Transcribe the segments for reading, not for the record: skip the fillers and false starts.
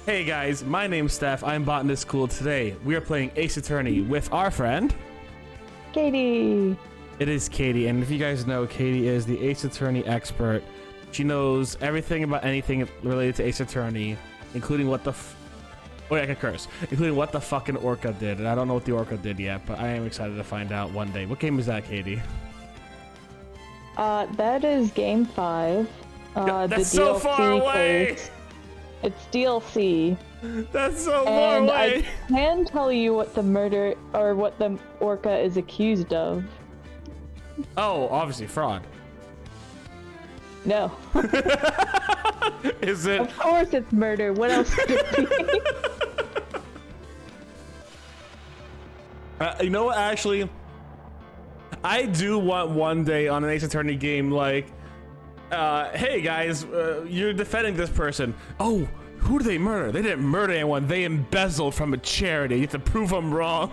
Hey guys, my name's Steph. I'm Botanist Cool. Today we are playing Ace Attorney with our friend Katie. It is Katie, and if you guys know, Katie is the Ace Attorney expert. She knows everything about anything related to Ace Attorney, including what the I can curse. Including what the fucking Orca did, and I don't know what the Orca did yet, but I am excited to find out one day. What game is that, Katie? That is game 5. That's the so DLC far away! case. It's DLC. That's so far And away! I can tell you what the murder, or what the Orca is accused of. Oh, obviously fraud. No. Is it? Of course it's murder. What else could it be? You know what, actually? I do want one day on an Ace Attorney game, like, hey guys, you're defending this person. Oh, who did they murder? They didn't murder anyone. They embezzled from a charity. You have to prove them wrong.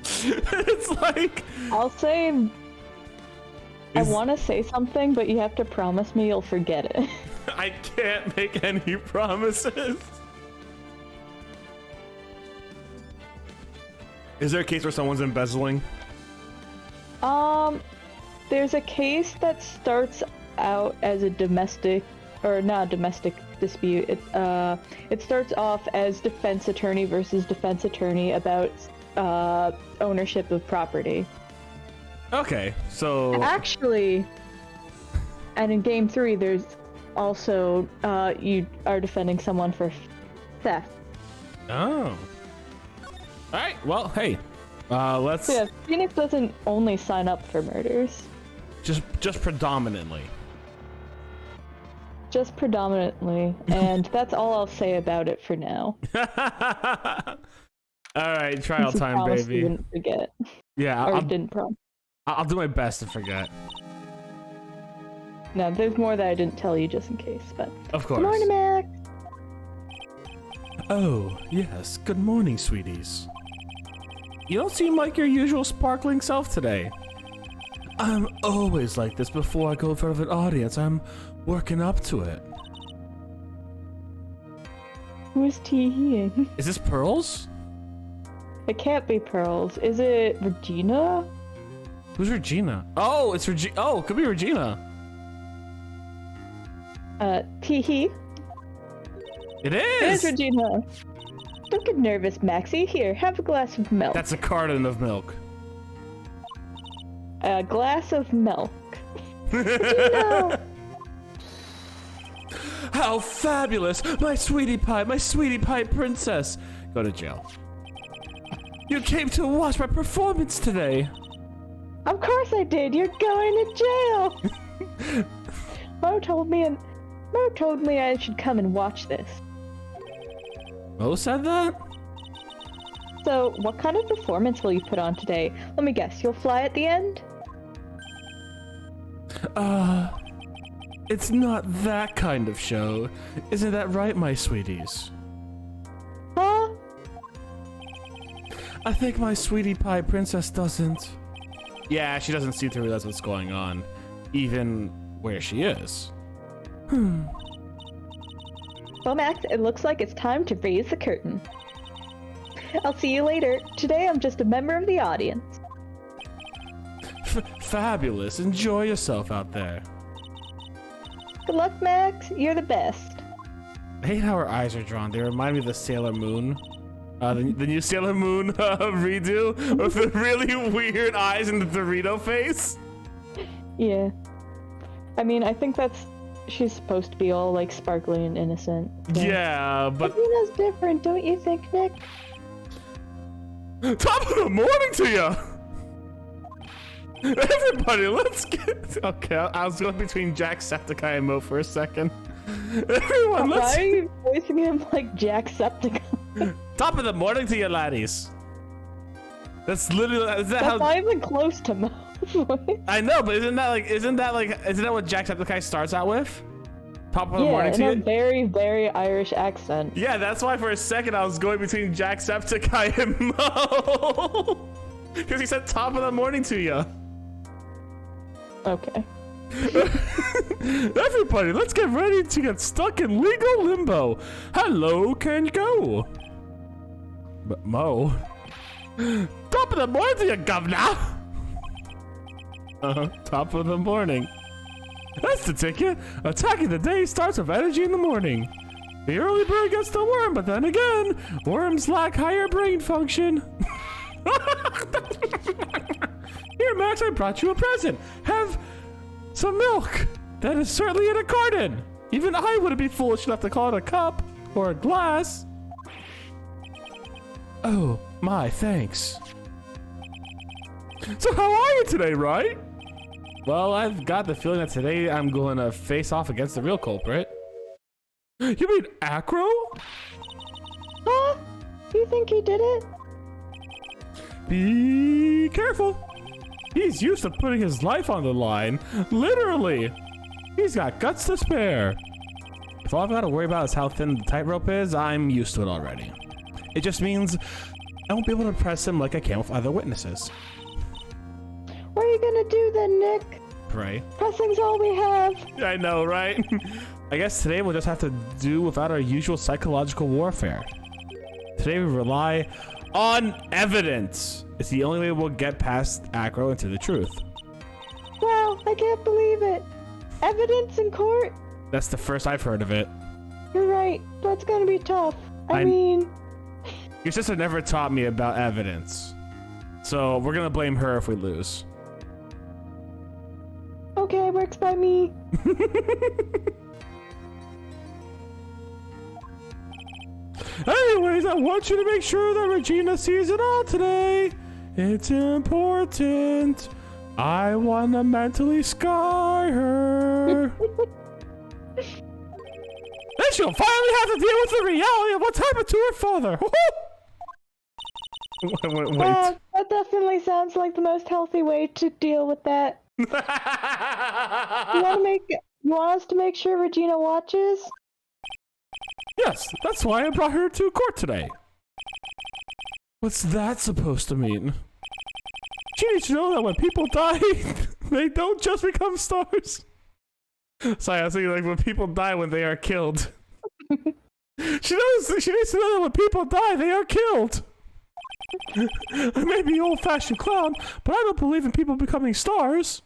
It's like... I'll say... I want to say something, but you have to promise me you'll forget it. I can't make any promises. Is there a case where someone's embezzling? There's a case that starts out as a domestic, or not a domestic dispute. It starts off as defense attorney versus defense attorney about ownership of property. Okay, so... Actually, and in game 3, there's also, you are defending someone for theft. Oh. Alright, well, hey. Let's... So yeah, Phoenix doesn't only sign up for murders. Just predominantly. Just predominantly, and that's all I'll say about it for now. Alright, trial Since you time, promised baby. You didn't forget. Yeah, Or didn't promise. I'll do my best to forget. No, there's more that I didn't tell you just in case, but... Of course. Good morning, Max! Oh, yes. Good morning, sweeties. You don't seem like your usual sparkling self today. I'm always like this before I go in front of an audience. I'm working up to it. Who's teeing? Is this Pearls? It can't be Pearls. Is it Regina? Who's Regina? Oh, it's Regina. Oh, it could be Regina. Teehee. It It is is! Regina. Don't get nervous, Maxie. Here, have a glass of milk. That's a carton of milk. A glass of milk. No. How fabulous! My sweetie pie princess! Go to jail. You came to watch my performance today! Of course I did. You're going to jail. Mo told me I should come and watch this. Mo said that? So, what kind of performance will you put on today? Let me guess, you'll fly at the end? It's not that kind of show. Isn't that right, my sweeties? Huh? I think my sweetie pie princess doesn't. Yeah, she doesn't seem to realize what's going on, even where she is. Well, Max, it looks like it's time to raise the curtain. I'll see you later. Today I'm just a member of the audience. Fabulous. Enjoy yourself out there. Good luck, Max. You're the best. I hate how her eyes are drawn. They remind me of the Sailor Moon. The new Sailor Moon redo with the really weird eyes and the Dorito face. Yeah. I mean, I think she's supposed to be all, like, sparkly and innocent. So. Yeah, but... Regina's different, don't you think, Nick? Top of the morning to you! Everybody, let's get... Okay, I was going between Jacksepticeye and Mo for a second. Everyone, let's... Why are you voicing him like Jacksepticeye? Top of the morning to you, laddies. That's literally... Is that That's not even close to Mo. I know, but isn't that what Jacksepticeye starts out with? Top of the morning to you? you? Yeah, in a very, very Irish accent. Yeah, that's why for a second I was going between Jacksepticeye and Mo. Because he said top of the morning to you. Okay. Everybody, let's get ready to get stuck in legal limbo. Hello, can you go? But Mo. Top of the morning to you, governor. Top of the morning. That's the ticket. Attacking the day starts with energy in the morning. The early bird gets the worm, but then again, worms lack higher brain function. Here, Max, I brought you a present. Have some milk. That is certainly in a carton. Even I wouldn't be foolish enough to call it a cup or a glass. Oh, my, thanks. So how are you today, right? Well, I've got the feeling that today I'm going to face off against the real culprit. You mean Acro? Huh? You think he did it? Be careful. He's used to putting his life on the line. Literally. He's got guts to spare. If all I've got to worry about is how thin the tightrope is, I'm used to it already. It just means I won't be able to press him like I can with other witnesses. What are you gonna do then, Nick? Pray. Pressing's all we have. I know, right? I guess today we'll just have to do without our usual psychological warfare. Today we rely on evidence. It's the only way we'll get past Acro into the truth. Wow, I can't believe it. Evidence in court? That's the first I've heard of it. You're right. That's gonna be tough. I mean... Your sister never taught me about evidence. So we're gonna blame her if we lose. Okay, works by me. Anyways, I want you to make sure that Regina sees it all today. It's important. I want to mentally scar her. Then she'll finally have to deal with the reality of what's happened to her father. Wait. That definitely sounds like the most healthy way to deal with that. You want us to make sure Regina watches? Yes, that's why I brought her to court today. What's that supposed to mean? She needs to know that when people die, they don't just become stars. Sorry, I was thinking like when people die when they are killed. She needs to know that when people die, they are killed. I may be an old-fashioned clown, but I don't believe in people becoming stars.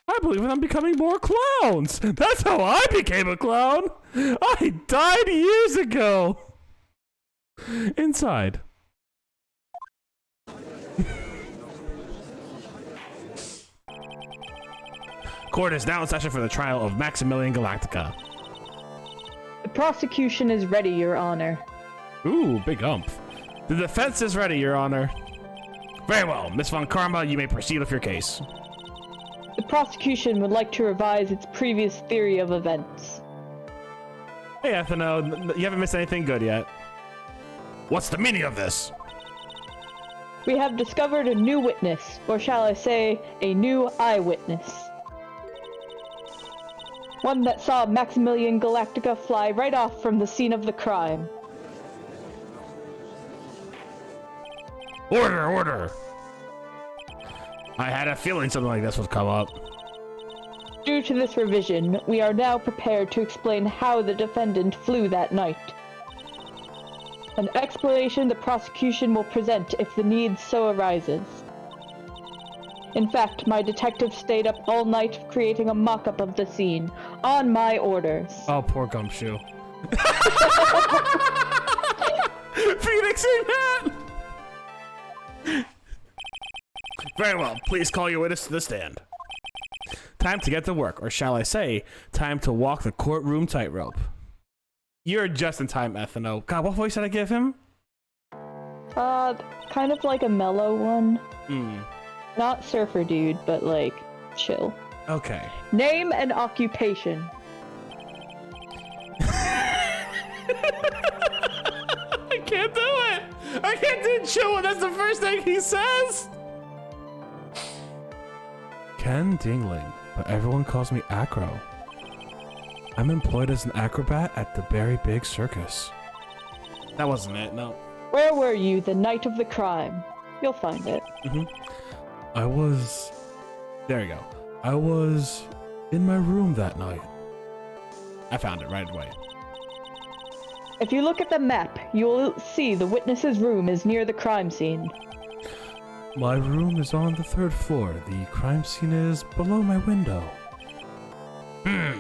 I believe in them becoming more clowns. That's how I became a clown. I died years ago. Inside. Court is now in session for the trial of Maximilian Galactica. The prosecution is ready, Your Honor. Ooh, big umph. The defense is ready, Your Honor. Very well, Miss Von Karma, you may proceed with your case. The prosecution would like to revise its previous theory of events. Hey, Ethano, you haven't missed anything good yet. What's the meaning of this? We have discovered a new witness, or shall I say, a new eyewitness. One that saw Maximilian Galactica fly right off from the scene of the crime. Order, order! I had a feeling something like this would come up. Due to this revision, we are now prepared to explain how the defendant flew that night. An explanation the prosecution will present if the need so arises. In fact, my detective stayed up all night creating a mock-up of the scene, on my orders. Oh, poor Gumshoe. Phoenix in hat! Very well, please call your witness to the stand. Time to get to work, or shall I say, time to walk the courtroom tightrope. You're just in time, Ethano. God, what voice did I give him? Kind of like a mellow one. Not surfer dude, but like, chill. Okay. Name and occupation. I can't do it! I can't do chill when that's the first thing he says! Ken Dingling, but everyone calls me Acro. I'm employed as an acrobat at the Berry Big Circus. That wasn't it, no. Where were you the night of the crime? You'll find it. I was There you go. I was in my room that night. I found it right away. If you look at the map, you'll see the witness's room is near the crime scene. My room is on the 3rd floor. The crime scene is below my window. The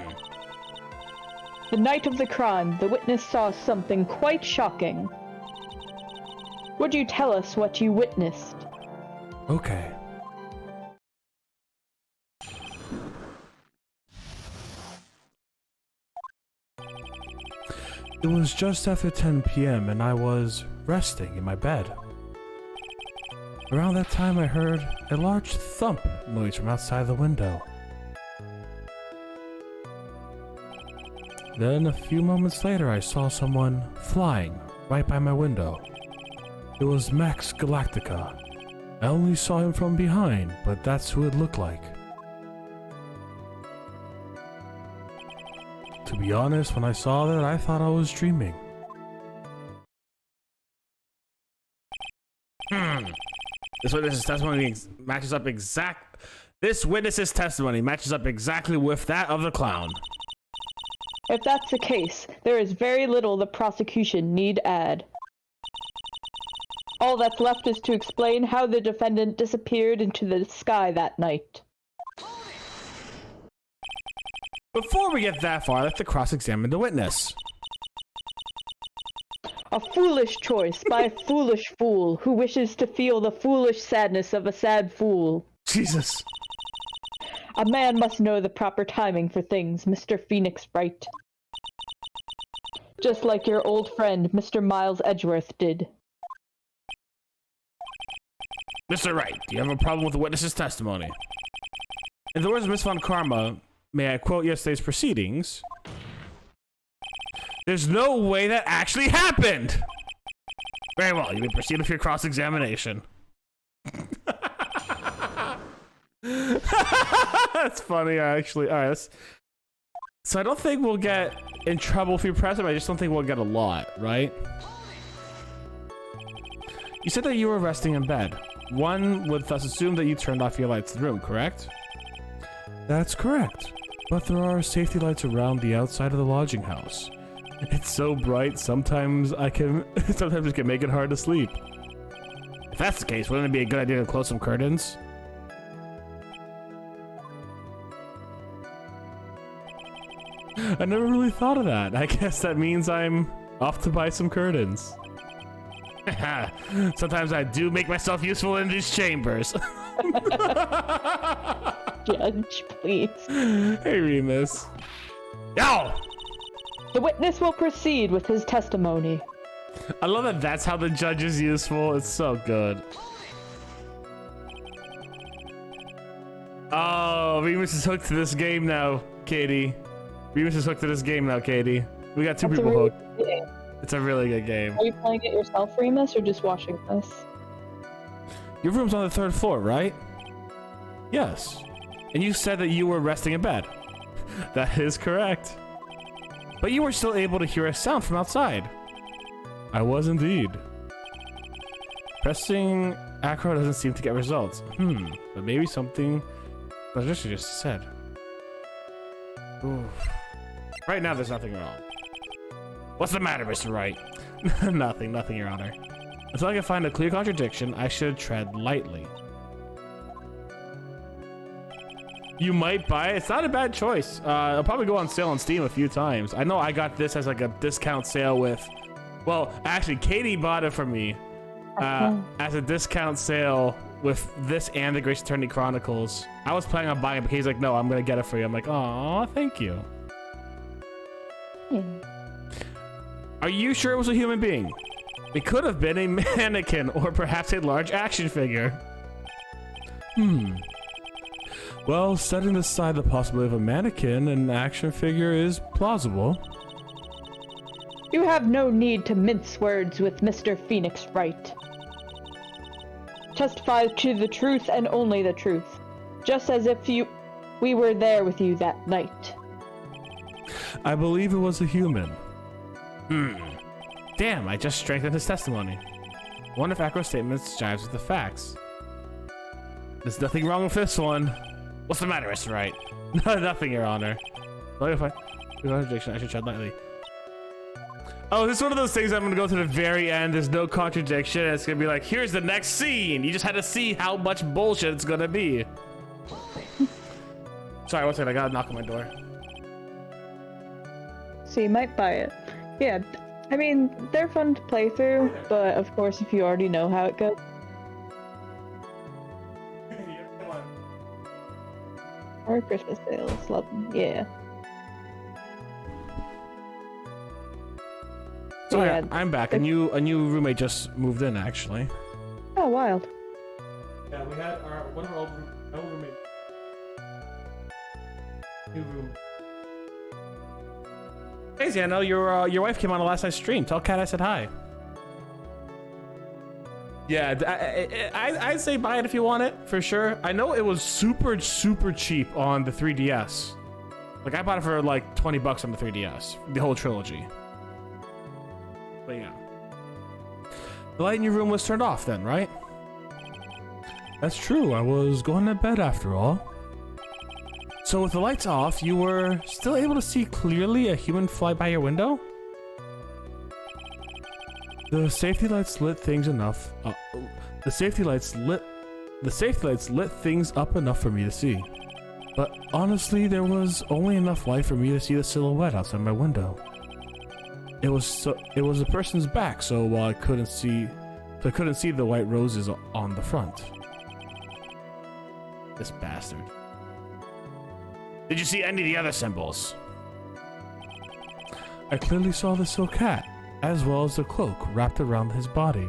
night of the crime, the witness saw something quite shocking. Would you tell us what you witnessed? Okay. It was just after 10 p.m. and I was resting in my bed. Around that time I heard a large thump noise from outside the window. Then a few moments later I saw someone flying right by my window. It was Max Galactica. I only saw him from behind, but that's who it looked like. To be honest, when I saw that, I thought I was dreaming. This witness's testimony matches up exactly with that of the clown. If that's the case, there is very little the prosecution need add. All that's left is to explain how the defendant disappeared into the sky that night. Before we get that far, let's cross-examine the witness. A foolish choice by a foolish fool who wishes to feel the foolish sadness of a sad fool. Jesus. A man must know the proper timing for things, Mr. Phoenix Wright. Just like your old friend, Mr. Miles Edgeworth did. Mr. Wright, do you have a problem with the witness's testimony? In the words of Miss Von Karma, may I quote yesterday's proceedings? There's no way that actually happened! Very well, you may proceed with your cross-examination. That's funny, actually. Alright, so I don't think we'll get in trouble if we press him. I just don't think we'll get a lot, right? You said that you were resting in bed. One would thus assume that you turned off your lights in the room, correct? That's correct. But there are safety lights around the outside of the lodging house. It's so bright, sometimes it can make it hard to sleep. If that's the case, wouldn't it be a good idea to close some curtains? I never really thought of that. I guess that means I'm off to buy some curtains. Sometimes I do make myself useful in these chambers. Judge, please. Hey, Remus. Yo! The witness will proceed with his testimony. I love that that's how the judge is useful. It's so good. Oh, Remus is hooked to this game now, Katie. Remus is hooked to this game now, Katie. We got two people hooked. It's a really good game. Are you playing it yourself, Remus, or just watching this? Your room's on the 3rd floor, right? Yes. And you said that you were resting in bed. That is correct. But you were still able to hear a sound from outside. I was indeed. Pressing Acro doesn't seem to get results. But maybe something Regina just said. Oof. Right now, there's nothing wrong. What's the matter, Mr. Wright? Nothing, Your Honor. Until I can find a clear contradiction, I should tread lightly. You might buy it. It's not a bad choice. It'll probably go on sale on Steam a few times. I know I got this as like a discount sale with... Well, actually, Katie bought it for me as a discount sale with this and the Grace Attorney Chronicles. I was planning on buying it, but Katie's like, no, I'm going to get it for you. I'm like, aw, thank you. Are you sure it was a human being? It could have been a mannequin or perhaps a large action figure. Well, setting aside the possibility of a mannequin, an action figure is plausible. You have no need to mince words with Mr. Phoenix Wright. Testify to the truth and only the truth, just as if we were there with you that night. I believe it was a human. Damn, I just strengthened his testimony. I wonder if Acro's statements jives with the facts. There's nothing wrong with this one. What's the matter, Mr. Wright? Nothing, Your Honor. No contradiction. I should tread lightly. Oh, this is one of those things I'm gonna go to the very end. There's no contradiction. It's gonna be like, here's the next scene. You just had to see how much bullshit it's gonna be. Sorry, one second. I gotta knock on my door. So you might buy it. Yeah, I mean, they're fun to play through, but of course, if you already know how it goes. Or Christmas sales, love them. Yeah. So yeah, I'm back. A new roommate just moved in, actually. Oh, wild. Yeah, we had one of our old roommates. New room. Crazy, I know your wife came on the last night's stream. Tell Kat I said hi. Yeah, I'd say buy it if you want it, for sure. I know it was super cheap on the 3DS. Like, I bought it for like 20 bucks on the 3DS, the whole trilogy. But yeah. The light in your room was turned off then, right? That's true, I was going to bed after all. So with the lights off, you were still able to see clearly a human fly by your window? The safety lights lit things enough. The safety lights lit things up enough for me to see. But honestly, there was only enough light for me to see the silhouette outside my window. It was a person's back, so I couldn't see the white roses on the front. This bastard. Did you see any of the other symbols? I clearly saw the silk hat, as well as the cloak wrapped around his body.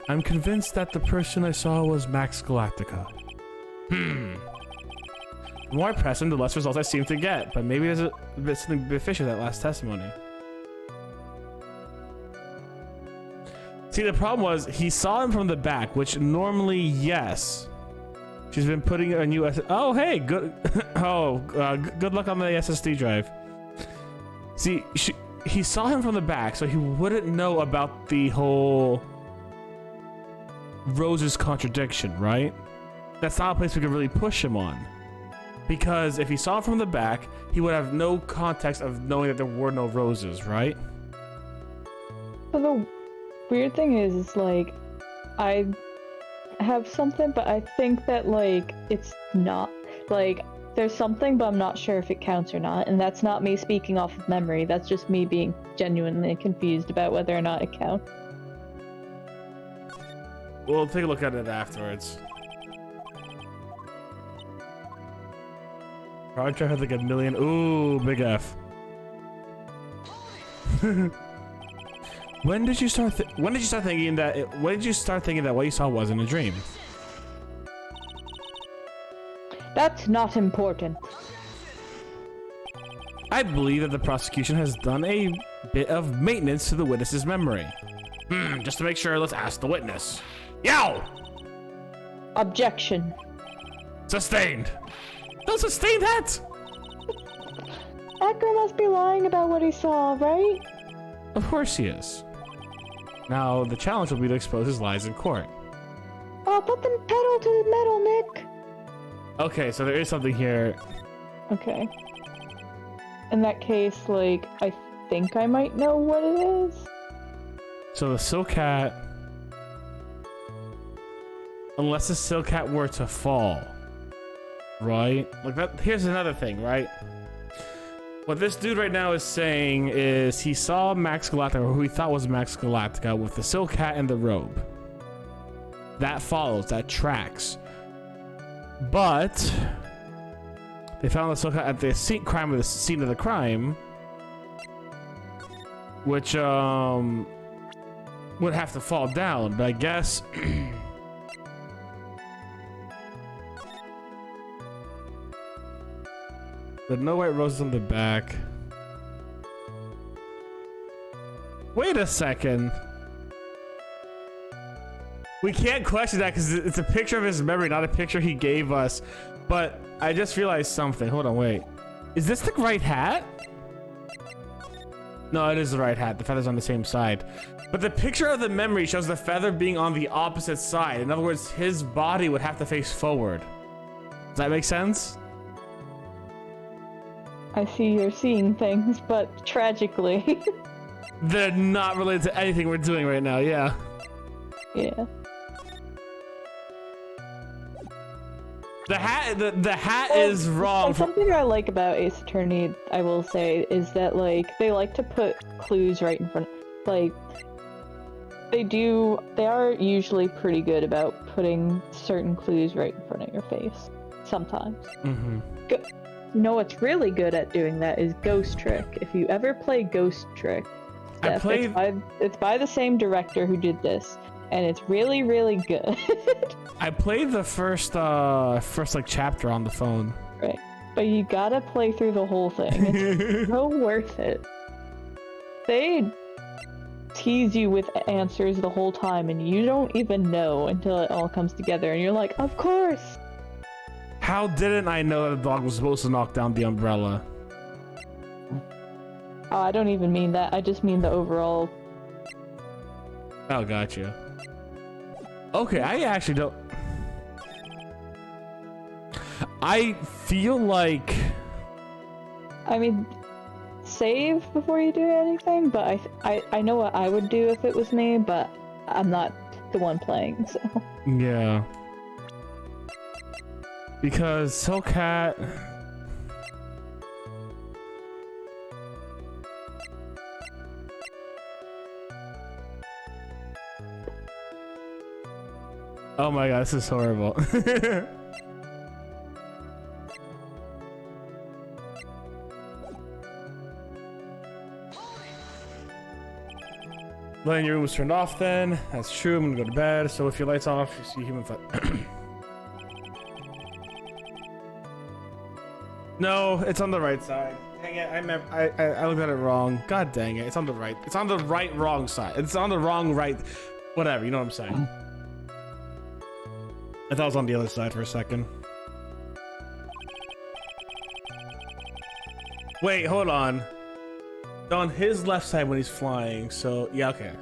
I'm convinced that the person I saw was Max Galactica. The more I press him, the less results I seem to get, but maybe there's something a bit fishy with that last testimony. See, the problem was, he saw him from the back, which normally, yes. She's been putting a new oh, hey, good. Good luck on the SSD drive. See, he saw him from the back, so he wouldn't know about the whole Rose's contradiction, right? That's not a place we could really push him on. Because if he saw him from the back, he would have no context of knowing that there were no roses, right? So the weird thing is, like, I have something, but I think that, like, it's not, like, there's something, but I'm not sure if it counts or not, and that's not me speaking off of memory, that's just me being genuinely confused about whether or not it counts. We'll take a look at it afterwards. Project has like a million. Ooh, big F. When did you start thinking that what you saw wasn't a dream? That's not important. I believe that the prosecution has done a bit of maintenance to the witness's memory. Just to make sure, let's ask the witness. Yow! Objection. Sustained. Don't sustain that! Acro must be lying about what he saw, right? Of course he is. Now, the challenge will be to expose his lies in court. Oh, put the pedal to the metal, Nick! Okay, so there is something here. Okay. In that case, like, I think I might know what it is. So the silk hat... Unless the silk hat were to fall. Right? Like that. Here's another thing, right? What this dude right now is saying is he saw Max Galactica, or who he thought was Max Galactica, with the silk hat and the robe. That follows, that tracks. But they found the silk hat at the scene of the crime, which would have to fall down. But I guess but no white roses on the back. Wait a second. We can't question that because it's a picture of his memory, not a picture he gave us. But I just realized something. Hold on, wait. Is this the right hat? No, it is the right hat. The feather's on the same side. But the picture of the memory shows the feather being on the opposite side. In other words, his body would have to face forward. Does that make sense? I see you're seeing things, but tragically. They're not related to anything we're doing right now, yeah. Yeah. The hat is wrong. Something I like about Ace Attorney, I will say, is that like they like to put clues right in front. Like they are usually pretty good about putting certain clues right in front of your face. Sometimes. Mm-hmm. You know what's really good at doing that is Ghost Trick. If you ever play Ghost Trick, it's by the same director who did this, and it's really, really good. I played the first like chapter on the phone. Right, but you gotta play through the whole thing. It's so worth it. They tease you with answers the whole time, and you don't even know until it all comes together, and you're like, of course! How didn't I know that the dog was supposed to knock down the umbrella? Oh, I don't even mean that. I just mean the overall... Oh, gotcha. Okay, I actually don't... I feel like... I mean, save before you do anything, but I know what I would do if it was me, but I'm not the one playing, so... Yeah. Because Silcat... Oh my god, this is horrible. Letting your room was turned off then. That's true, I'm gonna go to bed. So if your light's off, you see human foot. No, it's on the right side. Dang it, I looked at it wrong. God dang it, it's on the right. It's on the wrong side. It's on the wrong right. Whatever, you know what I'm saying. I thought it was on the other side for a second. Wait, hold on. It's on his left side when he's flying, so yeah, okay.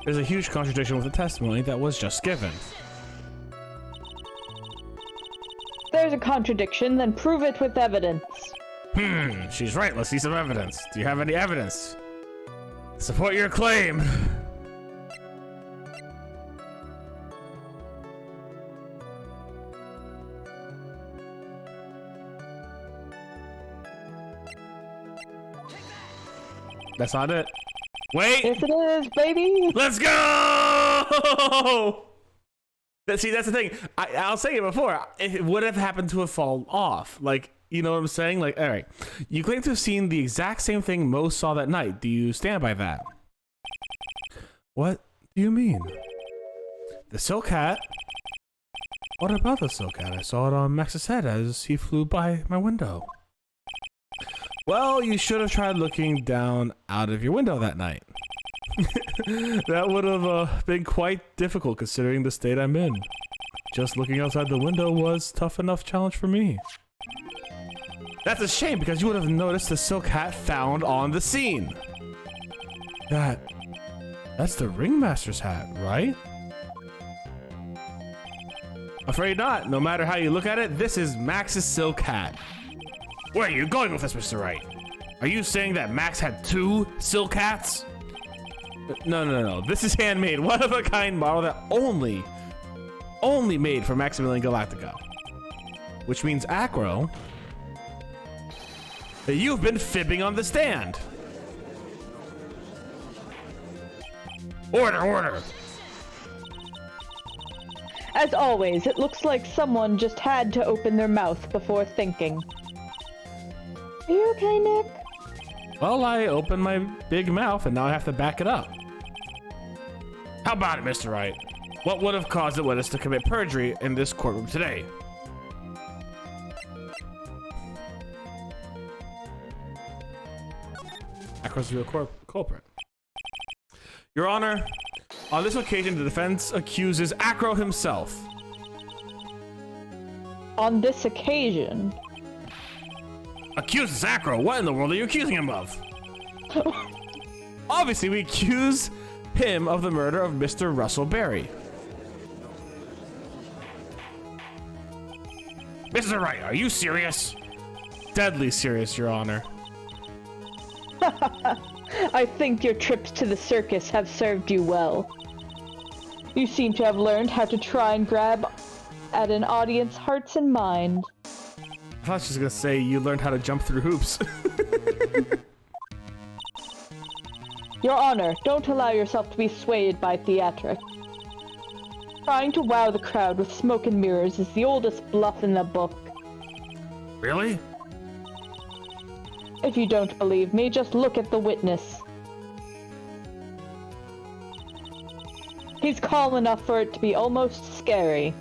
There's a huge contradiction with the testimony that was just given. There's a contradiction, then prove it with evidence. She's right. Let's see some evidence. Do you have any evidence? Support your claim. That's not it. Wait! Yes, it is, baby! Let's go! See, that's the thing. I'll say it before. It would have happened to have fallen off. Like, you know what I'm saying? Like, all right. You claim to have seen the exact same thing Mo saw that night. Do you stand by that? What do you mean? The silk hat? What about the silk hat? I saw it on Max's head as he flew by my window. Well, you should have tried looking down out of your window that night. That would have been quite difficult considering the state I'm in. Just looking outside the window was tough enough challenge for me. That's a shame because you would have noticed the silk hat found on the scene. That's the ringmaster's hat, right? Afraid not. No matter how you look at it, this is Max's silk hat. Where are you going with this, Mr. Wright? Are you saying that Max had 2 silk hats? No. This is handmade, one-of-a-kind model that only made for Maximilian Galactica. Which means, Acro, that you've been fibbing on the stand. Order! As always, it looks like someone just had to open their mouth before thinking. Are you okay, Nick? Well, I opened my big mouth and now I have to back it up. How about it, Mr. Wright? What would have caused the witness to commit perjury in this courtroom today? Acro's the real culprit. Your Honor, on this occasion, the defense accuses Acro himself. On this occasion? Accuses Acro? What in the world are you accusing him of? Obviously, we accuse him of the murder of Mr. Russell Berry. Mr. Wright, are you serious? Deadly serious, Your Honor. I think your trips to the circus have served you well. You seem to have learned how to try and grab at an audience's hearts and mind. I thought she was gonna say you learned how to jump through hoops. Your Honor, don't allow yourself to be swayed by theatrics. Trying to wow the crowd with smoke and mirrors is the oldest bluff in the book. Really? If you don't believe me, just look at the witness. He's calm enough for it to be almost scary.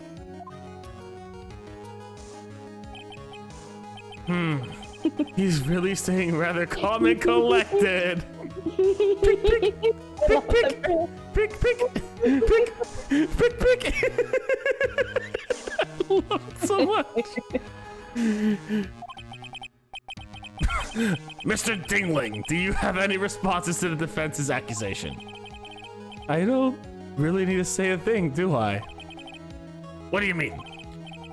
He's really staying rather calm and collected. Pick, pick, pick, pick, pick, pick, pick. I love it so much. Mr. Dingling, do you have any responses to the defense's accusation? I don't really need to say a thing, do I? What do you mean?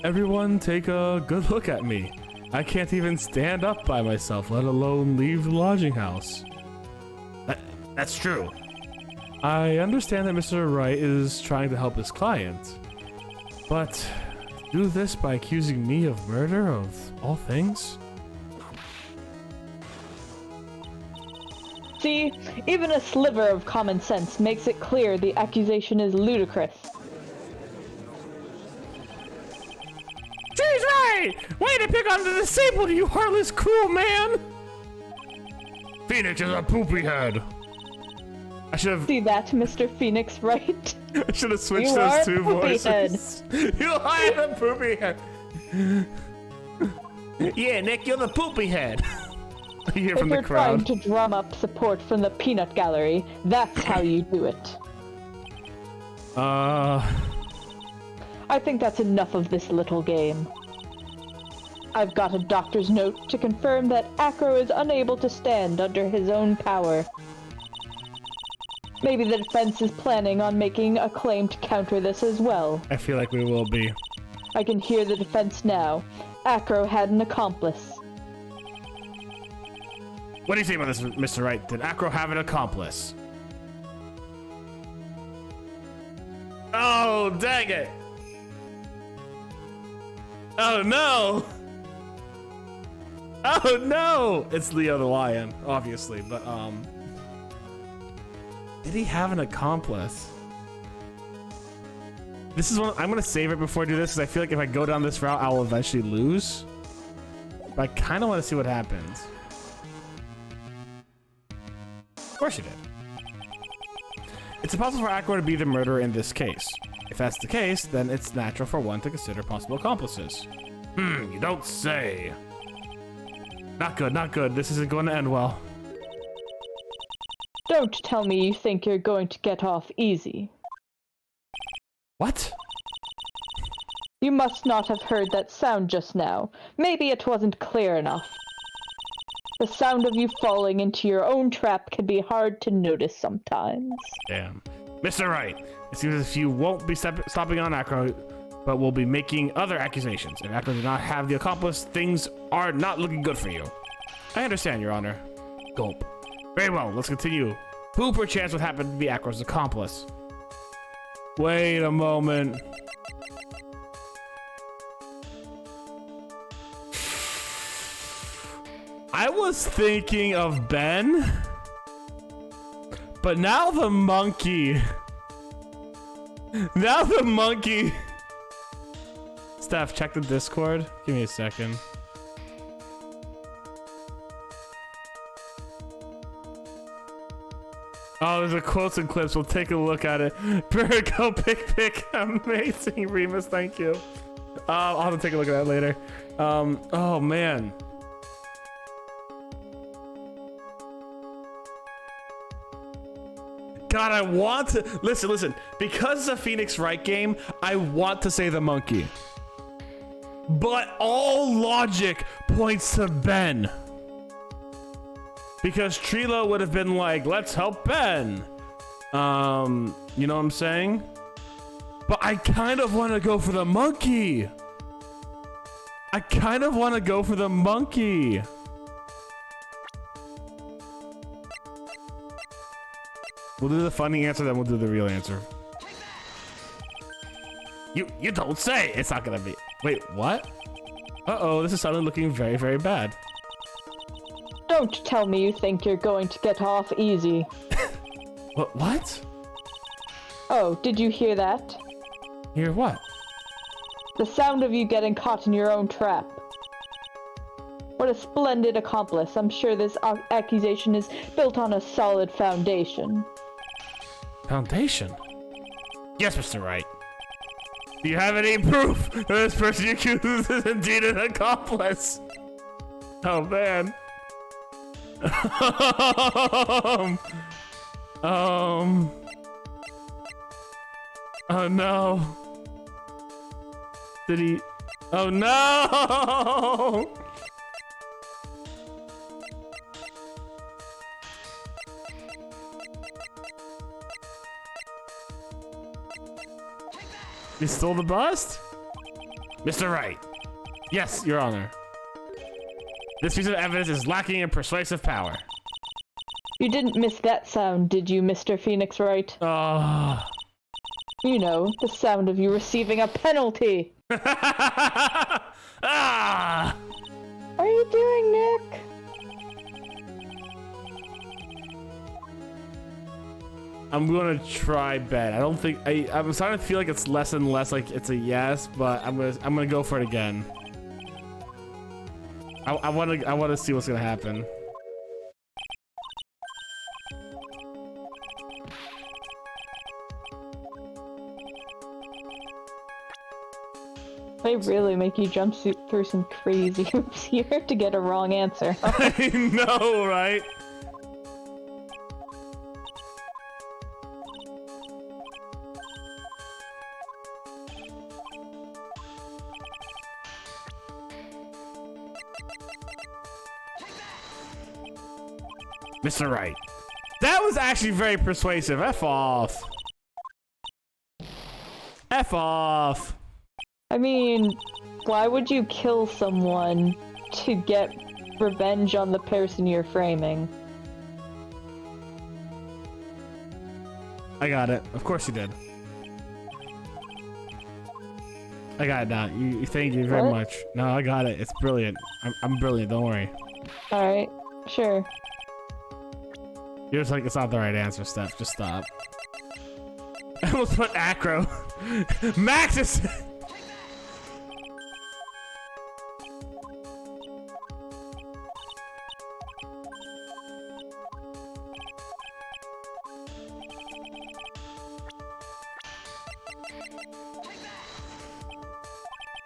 Everyone take a good look at me. I can't even stand up by myself, let alone leave the lodging house. That's true. I understand that Mr. Wright is trying to help his client, but to do this by accusing me of murder of all things? See, even a sliver of common sense makes it clear the accusation is ludicrous. She's right! Way to pick on the disabled, you heartless, cruel man! Phoenix is a poopy head. I should have. See that, Mr. Phoenix, right? I should have switched You those are two a poopy voices. You are a poopy head. Yeah, Nick, you're the poopy head. You hear from the If you're trying crowd. to drum up support from the peanut gallery, that's how you do it. I think that's enough of this little game. I've got a doctor's note to confirm that Acro is unable to stand under his own power. Maybe the defense is planning on making a claim to counter this as well. I feel like we will be. I can hear the defense now. Acro had an accomplice. What do you think about this, Mr. Wright? Did Acro have an accomplice? Oh, dang it! Oh no! Oh no! It's Leo the Lion, obviously, but did he have an accomplice? This is one I'm gonna save it before I do this because I feel like if I go down this route, I will eventually lose. But I kind of want to see what happens. Of course you did. It's impossible for Acro to be the murderer in this case. If that's the case, then it's natural for one to consider possible accomplices. You don't say. Not good, not good. This isn't going to end well. Don't tell me you think you're going to get off easy. What? You must not have heard that sound just now. Maybe it wasn't clear enough. The sound of you falling into your own trap can be hard to notice sometimes. Damn. Mr. Wright, it seems as if you won't be stopping on Acro, but will be making other accusations. If Acro did not have the accomplice, things are not looking good for you. I understand, Your Honor. Gulp. Very well, let's continue. Who perchance would happen to be Acro's accomplice? Wait a moment. I was thinking of Ben, but now the monkey. Now the monkey. Steph, check the Discord. Give me a second. Oh, there's a quotes and clips. We'll take a look at it. Virgo, pick. Amazing, Remus. Thank you. I'll have to take a look at that later. Oh man. God, I want to listen. Because it's a Phoenix Wright game, I want to say the monkey, but all logic points to Ben. Because Trilo would have been like, let's help Ben. You know what I'm saying? But I kind of want to go for the monkey. We'll do the funny answer, then we'll do the real answer. You don't say. It's not gonna be. Wait, what? Uh-oh, this is suddenly looking very, very bad. Don't tell me you think you're going to get off easy. What? Oh, did you hear that? Hear what? The sound of you getting caught in your own trap. What a splendid accomplice. I'm sure this accusation is built on a solid foundation. Foundation? Yes, Mr. Wright. Do you have any proof that this person you accuse is indeed an accomplice? Oh, man. Oh, no. Did he? Oh, no! You stole the bust? Mr. Wright. Yes, Your Honor. This piece of evidence is lacking in persuasive power. You didn't miss that sound, did you, Mr. Phoenix Wright? You know, the sound of you receiving a penalty. Ah! What are you doing, Nick? I'm gonna try Ben. I don't think I'm starting to feel like it's less and less like it's a yes, but I'm gonna go for it again. I wanna see what's gonna happen. They really make you jump through some crazy hoops here to get a wrong answer. I know, right? Mr. Wright. That was actually very persuasive. F off. F off. I mean, why would you kill someone to get revenge on the person you're framing? I got it. Of course you did. I got it now. Thank you very much. No, I got it. It's brilliant. I'm brilliant. Don't worry. Alright, sure. You're just like, it's not the right answer, Steph. Just stop. I almost put Acro. Max is...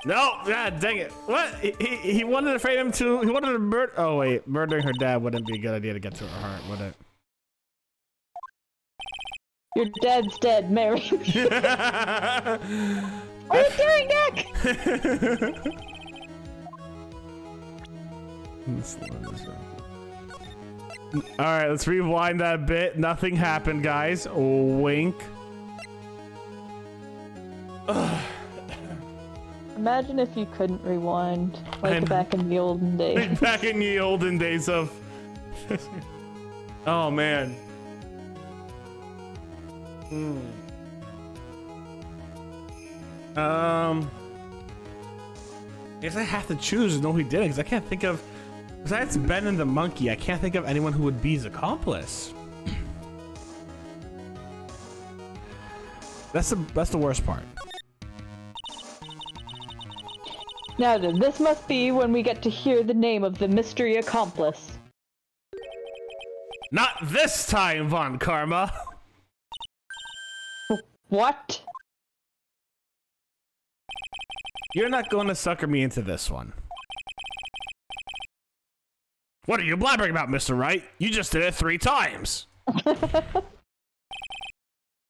No, God dang it. What? He wanted to frame him to, he wanted to murder, oh wait, murdering her dad wouldn't be a good idea to get to her heart, would it? Your dad's dead, Mary. What are you doing, Nick? Alright, let's rewind that a bit. Nothing happened, guys. Wink. Imagine if you couldn't rewind, like back in the olden days. Back in the olden days of... Oh, man. I guess I have to choose. No, he didn't, because I can't think of... Besides Ben and the monkey, I can't think of anyone who would be his accomplice. That's the worst part. Now then, this must be when we get to hear the name of the mystery accomplice. Not this time, Von Karma! What? You're not going to sucker me into this one. What are you blabbering about, Mr. Wright? You just did it 3 times!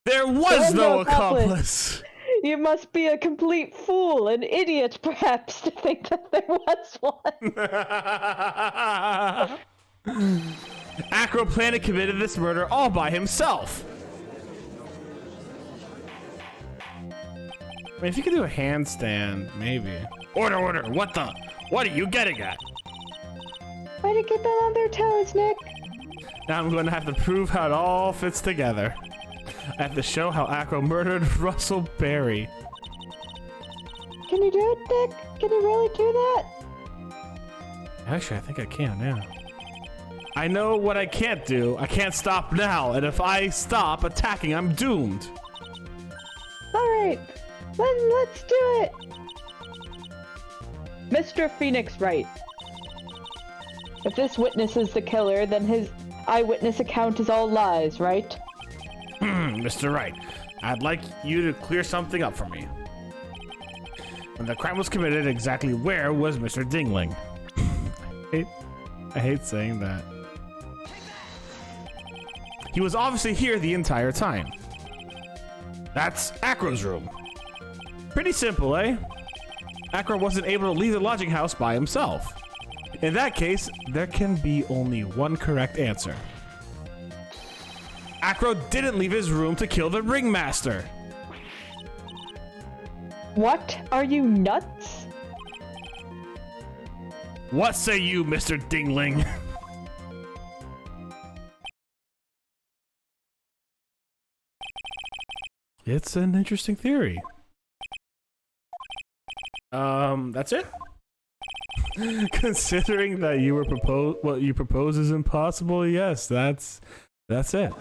There was no accomplice. You must be a complete fool, an idiot, perhaps, to think that there was one. Acro planned and committed this murder all by himself. I mean, if you could do a handstand, maybe. Order, what are you getting at? Way to keep them on their toes, Nick. Now I'm going to have to prove how it all fits together. I have to show how Acro murdered Russell Berry. Can you do it, Nick? Can you really do that? Actually, I think I can, yeah. I know what I can't do. I can't stop now, and if I stop attacking, I'm doomed. Alright, then let's do it. Mr. Phoenix Wright. If this witness is the killer, then his eyewitness account is all lies, right? Mr. Wright, I'd like you to clear something up for me. When the crime was committed, exactly where was Mr. Dingling? I hate saying that. He was obviously here the entire time. That's Acro's room. Pretty simple, eh? Acro wasn't able to leave the lodging house by himself. In that case, there can be only one correct answer. Acro didn't leave his room to kill the ringmaster. What? Are you nuts? What say you, Mr. Dingling? It's an interesting theory. That's it? Considering that you were what you propose is impossible, yes, that's it.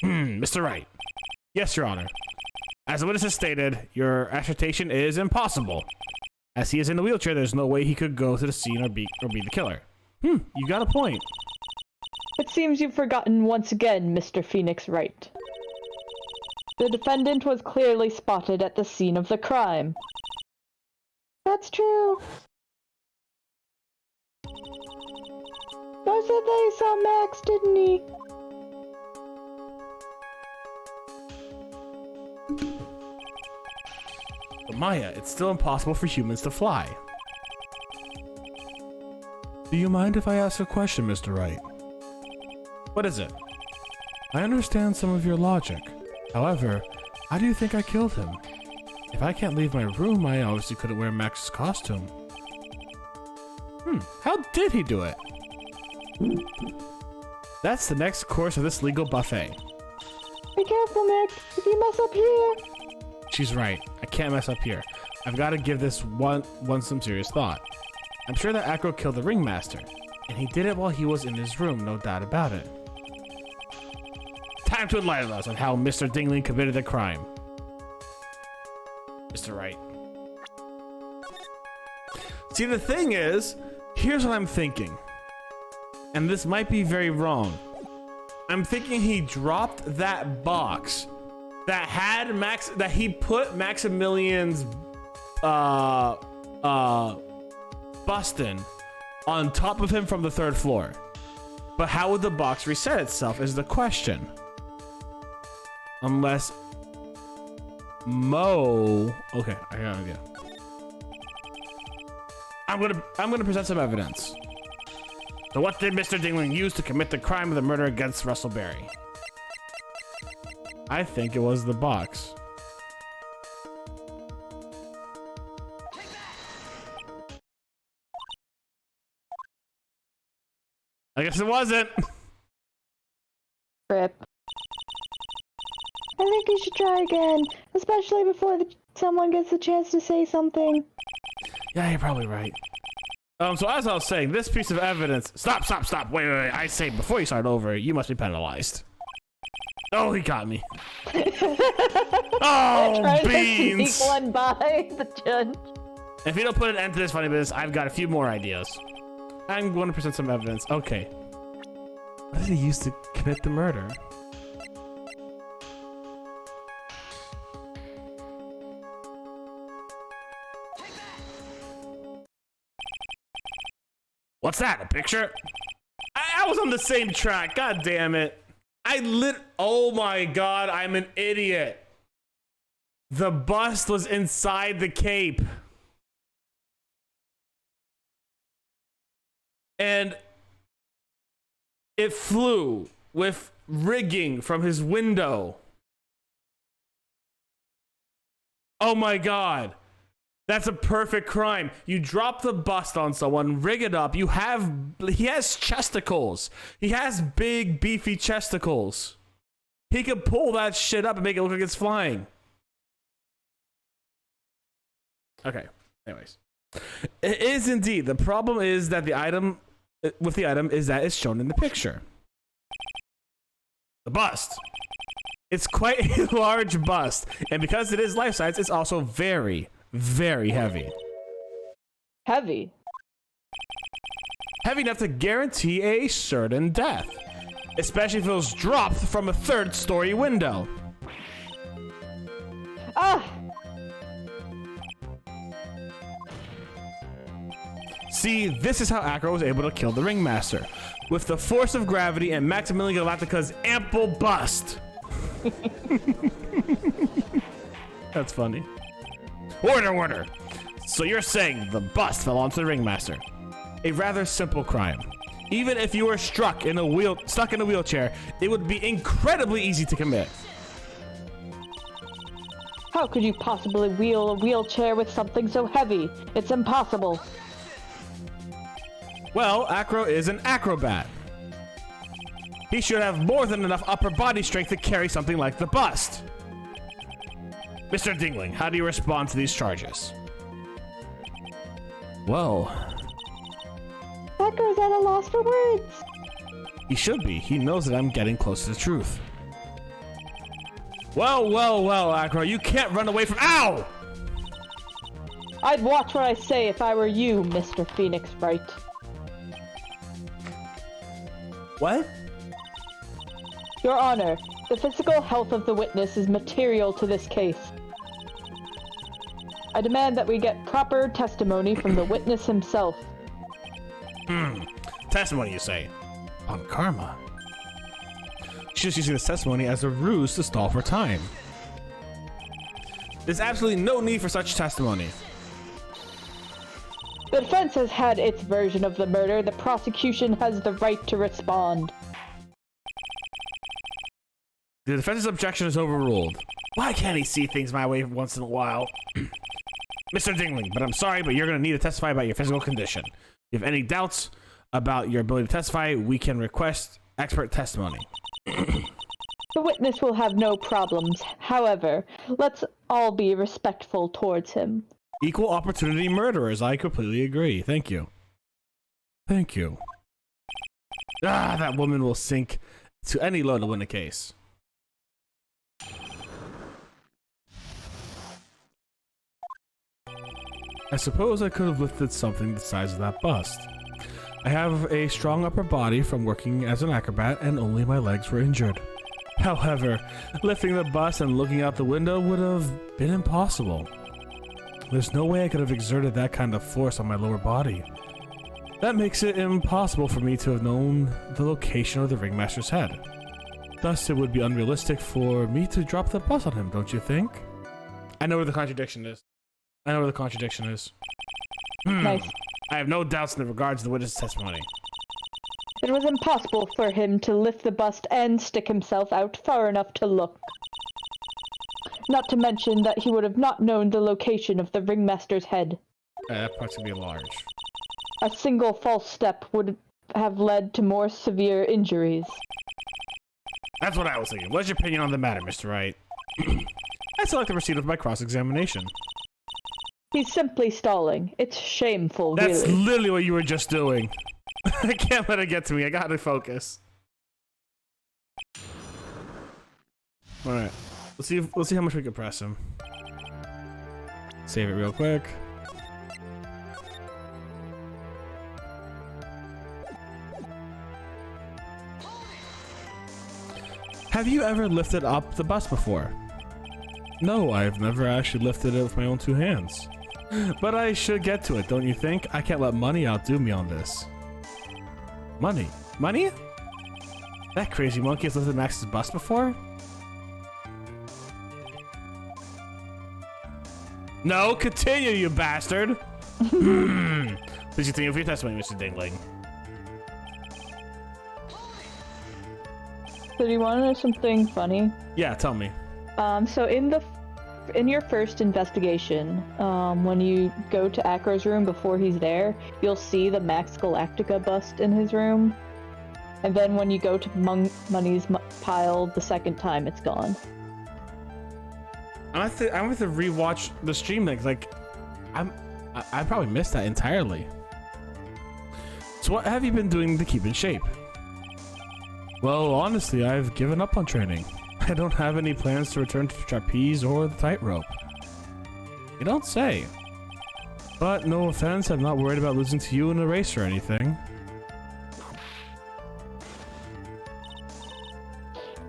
Mr. Wright. Yes, Your Honor. As the witness has stated, your assertion is impossible. As he is in the wheelchair, there's no way he could go to the scene or be the killer. You got a point. It seems you've forgotten once again, Mr. Phoenix Wright. The defendant was clearly spotted at the scene of the crime. That's true. Most said they saw Max, didn't he? But Maya, it's still impossible for humans to fly. Do you mind if I ask a question, Mr. Wright? What is it? I understand some of your logic. However, how do you think I killed him? If I can't leave my room, I obviously couldn't wear Max's costume. How did he do it? That's the next course of this legal buffet. Be careful, Nick. If you mess up here. She's right. I can't mess up here. I've got to give this one some serious thought. I'm sure that Acro killed the ringmaster, and he did it while he was in his room, no doubt about it. Time to enlighten us on how Mr. Dingling committed the crime. Mr. Wright. See, the thing is, here's what I'm thinking. And this might be very wrong. I'm thinking he dropped that box that had that he put Maximilian's bustin on top of him from the 3rd floor. But how would the box reset itself is the question. Unless Mo... Okay, I got an idea. I'm gonna present some evidence. So what did Mr. Dingling use to commit the crime of the murder against Russell Berry? I think it was the box. I guess it wasn't. Rip. I think you should try again, especially before someone gets the chance to say something. Yeah, you're probably right. So as I was saying, this piece of evidence... Stop. Wait. I say, before you start over, you must be penalized. Oh, he got me. Oh, beans! To sneak one by the judge. If you don't put an end to this funny business, I've got a few more ideas. I'm going to present some evidence. Okay. What did he use to commit the murder? What's that? A picture? I was on the same track. God damn it. Oh my god, I'm an idiot. The bust was inside the cape. And it flew with rigging from his window. Oh my god. That's a perfect crime. You drop the bust on someone, rig it up. He has chesticles. He has big, beefy chesticles. He could pull that shit up and make it look like it's flying. Okay, anyways. It is indeed. The problem is that the item is that it's shown in the picture. The bust. It's quite a large bust. And because it is life size, it's also very, very heavy. Heavy? Heavy enough to guarantee a certain death. Especially if it was dropped from a third-story window. Ah! See, this is how Acro was able to kill the Ringmaster. With the force of gravity and Maximilian Galactica's ample bust. That's funny. Order! So you're saying the bust fell onto the Ringmaster. A rather simple crime. Even if you were stuck in a wheelchair, it would be incredibly easy to commit. How could you possibly wheel a wheelchair with something so heavy? It's impossible. Well, Acro is an acrobat. He should have more than enough upper body strength to carry something like the bust. Mr. Dingling, how do you respond to these charges? Well... Acro's at a loss for words. He should be. He knows that I'm getting close to the truth. Well, Acro, you can't run away from— Ow! I'd watch what I say if I were you, Mr. Phoenix Wright. What? Your Honor, the physical health of the witness is material to this case. I demand that we get proper testimony from the witness himself. Testimony, you say? On karma. She's using this testimony as a ruse to stall for time. There's absolutely no need for such testimony. The defense has had its version of the murder. The prosecution has the right to respond. The defense's objection is overruled. Why can't he see things my way once in a while? Mr. Dingling, but I'm sorry, but you're going to need to testify about your physical condition. If you have any doubts about your ability to testify, we can request expert testimony. The witness will have no problems. However, let's all be respectful towards him. Equal opportunity murderers, I completely agree. Thank you. Thank you. Ah, that woman will sink to any low to win a case. I suppose I could have lifted something the size of that bust. I have a strong upper body from working as an acrobat, and only my legs were injured. However, lifting the bust and looking out the window would have been impossible. There's no way I could have exerted that kind of force on my lower body. That makes it impossible for me to have known the location of the Ringmaster's head. Thus, it would be unrealistic for me to drop the bust on him, don't you think? I know where the contradiction is. Nice. I have no doubts in regards to the witness' testimony. It was impossible for him to lift the bust and stick himself out far enough to look. Not to mention that he would have not known the location of the Ringmaster's head. That part's gonna be large. A single false step would have led to more severe injuries. That's what I was thinking. What's your opinion on the matter, Mr. Wright? I select the receipt of my cross-examination. He's simply stalling. It's shameful, That's really. literally what you were just doing. I can't let it get to me. I gotta focus. Alright. Let's see how much we can press him. Save it real quick. Have you ever lifted up the bus before? No, I've never actually lifted it with my own two hands. But I should get to it, don't you think? I can't let money outdo me on this. Money? Money? That crazy monkey has lifted Max's bust before? No, continue, you bastard! Please continue with your testimony, Mr. Dingling. So do you want to know something funny? Yeah, tell me. So in your first investigation, when you go to Acro's room before he's there, you'll see the Max Galactica bust in his room. And then when you go to Money's pile the second time, it's gone. I'm gonna have to rewatch the stream like I probably missed that entirely. So what have you been doing to keep in shape? Well, honestly, I've given up on training. I don't have any plans to return to trapeze or the tightrope. You don't say. But no offense, I'm not worried about losing to you in a race or anything.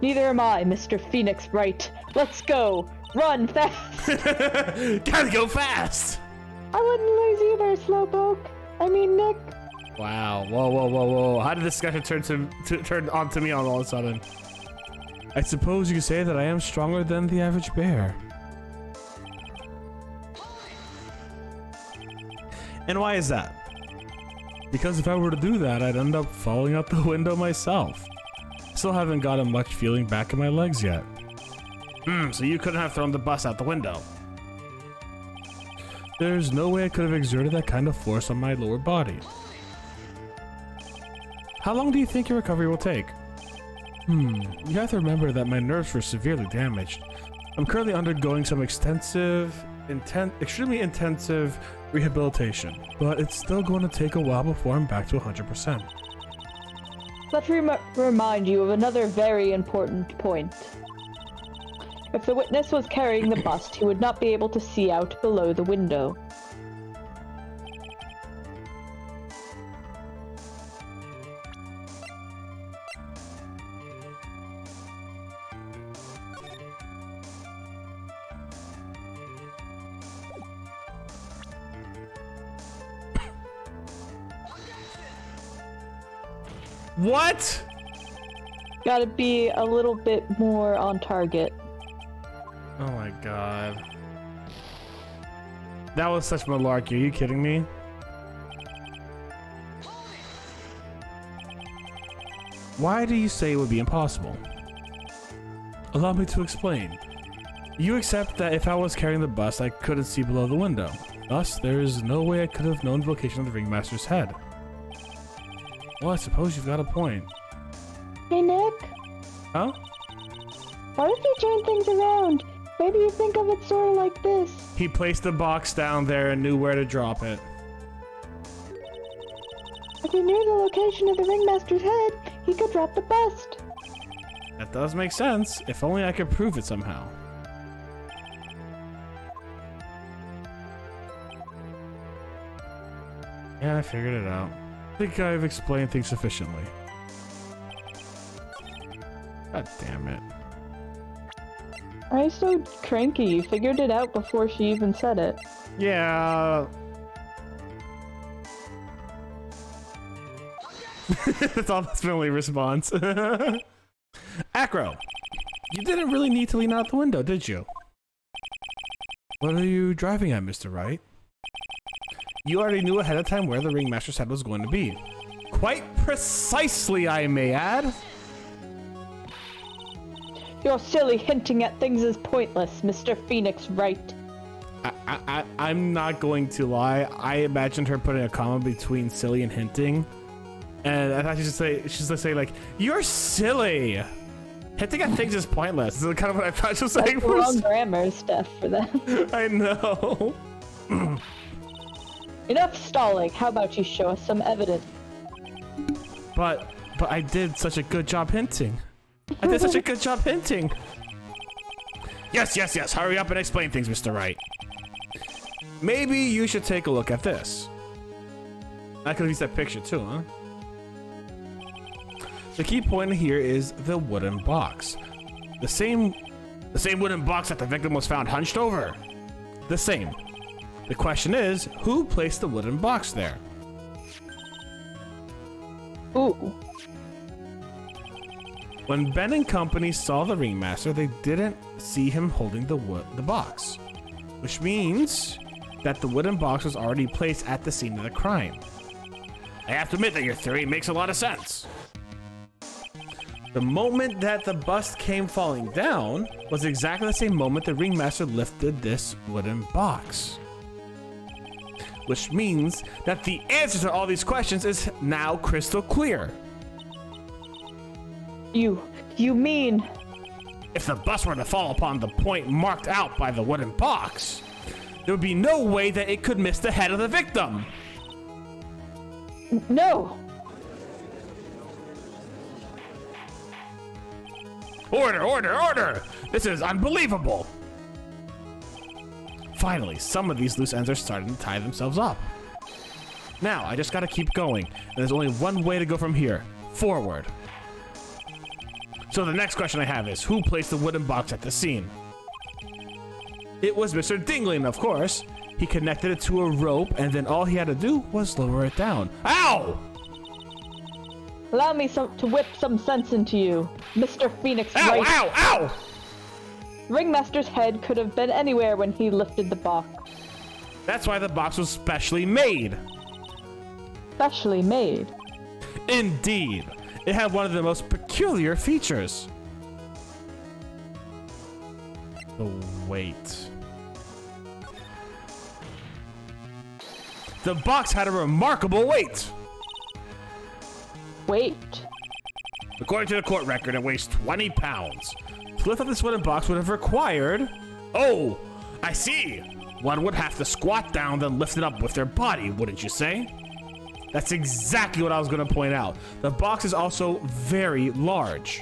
Neither am I, Mr. Phoenix Wright. Let's go! Run fast! Gotta go fast! I wouldn't lose either, Slowpoke. I mean, Nick. Wow. Whoa. How did this discussion turn on to me all of a sudden? I suppose you could say that I am stronger than the average bear. And why is that? Because if I were to do that, I'd end up falling out the window myself. Still haven't gotten much feeling back in my legs yet. So you couldn't have thrown the bus out the window. There's no way I could have exerted that kind of force on my lower body. How long do you think your recovery will take? You have to remember that my nerves were severely damaged. I'm currently undergoing some extremely intensive rehabilitation, but it's still going to take a while before I'm back to 100%. Let me remind you of another very important point. If the witness was carrying the bust, he would not be able to see out below the window. What? Gotta be a little bit more on target. Oh my god. That was such malarkey. Are you kidding me? Why do you say it would be impossible? Allow me to explain. You accept that if I was carrying the bus, I couldn't see below the window. Thus, there is no way I could have known the location of the ringmaster's head. Well, I suppose you've got a point. Hey, Nick? Huh? What if you turn things around? Maybe you think of it sort of like this. He placed the box down there and knew where to drop it. If he knew the location of the ringmaster's head, he could drop the bust. That does make sense. If only I could prove it somehow. Yeah, I figured it out. I think I've explained things sufficiently. God damn it. Why are you so cranky? You figured it out before she even said it. Yeah. That's all that's my only response. Acro, you didn't really need to lean out the window, did you? What are you driving at, Mr. Wright? You already knew ahead of time where the ringmaster's head was going to be. Quite precisely, I may add. Your silly hinting at things is pointless, Mr. Phoenix Wright. I'm not going to lie. I imagined her putting a comma between silly and hinting. And I thought she's gonna say like, you're silly. Hinting at things is pointless. This is kind of what I thought she was saying. That's the wrong grammar stuff for that. I know. Enough stalling. How about you show us some evidence? But I did such a good job hinting. I did such a good job hinting. Yes. Hurry up and explain things, Mr. Wright. Maybe you should take a look at this. I could have used that picture too, huh? The key point here is the wooden box. The same wooden box that the victim was found hunched over. The same. The question is, who placed the wooden box there? Ooh. When Ben and company saw the ringmaster, they didn't see him holding the box, which means that the wooden box was already placed at the scene of the crime. I have to admit that your theory makes a lot of sense. The moment that the bust came falling down was exactly the same moment the ringmaster lifted this wooden box. Which means that the answer to all these questions is now crystal clear. You mean... If the bust were to fall upon the point marked out by the wooden box, there would be no way that it could miss the head of the victim. No. Order, order, order! This is unbelievable! Finally, some of these loose ends are starting to tie themselves up. Now, I just gotta keep going, and there's only one way to go from here. Forward. So the next question I have is, who placed the wooden box at the scene? It was Mr. Dingling, of course. He connected it to a rope, and then all he had to do was lower it down. Ow! Allow me to whip some sense into you, Mr. Phoenix Ow, Wright. ow, ow! Ringmaster's head could have been anywhere when he lifted the box. That's why the box was specially made. Specially made? Indeed. It had one of the most peculiar features. The weight. The box had a remarkable weight. Wait. According to the court record, it weighs 20 pounds. To lift up this wooden box would have required... Oh, I see. One would have to squat down, then lift it up with their body, wouldn't you say? That's exactly what I was going to point out. The box is also very large.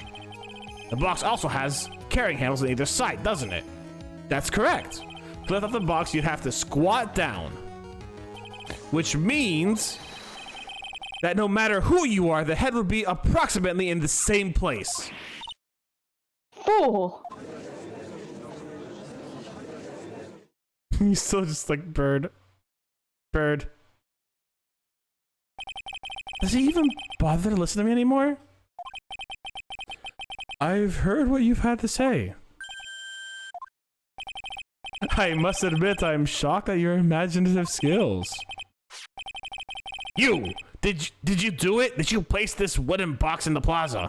The box also has carrying handles on either side, doesn't it? That's correct. To lift up the box, you'd have to squat down. Which means that no matter who you are, the head would be approximately in the same place. Fool! He's still just like, bird. Bird. Does he even bother to listen to me anymore? I've heard what you've had to say. I must admit I'm shocked at your imaginative skills. You! Did you do it? Did you place this wooden box in the plaza?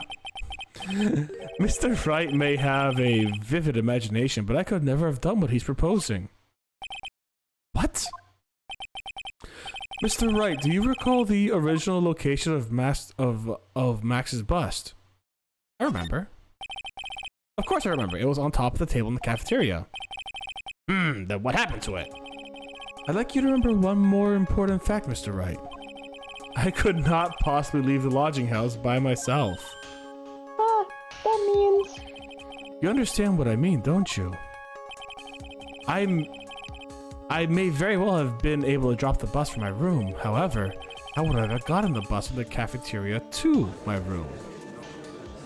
Mr. Wright may have a vivid imagination, but I could never have done what he's proposing. What? Mr. Wright, do you recall the original location of Max's bust? I remember. Of course I remember. It was on top of the table in the cafeteria. Then what happened to it? I'd like you to remember one more important fact, Mr. Wright. I could not possibly leave the lodging house by myself. That means... You understand what I mean, don't you? I may very well have been able to drop the bus from my room. However, how would I have gotten the bus from the cafeteria to my room?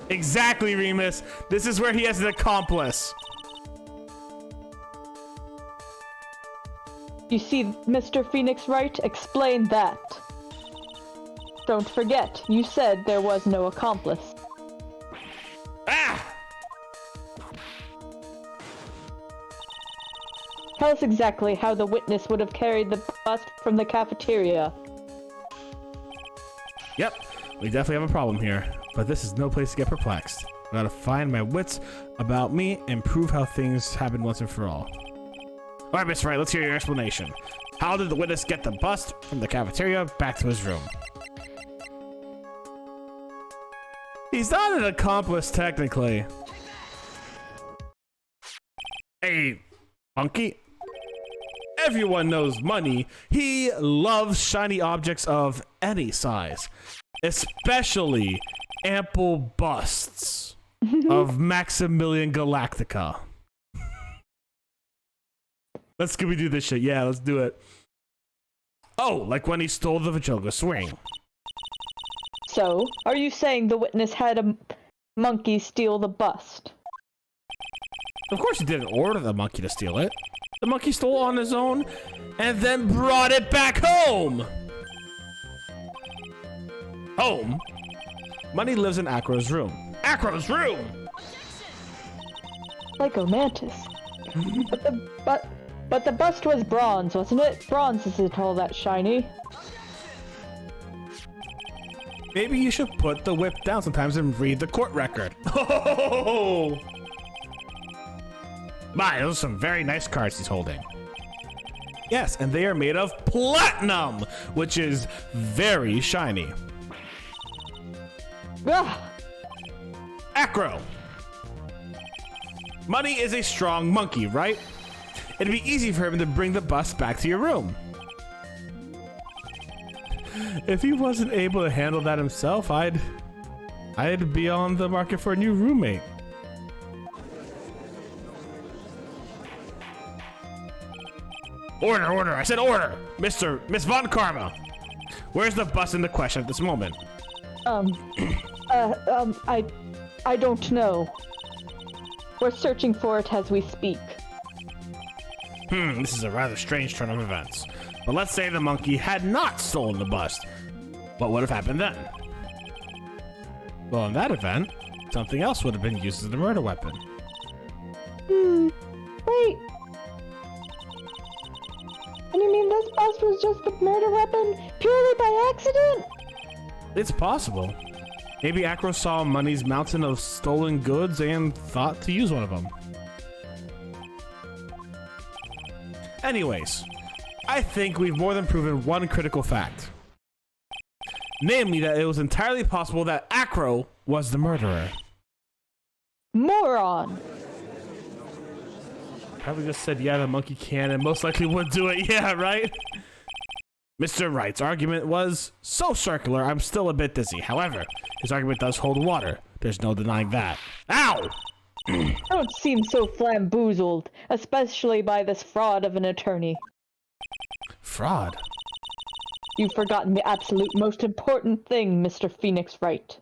Exactly, Remus. This is where he has an accomplice. You see, Mr. Phoenix Wright, explain that. Don't forget, you said there was no accomplice. Ah! Tell us exactly how the witness would have carried the bust from the cafeteria. Yep, we definitely have a problem here, but this is no place to get perplexed. I gotta find my wits about me and prove how things happen once and for all. Alright, Mr. Wright, let's hear your explanation. How did the witness get the bust from the cafeteria back to his room? He's not an accomplice, technically. Hey, monkey. Everyone knows money. He loves shiny objects of any size, especially ample busts of Maximilian Galactica. Let's Scooby-Doo this shit. Yeah, let's do it. Oh, like when he stole the Vajoga swing. So, are you saying the witness had a monkey steal the bust? Of course he didn't order the monkey to steal it. The monkey stole on his own and then brought it back home. Home? Money lives in Acro's room. Acro's room! Like a mantis. But the bust was bronze, wasn't it? Bronze isn't all that shiny. Maybe you should put the whip down sometimes and read the court record. Oh! My, those are some very nice cards he's holding. Yes, and they are made of platinum, which is very shiny. Ugh. Acro. Money is a strong monkey, right? It'd be easy for him to bring the bust back to your room. If he wasn't able to handle that himself, I'd be on the market for a new roommate. Order, order, I said order! Miss Von Karma! Where's the bust in the question at this moment? I don't know. We're searching for it as we speak. This is a rather strange turn of events. But let's say the monkey had not stolen the bust. What would have happened then? Well, in that event, something else would have been used as the murder weapon. Wait. And you mean this bust was just the murder weapon purely by accident? It's possible. Maybe Acro saw Money's mountain of stolen goods and thought to use one of them. Anyways, I think we've more than proven one critical fact. Namely that it was entirely possible that Acro was the murderer. Moron! Probably just said, yeah, the monkey can and most likely would do it. Yeah, right? Mr. Wright's argument was so circular, I'm still a bit dizzy. However, his argument does hold water. There's no denying that. Ow! Don't seem so flamboozled, especially by this fraud of an attorney. Fraud? You've forgotten the absolute most important thing, Mr. Phoenix Wright.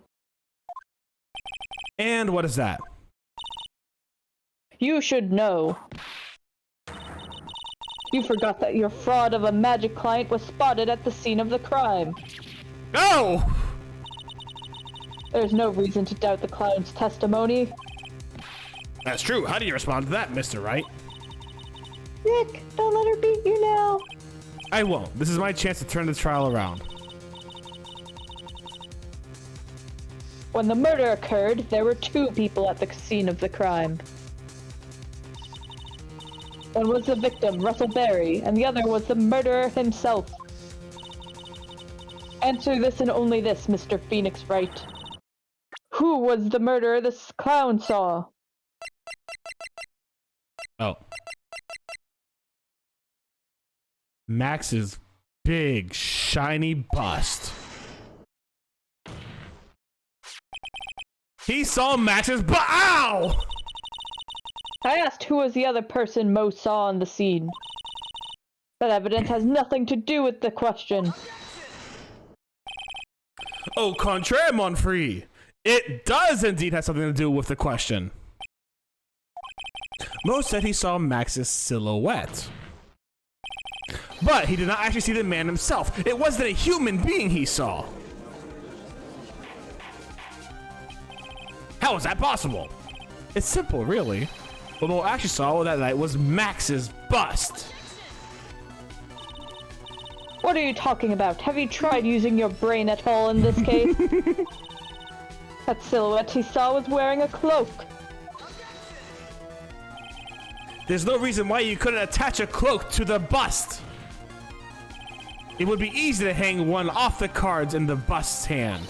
And what is that? You should know. You forgot that your fraud of a magic client was spotted at the scene of the crime. No! There's no reason to doubt the client's testimony. That's true. How do you respond to that, Mr. Wright? Nick, don't let her beat you now. I won't. This is my chance to turn the trial around. When the murder occurred, there were two people at the scene of the crime. One was the victim, Russell Berry, and the other was the murderer himself. Answer this and only this, Mr. Phoenix Wright. Who was the murderer this clown saw? Oh. Max's big, shiny bust. He saw Max's ow! I asked who was the other person Mo saw on the scene. That evidence has nothing to do with the question. Au contraire, mon frere. It does indeed have something to do with the question. Mo said he saw Max's silhouette. But he did not actually see the man himself. It wasn't a human being he saw. How is that possible? It's simple, really. What Mo actually saw that night was Max's bust. What are you talking about? Have you tried using your brain at all in this case? That silhouette he saw was wearing a cloak. There's no reason why you couldn't attach a cloak to the bust. It would be easy to hang one off the cards in the bust's hand.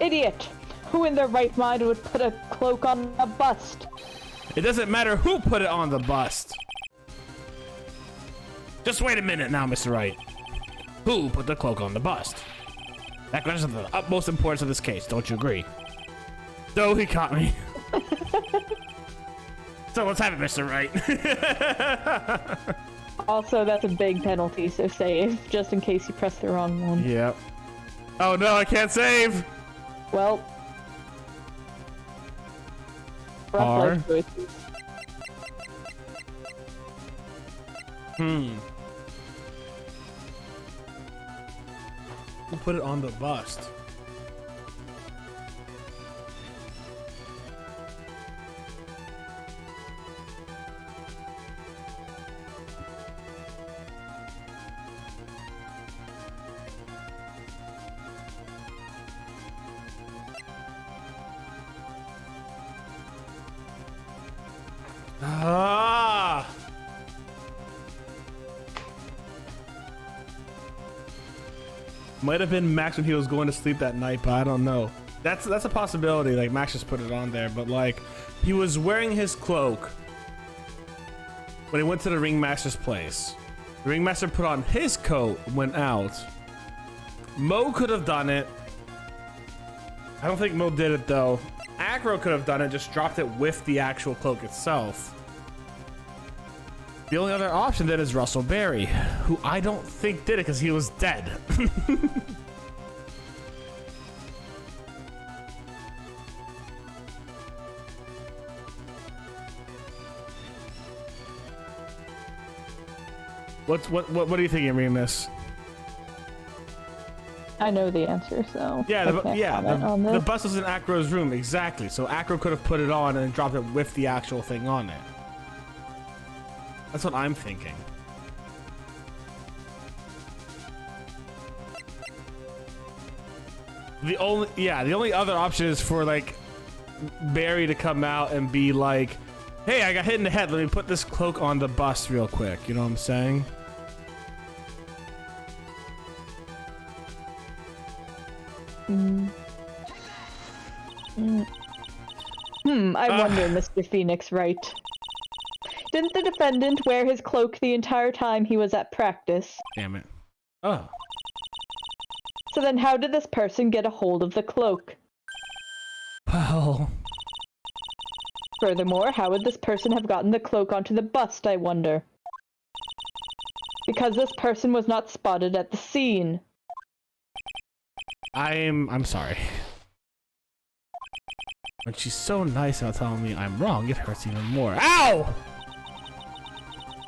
Idiot! Who in their right mind would put a cloak on a bust? It doesn't matter who put it on the bust. Just wait a minute now, Mr. Wright. Who put the cloak on the bust? That question is of the utmost importance of this case, don't you agree? No, he caught me. So let's have it, Mr. Wright. Also, that's a big penalty, so save, just in case you press the wrong one. Yep. Oh no, I can't save! Well... rough R. life choices. Who put it on the bust? Ah! Might have been Max when he was going to sleep that night, but I don't know. That's a possibility. Like Max just put it on there, but like he was wearing his cloak when he went to the ringmaster's place. The ringmaster put on his coat, went out. Mo could have done it. I don't think Mo did it though. Acro could have done it, just dropped it with the actual cloak itself. The only other option then is Russell Berry, who I don't think did it because he was dead. What do you think, Remus? I know the answer, so Yeah, the the bus was in Acro's room, exactly. So Acro could have put it on and dropped it with the actual thing on it. That's what I'm thinking. The only other option is for like Barry to come out and be like, "Hey, I got hit in the head. Let me put this cloak on the bus real quick." You know what I'm saying? I wonder, Mr. Phoenix Wright. Didn't the defendant wear his cloak the entire time he was at practice? Damn it. Oh. So then how did this person get a hold of the cloak? Well. Furthermore, how would this person have gotten the cloak onto the bust, I wonder? Because this person was not spotted at the scene. I'm sorry. When she's so nice about telling me I'm wrong, it hurts even more. Ow!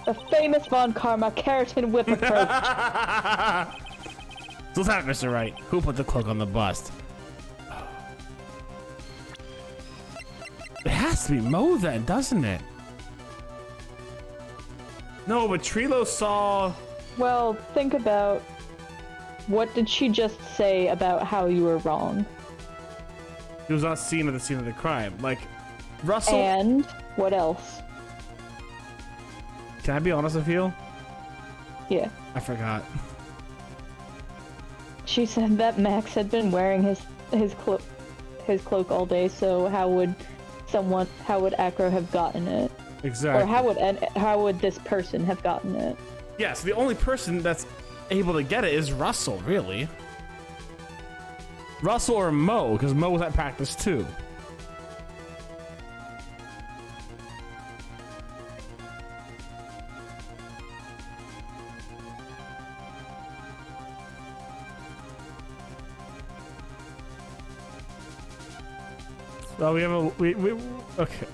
The famous Von Karma keratin whip approach. So what's that, Mr. Wright? Who put the cloak on the bust? It has to be Mo then, doesn't it? No, but Trilo saw... Well, think about... What did she just say about how you were wrong? He was not seen at the scene of the crime. Like, Russell... And what else? Can I be honest with you? Yeah. I forgot. She said that Max had been wearing his cloak all day, so how would Acro have gotten it? Exactly. Or how would this person have gotten it? Yeah, so the only person that's able to get it is Russell, really. Russell or Mo, because Mo was at practice too. Well, we have a okay.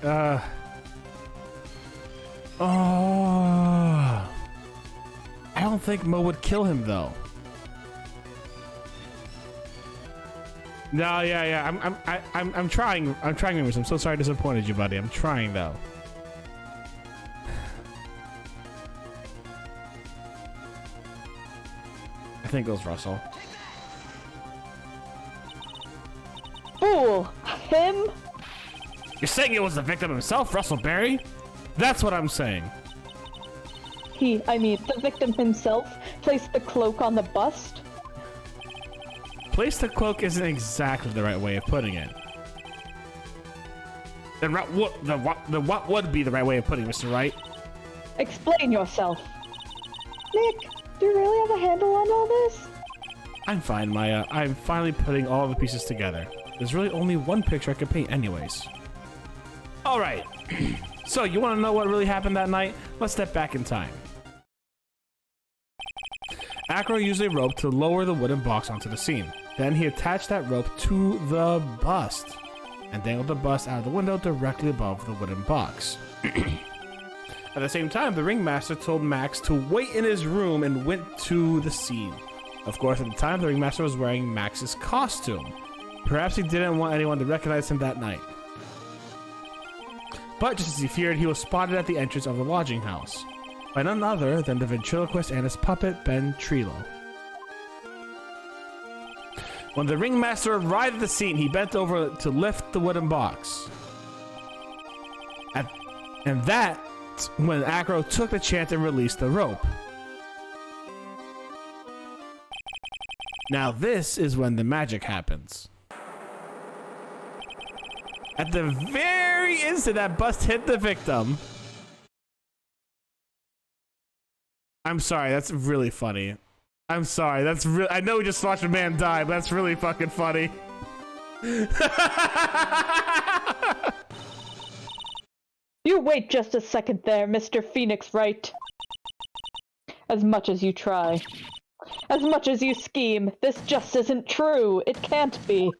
Oh, I don't think Mo would kill him though. No, yeah. I'm trying. I'm trying, Remus. I'm so sorry I disappointed you, buddy. I'm trying though. I think it was Russell. Fool! Him? You're saying it was the victim himself, Russell Berry? That's what I'm saying. The victim himself placed the cloak on the bust? Place the cloak isn't exactly the right way of putting it. Then what would be the right way of putting it, Mr. Wright? Explain yourself. Nick, do you really have a handle on all this? I'm fine, Maya. I'm finally putting all the pieces together. There's really only one picture I could paint anyways. Alright. So, you want to know what really happened that night? Let's step back in time. Acro used a rope to lower the wooden box onto the scene. Then he attached that rope to the bust and dangled the bust out of the window directly above the wooden box. At the same time, the ringmaster told Max to wait in his room and went to the scene. Of course, at the time, the ringmaster was wearing Max's costume. Perhaps he didn't want anyone to recognize him that night. But just as he feared, he was spotted at the entrance of the lodging house by none other than the ventriloquist and his puppet, Ben Trilo. When the ringmaster arrived at the scene, he bent over to lift the wooden box. And that's when Acro took the chance and released the rope. Now this is when the magic happens. At the very instant that bust hit the victim. I'm sorry, that's really funny. I'm sorry, that's real. I know we just watched a man die, but that's really fucking funny. You wait just a second there, Mr. Phoenix Wright. As much as you try, as much as you scheme, this just isn't true. It can't be.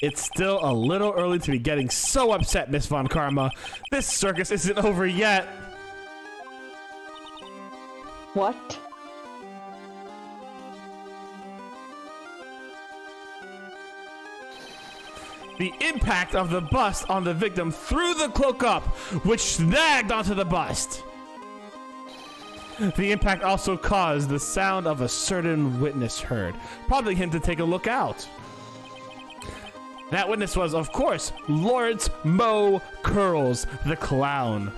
It's still a little early to be getting so upset, Miss Von Karma. This circus isn't over yet. What? The impact of the bust on the victim threw the cloak up, which snagged onto the bust. The impact also caused the sound of a certain witness heard, prompting him to take a look out. That witness was, of course, Lawrence Mo Curls, the clown.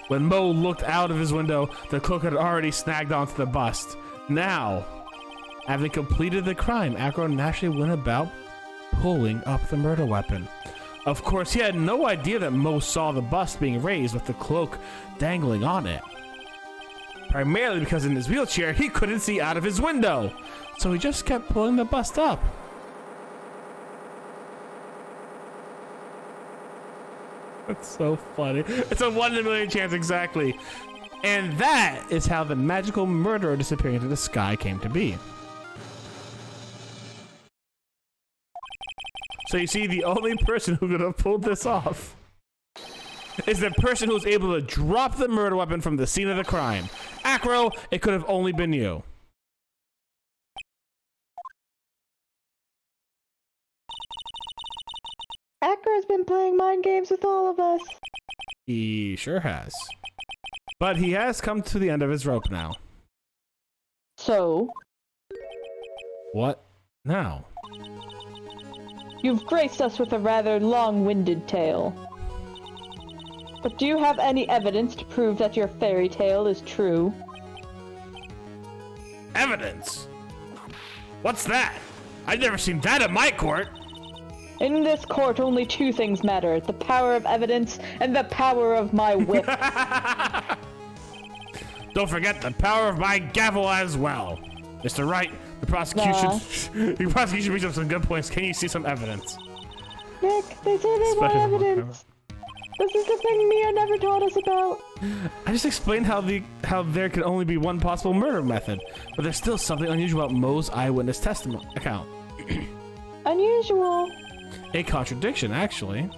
When Mo looked out of his window, the cloak had already snagged onto the bust. Now, having completed the crime, Acro naturally went about pulling up the murder weapon. Of course, he had no idea that Mo saw the bust being raised with the cloak dangling on it. Primarily because in his wheelchair, he couldn't see out of his window. So he just kept pulling the bust up. That's so funny. It's a 1 in a million chance exactly. And that is how the magical murderer disappearing into the sky came to be. So you see, the only person who could have pulled this off is the person who was able to drop the murder weapon from the scene of the crime. Acro, it could have only been you. Acro's been playing mind games with all of us. He sure has. But he has come to the end of his rope now. So? What now? You've graced us with a rather long-winded tale. But do you have any evidence to prove that your fairy tale is true? Evidence? What's that? I've never seen that in my court. In this court, only two things matter: the power of evidence and the power of my whip. Don't forget the power of my gavel as well. Mr. Wright, the prosecution the prosecution brings up some good points. Can you see some evidence? Nick, they say they want evidence. This is the thing Mia never taught us about. I just explained how there could only be one possible murder method, but there's still something unusual about Mo's eyewitness testimony account. Unusual? A contradiction, actually.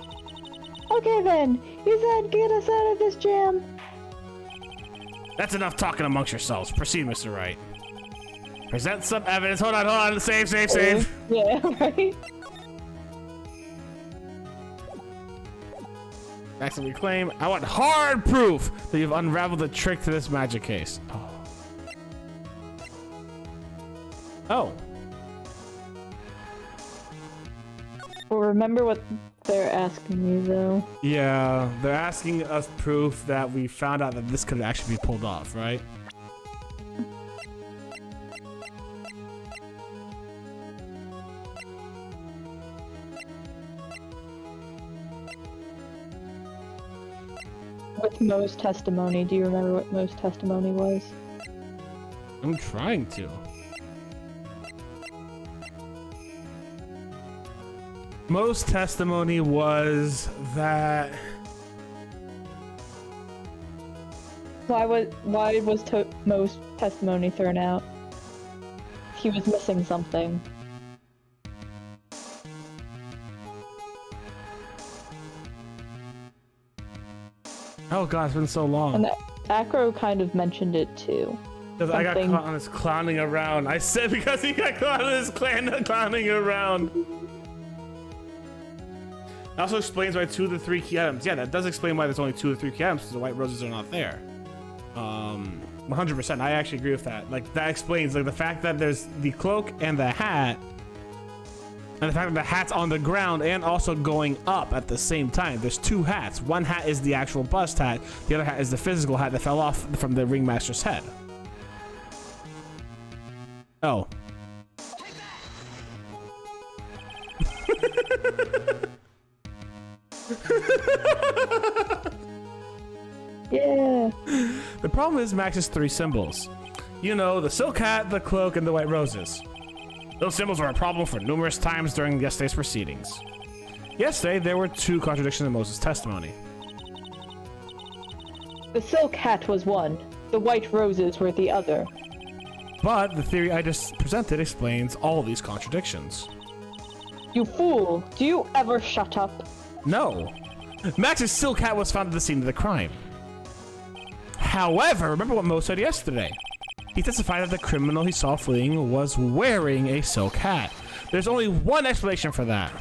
Okay then, you said get us out of this jam. That's enough talking amongst yourselves. Proceed, Mr. Wright. Present some evidence. Hold on. Save. Yeah, right? Maximally claim. I want hard proof that you've unraveled the trick to this magic case. Oh. Well, remember what they're asking you, though. Yeah, they're asking us proof that we found out that this could actually be pulled off, right? With Mo's testimony, do you remember what Mo's testimony was? I'm trying to. Mo's testimony was that... Why was Mo's testimony thrown out? He was missing something. Oh god, it's been so long. And Acro kind of mentioned it too. Because I got caught on his clowning around. I said because he got caught on his clowning around. It also explains why 2 of the 3 key items. Yeah, that does explain why there's only 2 of the 3 key items, because the white roses are not there. 100%. I actually agree with that. Like, that explains, like, the fact that there's the cloak and the hat And the fact that the hat's on the ground and also going up at the same time. There's two hats. One hat is the actual bust hat. The other hat is the physical hat that fell off from the ringmaster's head. Oh. Yeah. The problem is Max's three symbols. You know, the silk hat, the cloak, and the white roses. Those symbols were a problem for numerous times during yesterday's proceedings. Yesterday, there were two contradictions in Moses' testimony. The silk hat was one. The white roses were the other. But the theory I just presented explains all these contradictions. You fool! Do you ever shut up? No. Max's silk hat was found at the scene of the crime. However, remember what Mo said yesterday. He testified that the criminal he saw fleeing was wearing a silk hat. There's only one explanation for that.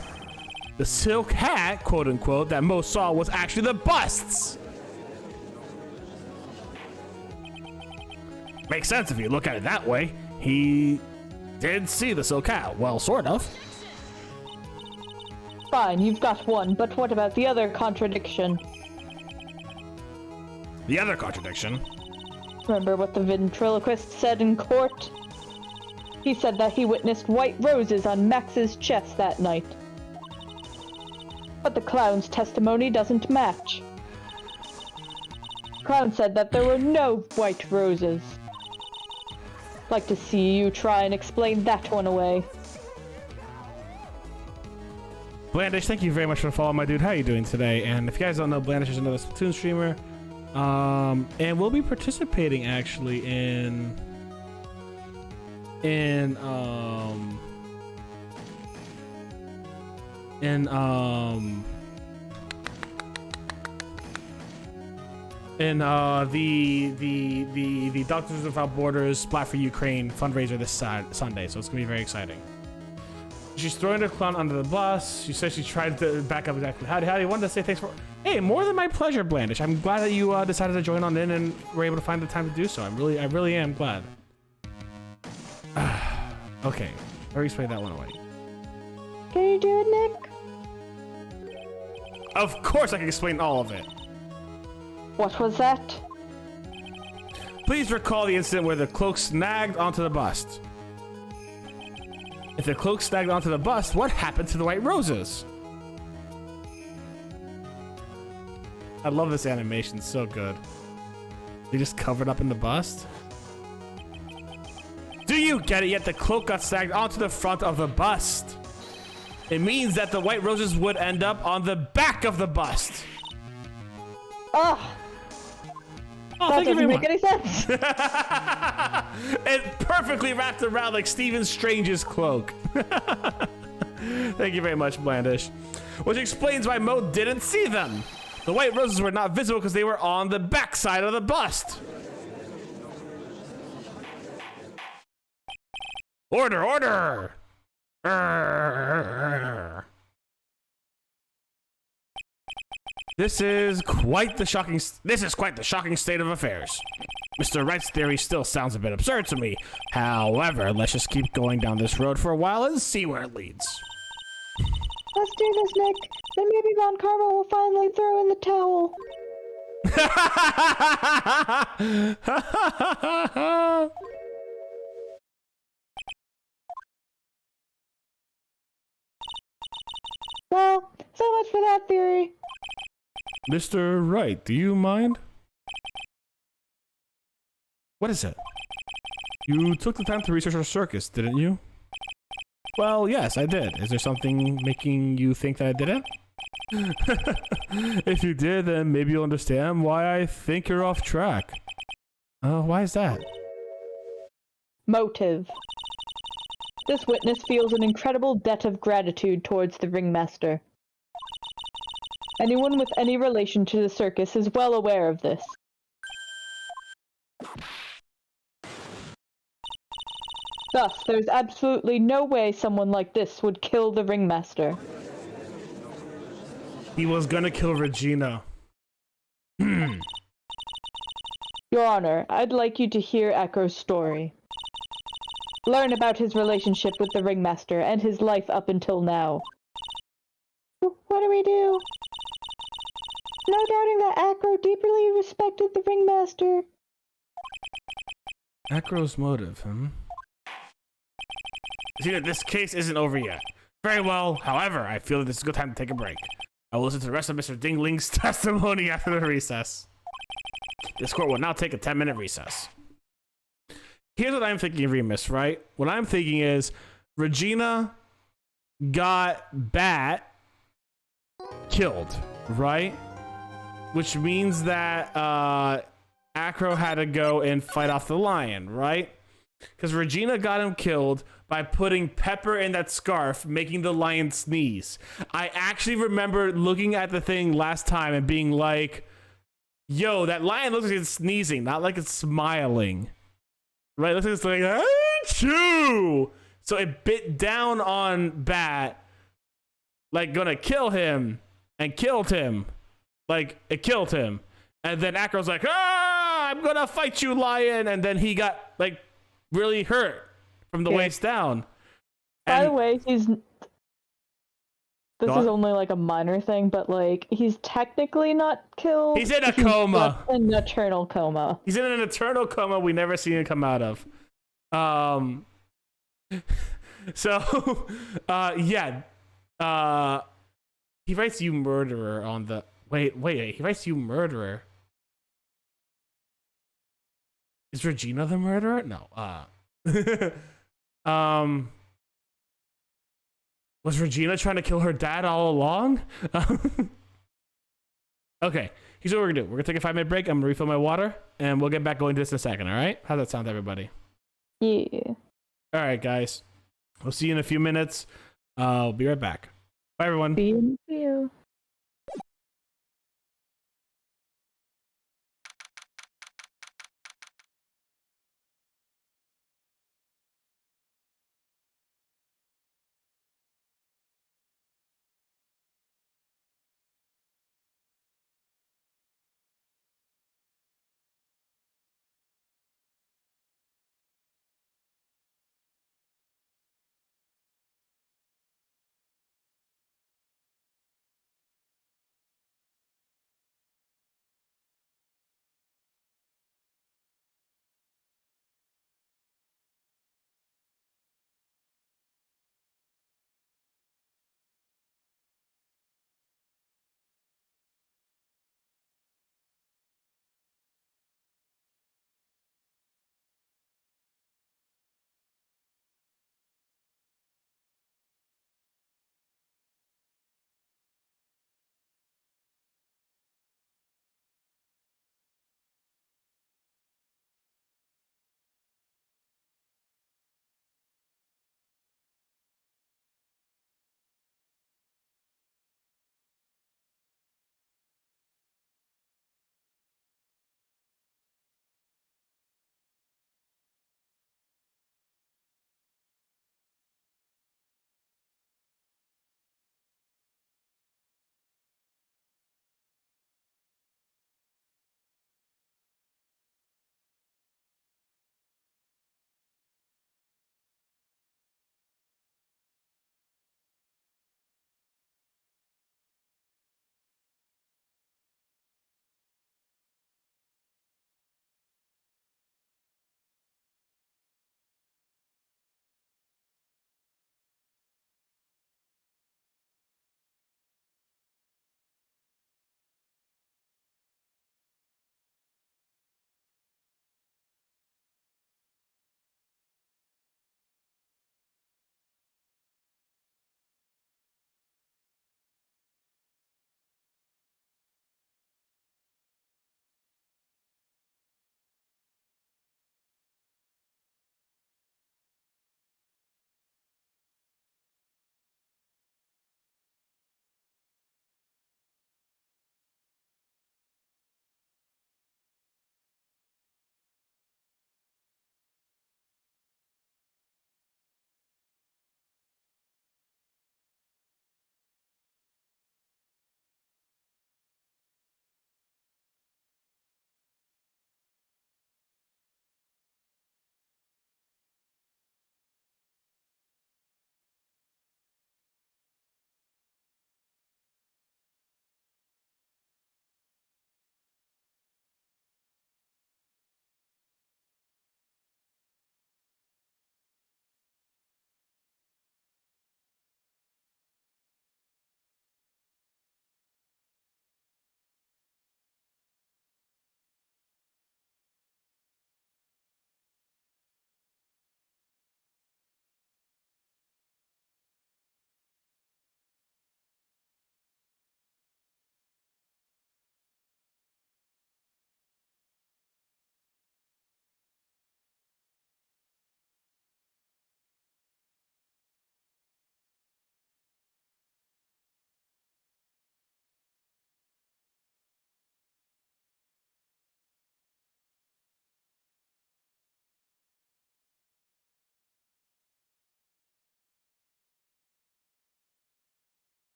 The silk hat, quote unquote, that Mo saw was actually the bust's. Makes sense if you look at it that way. He did see the silk hat. Well, sort of. Fine, you've got one, but what about the other contradiction? The other contradiction? Remember what the ventriloquist said in court? He said that he witnessed white roses on Max's chest that night. But the clown's testimony doesn't match. Clown said that there were no white roses. Like to see you try and explain that one away. Blandish, thank you very much for following, my dude. How are you doing today? And if you guys don't know, Blandish is another Splatoon streamer. And we'll be participating actually in the Doctors Without Borders Splat for Ukraine fundraiser this Sunday, so it's gonna be very exciting. She's throwing her clown under the bus. She says she tried to back up exactly. Howdy, wanted to say thanks for. Hey, more than my pleasure, Blandish. I'm glad that you decided to join on in and were able to find the time to do so. I really am glad. Okay, I'll explain that one away. Can you do it, Nick? Of course, I can explain all of it. What was that? Please recall the incident where the cloak snagged onto the bust. If the cloak snagged onto the bust, what happened to the white roses? I love this animation, so good. They just covered up in the bust. Do you get it yet? The cloak got snagged onto the front of the bust. It means that the white roses would end up on the back of the bust. Ugh! Oh, that doesn't make any sense. It perfectly wrapped around like Stephen Strange's cloak. Thank you very much, Blandish. Which explains why Mo didn't see them. The white roses were not visible because they were on the back side of the bust. Order, order! This is quite the shocking state of affairs. Mr. Wright's theory still sounds a bit absurd to me. However, let's just keep going down this road for a while and see where it leads. Let's do this, Nick. Then maybe Von Karma will finally throw in the towel. Well, so much for that theory. Mr. Wright, do you mind? What is it? You took the time to research our circus, didn't you? Well, yes, I did. Is there something making you think that I didn't? If you did, then maybe you'll understand why I think you're off track. Why is that? Motive. This witness feels an incredible debt of gratitude towards the ringmaster. Anyone with any relation to the circus is well aware of this. Thus, there's absolutely no way someone like this would kill the ringmaster. He was gonna kill Regina. Your Honor, I'd like you to hear Acro's story. Learn about his relationship with the ringmaster and his life up until now. What do we do? No doubting that Acro deeply respected the ringmaster. Acro's motive, See that this case isn't over yet. Very well, however, I feel that this is a good time to take a break. I will listen to the rest of Mr. Dingling's testimony after the recess. This court will now take a 10-minute recess. Here's what I'm thinking, Remus, right? What I'm thinking is Regina got Bat killed, right? Which means that Acro had to go and fight off the lion, right? Because Regina got him killed by putting pepper in that scarf, making the lion sneeze. I actually remember looking at the thing last time and being like, yo, that lion looks like it's sneezing, not like it's smiling. Right? It looks like it's like, achoo! So it bit down on Bat, like gonna kill him, and killed him. Like, it killed him. And then Acro's like, I'm gonna fight you, lion! And then he got, like, really hurt from the waist down. By the way, this is only like a minor thing, but like he's technically not killed. He's in a coma. An eternal coma. He's in an eternal coma we never seen him come out of. So yeah. He writes you murderer on the wait, he writes you murderer. Is Regina the murderer? No. Was Regina trying to kill her dad all along? Okay, here's what we're gonna do. We're gonna take a 5-minute break. I'm gonna refill my water, and we'll get back going to this in a second. All right? How's that sound, everybody? Yeah. All right, guys. We'll see you in a few minutes. I'll be right back. Bye, everyone. See you.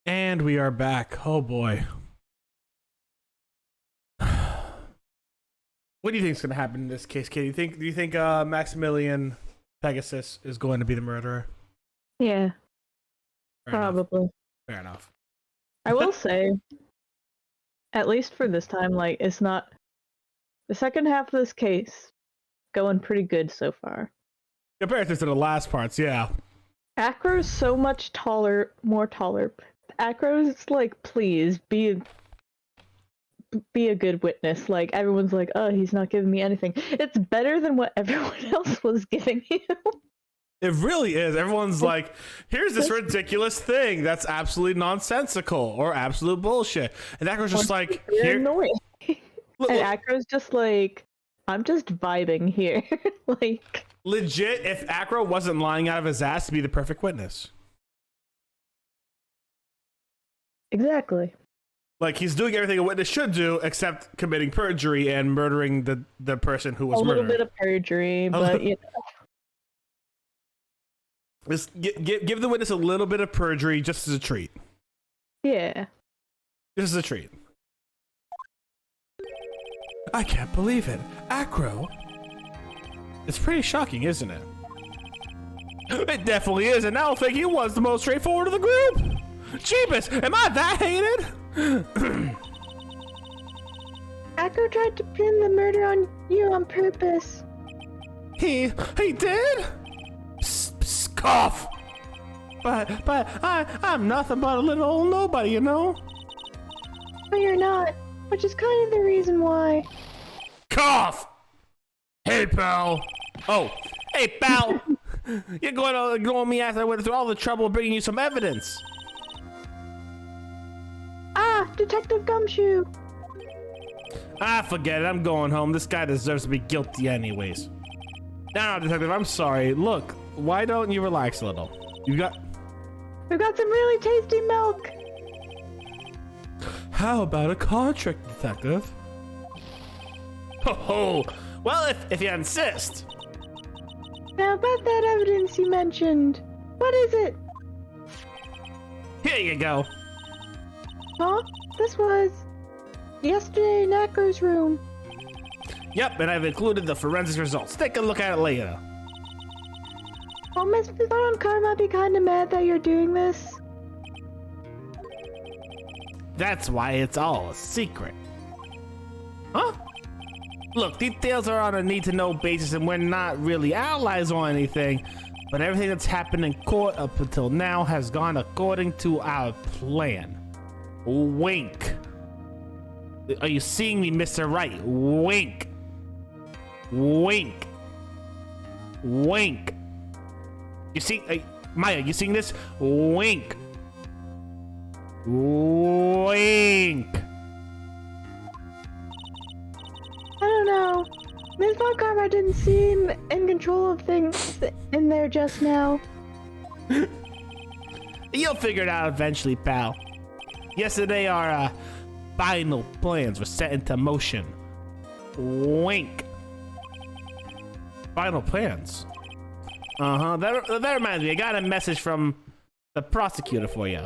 And we are back. Oh boy. What do you think is going to happen in this case, Katie? Do you think Maximilian Pegasus is going to be the murderer? Yeah, Fair probably. Enough. Fair enough. I will say, at least for this time, like, it's not... The second half of this case, going pretty good so far. Compared to the last parts, yeah. Acro's so much more taller. Acro's like, please, be a good witness. Like, everyone's like, oh, he's not giving me anything. It's better than what everyone else was giving you. It really is. Everyone's like, here's this ridiculous thing that's absolutely nonsensical or absolute bullshit. And Acro's just like, here. Annoying. Look, and Acro's just like, I'm just vibing here. Like, legit, if Acro wasn't lying out of his ass to be the perfect witness. Exactly. Like, he's doing everything a witness should do, except committing perjury and murdering the person who was murdered. A little bit of perjury, but you know. Just give the witness a little bit of perjury just as a treat. Yeah. Just as a treat. I can't believe it. Acro? It's pretty shocking, isn't it? It definitely is, and now I think he was the most straightforward of the group. Jeebus, am I that hated? Acro tried to pin the murder on you on purpose. He did? Psst, psst, cough. But I'm nothing but a little old nobody, you know? No, you're not. Which is kind of the reason why. Cough! Hey, pal. Oh, hey, pal. You're going to ignore me after I went through all the trouble of bringing you some evidence. Ah, Detective Gumshoe. Ah, forget it. I'm going home. This guy deserves to be guilty anyways. No, Detective, I'm sorry. Look, why don't you relax a little? We've got some really tasty milk. How about a contract, Detective? Ho ho! Well, if you insist. Now about that evidence you mentioned. What is it? Here you go. Huh? This was yesterday in Acro's room. Yep, and I've included the forensics results. Take a look at it later. Oh, Miss Baron Carr might be kinda mad that you're doing this. That's why it's all a secret. Huh? Look, details are on a need-to-know basis and we're not really allies or anything, but everything that's happened in court up until now has gone according to our plan. Wink. Are you seeing me, Mr. Wright? Wink. Wink. Wink. You see, Maya, you seeing this? Wink. Wink. I don't know. Miss Von Karma didn't seem in control of things in there just now. You'll figure it out eventually, pal. Yesterday, our final plans were set into motion. Wink. Final plans? Uh-huh. That reminds me, I got a message from the prosecutor for you.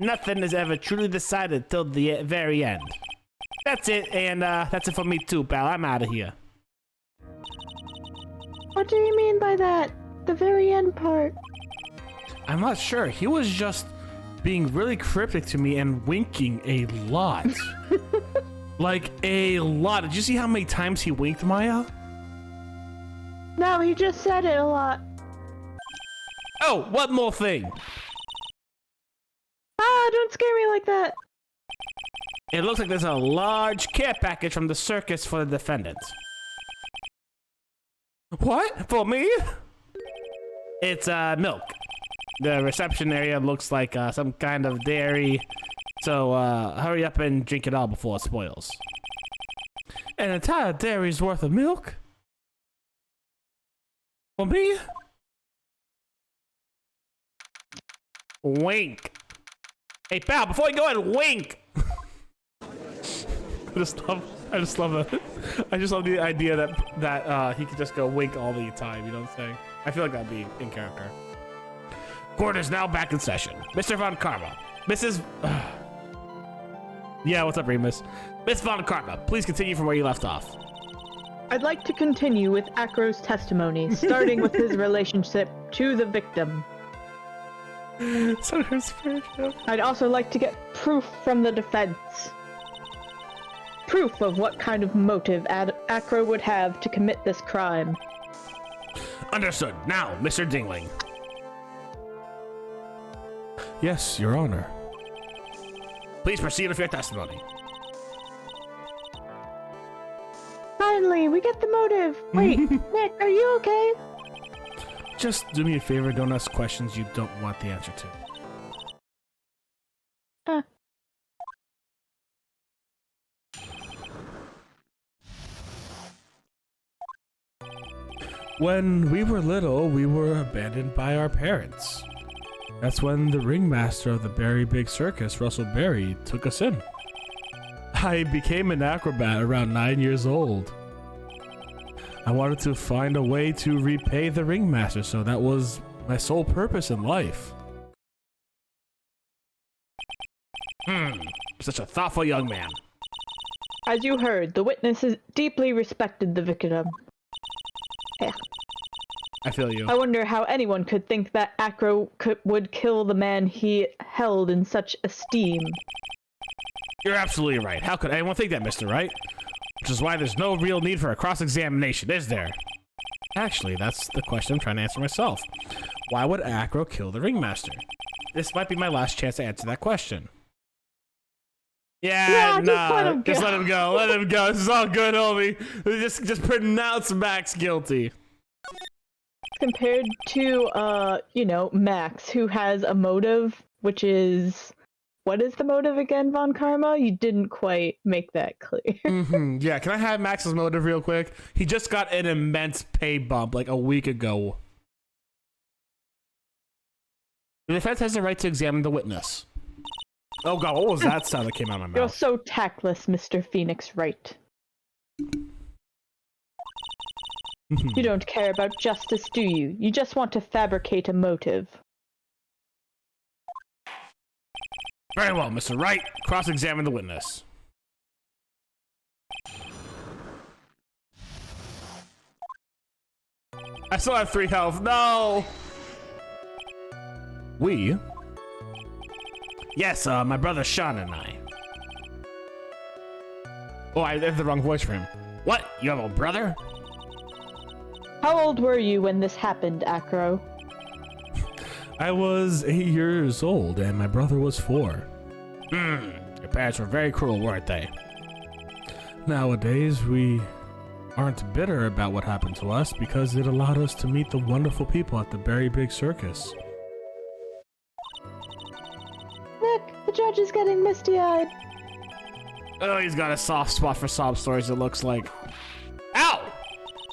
Nothing is ever truly decided till the very end. That's it, and that's it for me too, pal. I'm out of here. What do you mean by that? The very end part. I'm not sure. He was just being really cryptic to me and winking a lot. Like, a lot. Did you see how many times he winked, Maya? No, he just said it a lot. Oh, one more thing. Ah, don't scare me like that. It looks like there's a large care package from the circus for the defendant. What? For me? It's milk. The reception area looks like some kind of dairy. So hurry up and drink it all before it spoils. An entire dairy's worth of milk? For me? Wink. Hey, pal, before you go ahead, wink. I just love it. I just love the idea that he could just go wink all the time. You know what I'm saying? I feel like that'd be in character. Court is now back in session. Mr. Von Karma, Mrs. Yeah, what's up, Remus? Miss Von Karma, please continue from where you left off. I'd like to continue with Acro's testimony, starting with his relationship to the victim. So spiritual. I'd also like to get proof from the defense. Proof of what kind of motive Acro would have to commit this crime. Understood. Now, Mr. Dingling. Yes, Your Honor. Please proceed with your testimony. Finally, we get the motive. Wait, Nick, are you okay? Just do me a favor, don't ask questions you don't want the answer to. When we were little, we were abandoned by our parents. That's when the ringmaster of the Berry Big Circus, Russell Berry, took us in. I became an acrobat around 9 years old. I wanted to find a way to repay the ringmaster, so that was my sole purpose in life. Such a thoughtful young man. As you heard, the witnesses deeply respected the victim. Yeah. I feel you. I wonder how anyone could think that Acro would kill the man he held in such esteem. You're absolutely right. How could anyone think that, Mr. Wright? Which is why there's no real need for a cross-examination, is there? Actually, that's the question I'm trying to answer myself. Why would Acro kill the ringmaster? This might be my last chance to answer that question. Yeah, nah, just let him go. Let him go. This is all good, homie. Just pronounce Max guilty. Compared to, you know, Max, who has a motive, which is... What is the motive again, Von Karma? You didn't quite make that clear. Yeah, can I have Max's motive real quick? He just got an immense pay bump like a week ago. The defense has the right to examine the witness. Oh god, what was that sound that came out of my mouth? You're so tactless, Mr. Phoenix Wright. You don't care about justice, do you? You just want to fabricate a motive. Very well, Mr. Wright. Cross-examine the witness. I still have 3 health. No! We? Yes, my brother Sean and I. Oh, I have the wrong voice for him. What? You have a brother? How old were you when this happened, Acro? I was 8 years old, and my brother was 4. Your parents were very cruel, weren't they? Nowadays, we aren't bitter about what happened to us because it allowed us to meet the wonderful people at the Berry Big Circus. Nick, the judge is getting misty-eyed. Oh, he's got a soft spot for sob stories, it looks like. Ow!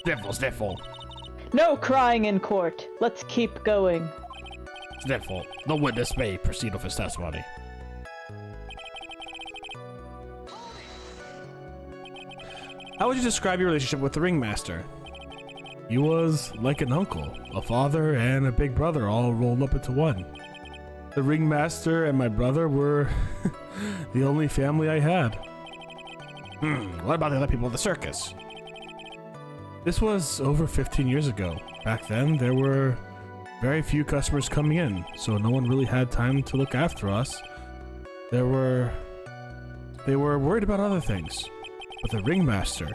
Sniffle, sniffle. No crying in court. Let's keep going. Sniffle. The witness may proceed with his testimony. How would you describe your relationship with the ringmaster? He was like an uncle, a father, and a big brother all rolled up into one. The ringmaster and my brother were the only family I had. What about the other people at the circus? This was over 15 years ago. Back then, there were very few customers coming in, so no one really had time to look after us. They were worried about other things. But the ringmaster,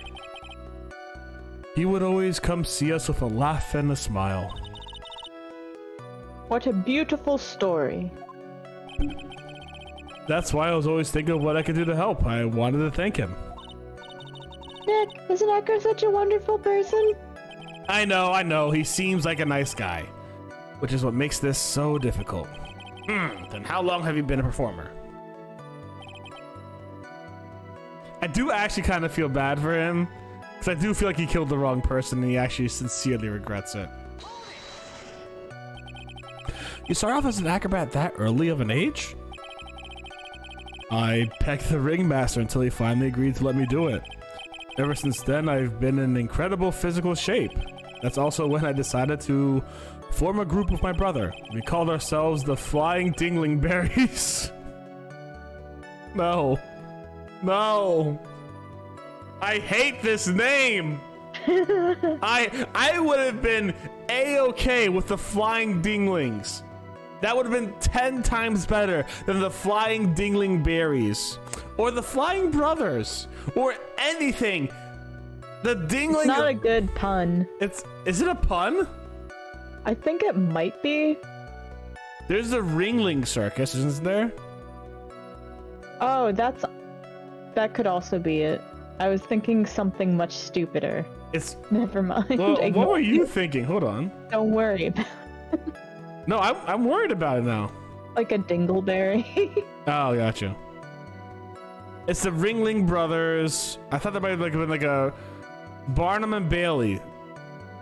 he would always come see us with a laugh and a smile. What a beautiful story. That's why I was always thinking of what I could do to help. I wanted to thank him. Nick, isn't Acro such a wonderful person? I know. He seems like a nice guy, which is what makes this so difficult. Then how long have you been a performer? I do actually kind of feel bad for him, because I do feel like he killed the wrong person and he actually sincerely regrets it. You start off as an acrobat that early of an age? I pecked the ringmaster until he finally agreed to let me do it. Ever since then, I've been in incredible physical shape. That's also when I decided to form a group with my brother. We called ourselves the Flying Dingling Berries. No. No. I hate this name. I would have been A-okay with the Flying Dinglings. That would have been 10 times better than the Flying Dingling Berries. Or the Flying Brothers. Or anything. The Dingling... It's not a good pun. Is it a pun? I think it might be. There's the Ringling Circus, isn't there? Oh, that could also be it. I was thinking something much stupider. Never mind. Well, what were you thinking? Hold on. Don't worry about it. No, I'm worried about it now. Like a dingleberry. Oh, gotcha. It's the Ringling Brothers. I thought that might have been like a Barnum and Bailey.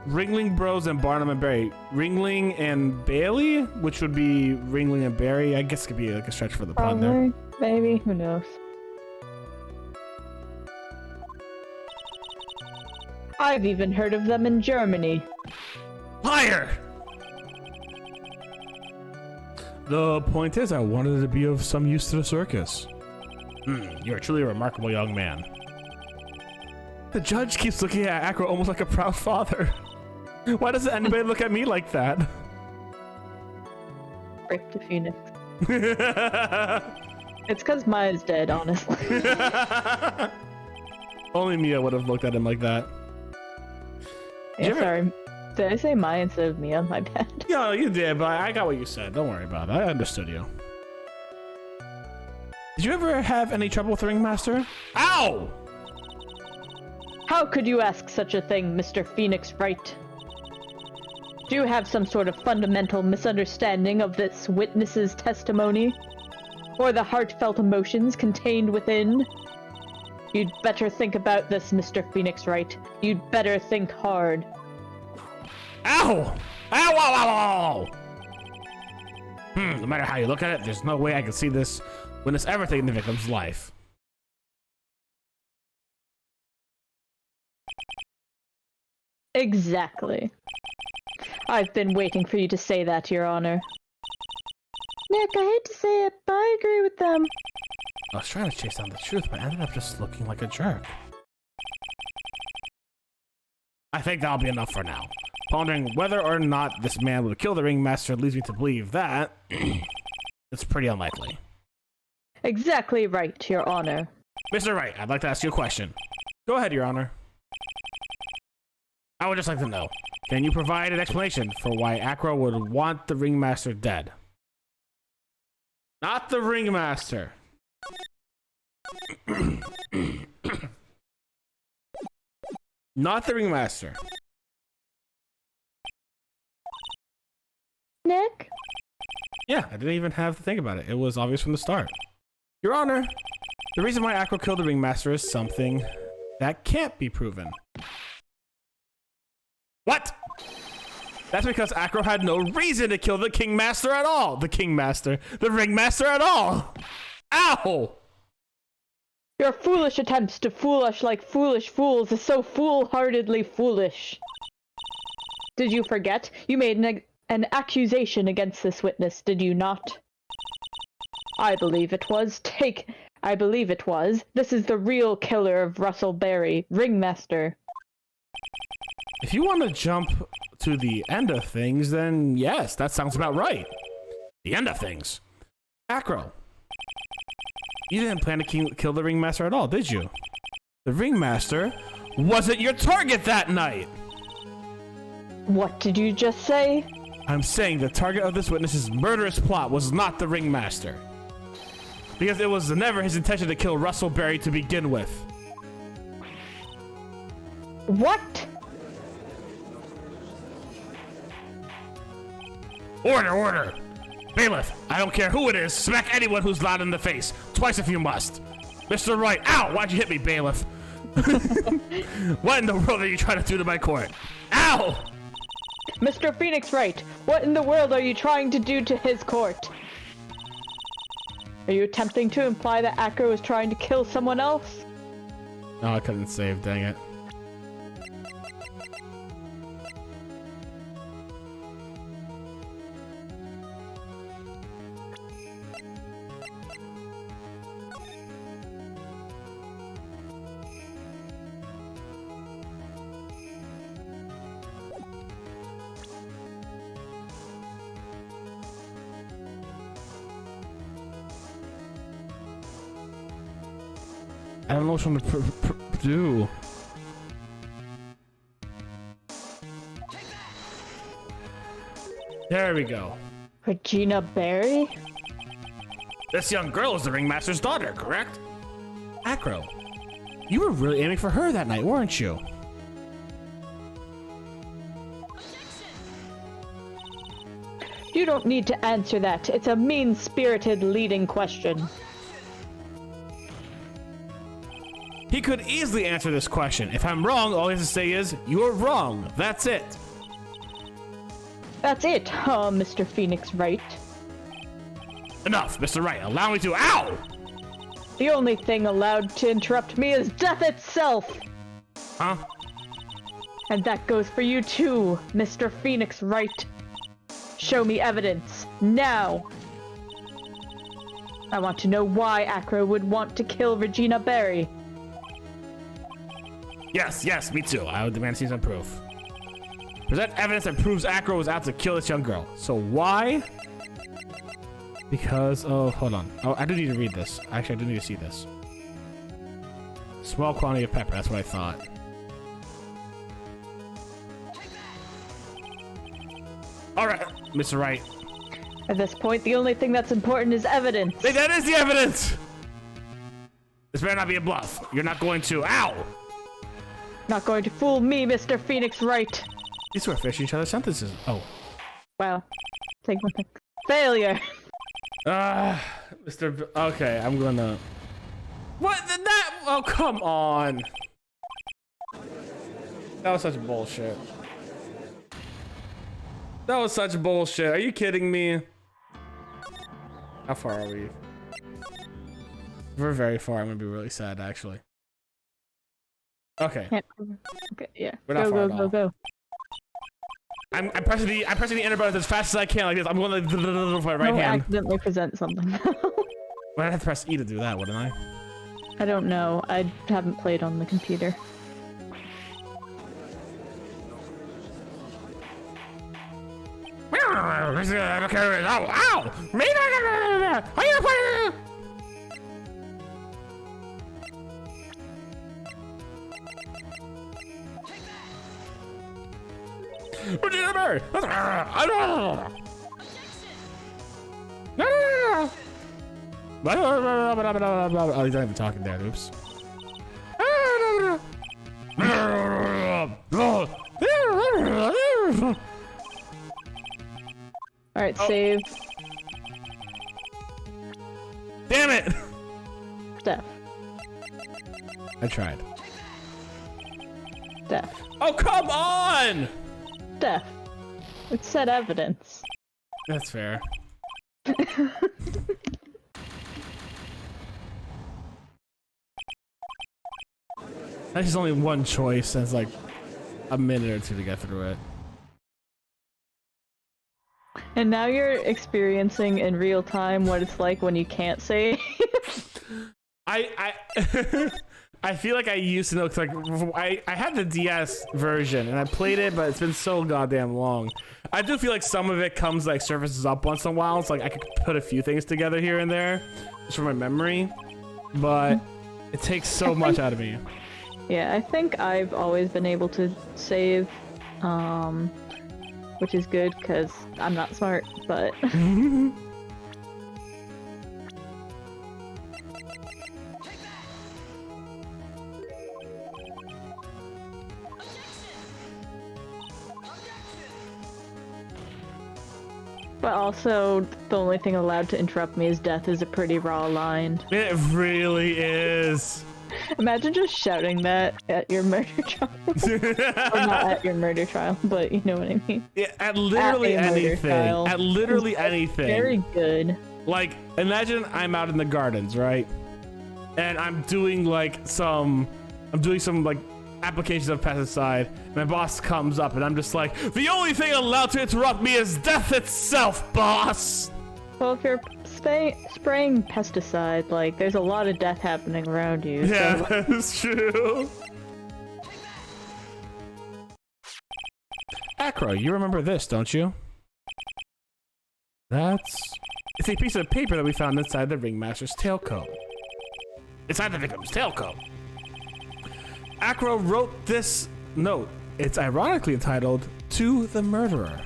Ringling Bros and Barnum and Bailey. Ringling and Bailey, which would be Ringling and Barry. I guess it could be like a stretch for the pun there. Maybe. Who knows? I've even heard of them in Germany. Liar! The point is, I wanted to be of some use to the circus. You're truly a remarkable young man. The judge keeps looking at Acro almost like a proud father. Why doesn't anybody look at me like that? Rip the Phoenix. It's because Maya's dead, honestly. Only Mia would have looked at him like that. Yeah, sorry. Did I say Maya instead of Mia? My bad. Yeah, you did, but I got what you said. Don't worry about it. I understood you. Did you ever have any trouble with the Ringmaster? Ow! How could you ask such a thing, Mr. Phoenix Wright? Do you have some sort of fundamental misunderstanding of this witness's testimony? Or the heartfelt emotions contained within? You'd better think about this, Mr. Phoenix Wright. You'd better think hard. Ow! Ow, ow, ow, ow! No matter how you look at it, there's no way I can see this witness ever taking the victim's life. Exactly. I've been waiting for you to say that, Your Honor. Nick, I hate to say it, but I agree with them. I was trying to chase down the truth, but I ended up just looking like a jerk. I think that'll be enough for now. Pondering whether or not this man would kill the Ringmaster leads me to believe that it's pretty unlikely. Exactly right, Your Honor. Mr. Wright, I'd like to ask you a question. Go ahead, Your Honor. I would just like to know, can you provide an explanation for why Acro would want the Ringmaster dead? Not the Ringmaster. Not the Ringmaster. Nick? Yeah, I didn't even have to think about it. It was obvious from the start. Your Honor, the reason why Acro killed the Ringmaster is something that can't be proven. What? That's because Acro had no reason to kill the Kingmaster at all. The Ringmaster at all. Ow! Your foolish attempts to fool us like foolish fools is so foolhardily foolish. Did you forget? You made an accusation against this witness, did you not? I believe it was. I believe it was. This is the real killer of Russell Berry, Ringmaster. If you want to jump to the end of things, then yes, that sounds about right. The end of things. Acro. You didn't plan to kill the Ringmaster at all, did you? The Ringmaster wasn't your target that night! What did you just say? I'm saying the target of this witness's murderous plot was not the Ringmaster. Because it was never his intention to kill Russell Berry to begin with. What? Order, order! Bailiff, I don't care who it is, smack anyone who's loud in the face. Twice if you must. Mr. Wright, ow! Why'd you hit me, bailiff? What in the world are you trying to do to my court? Ow! Mr. Phoenix Wright, what in the world are you trying to do to his court? Are you attempting to imply that Acro is trying to kill someone else? No, I couldn't save, dang it. I don't know what I'm to do. There we go. Regina Berry? This young girl is the ringmaster's daughter, correct? Acro, you were really aiming for her that night, weren't you? You don't need to answer that. It's a mean-spirited leading question. He could easily answer this question. If I'm wrong, all he has to say is, you're wrong. That's it. That's it, Mr. Phoenix Wright. Enough, Mr. Wright. Allow me to. Ow! The only thing allowed to interrupt me is death itself! Huh? And that goes for you too, Mr. Phoenix Wright. Show me evidence, now! I want to know why Acro would want to kill Regina Berry. Yes, me too. I would demand to see some proof. Present evidence that proves Acro was out to kill this young girl. So why? Because, oh, hold on. Oh, I do need to read this. Actually, I do need to see this. Small quantity of pepper, that's what I thought. Alright, Mr. Wright. At this point, the only thing that's important is evidence. Hey, that is the evidence! This better not be a bluff. You're not going to. Ow! Not going to fool me, Mr. Phoenix Wright. These two are finishing each other's sentences. Oh. Wow. Take one thing. Failure. Okay, I'm gonna. What? That? Oh, come on. That was such bullshit. That was such bullshit. Are you kidding me? How far are we? We're very far. I'm gonna be really sad, actually. Okay. Yeah. Okay, yeah. We're not far at all. Go. I'm pressing the enter button as fast as I can, like this. I'm going to with my right Don't hand. accidentally present something. Well, I'd have to press E to do that, wouldn't I? I don't know. I haven't played on the computer. Ow! Regina Berry! Oh, he's not even talking there, oops. Alright, save. Damn it! Death. I tried. Death. Oh, come on! Death. It said evidence. That's fair. That's only one choice, and it's like a minute or two to get through it. And now you're experiencing in real time what it's like when you can't say. I I feel like I used to know, 'cause like I had the DS version and I played it, but it's been so goddamn long. I do feel like some of it comes like surfaces up once in a while. It's like I could put a few things together here and there just from my memory, but it takes so much out of me. Yeah, I think I've always been able to save, which is good because I'm not smart, but. But also, the only thing allowed to interrupt me is death is a pretty raw line. It really is. Imagine just shouting that at your murder trial. Or not at your murder trial, but you know what I mean. Yeah, at literally anything. At literally anything. Very good. Like, imagine I'm out in the gardens, right? And I'm doing some like applications of pesticide. My boss comes up and I'm just like, the only thing allowed to interrupt me is death itself, boss! Well, if you're spraying pesticide, like, there's a lot of death happening around you. Yeah, so... that's true. Acro, you remember this, don't you? It's a piece of paper that we found inside the ringmaster's tailcoat. inside the victim's tailcoat. Acro wrote this note. It's ironically entitled, "To the Murderer."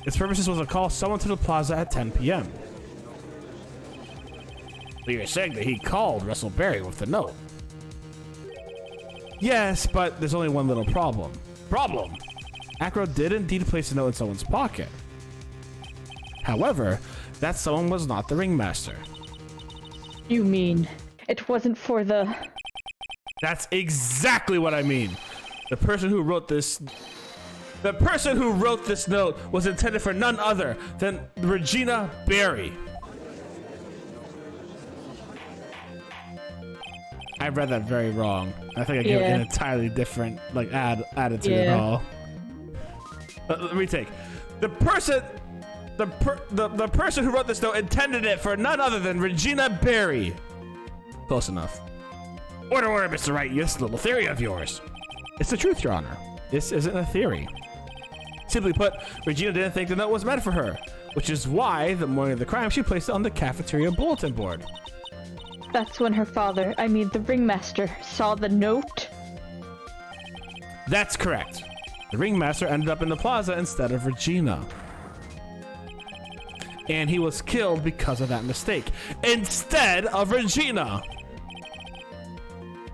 Its purpose was to call someone to the plaza at 10 p.m. But you're saying that he called Russell Berry with the note. Yes, but there's only one little problem. Acro did indeed place a note in someone's pocket. However, that someone was not the ringmaster. You mean it wasn't for the... That's exactly what I mean. The person who wrote this note was intended for none other than Regina Berry. I read that very wrong. I think I gave it an entirely different attitude at all. Retake. The person who wrote this note intended it for none other than Regina Berry. Close enough. Order, Mr. Wright. This little theory of yours. It's the truth, Your Honor. This isn't a theory. Simply put, Regina didn't think the note was meant for her, which is why, the morning of the crime, she placed it on the cafeteria bulletin board. That's when her father, the ringmaster, saw the note? That's correct. The ringmaster ended up in the plaza instead of Regina. And he was killed because of that mistake, instead of Regina.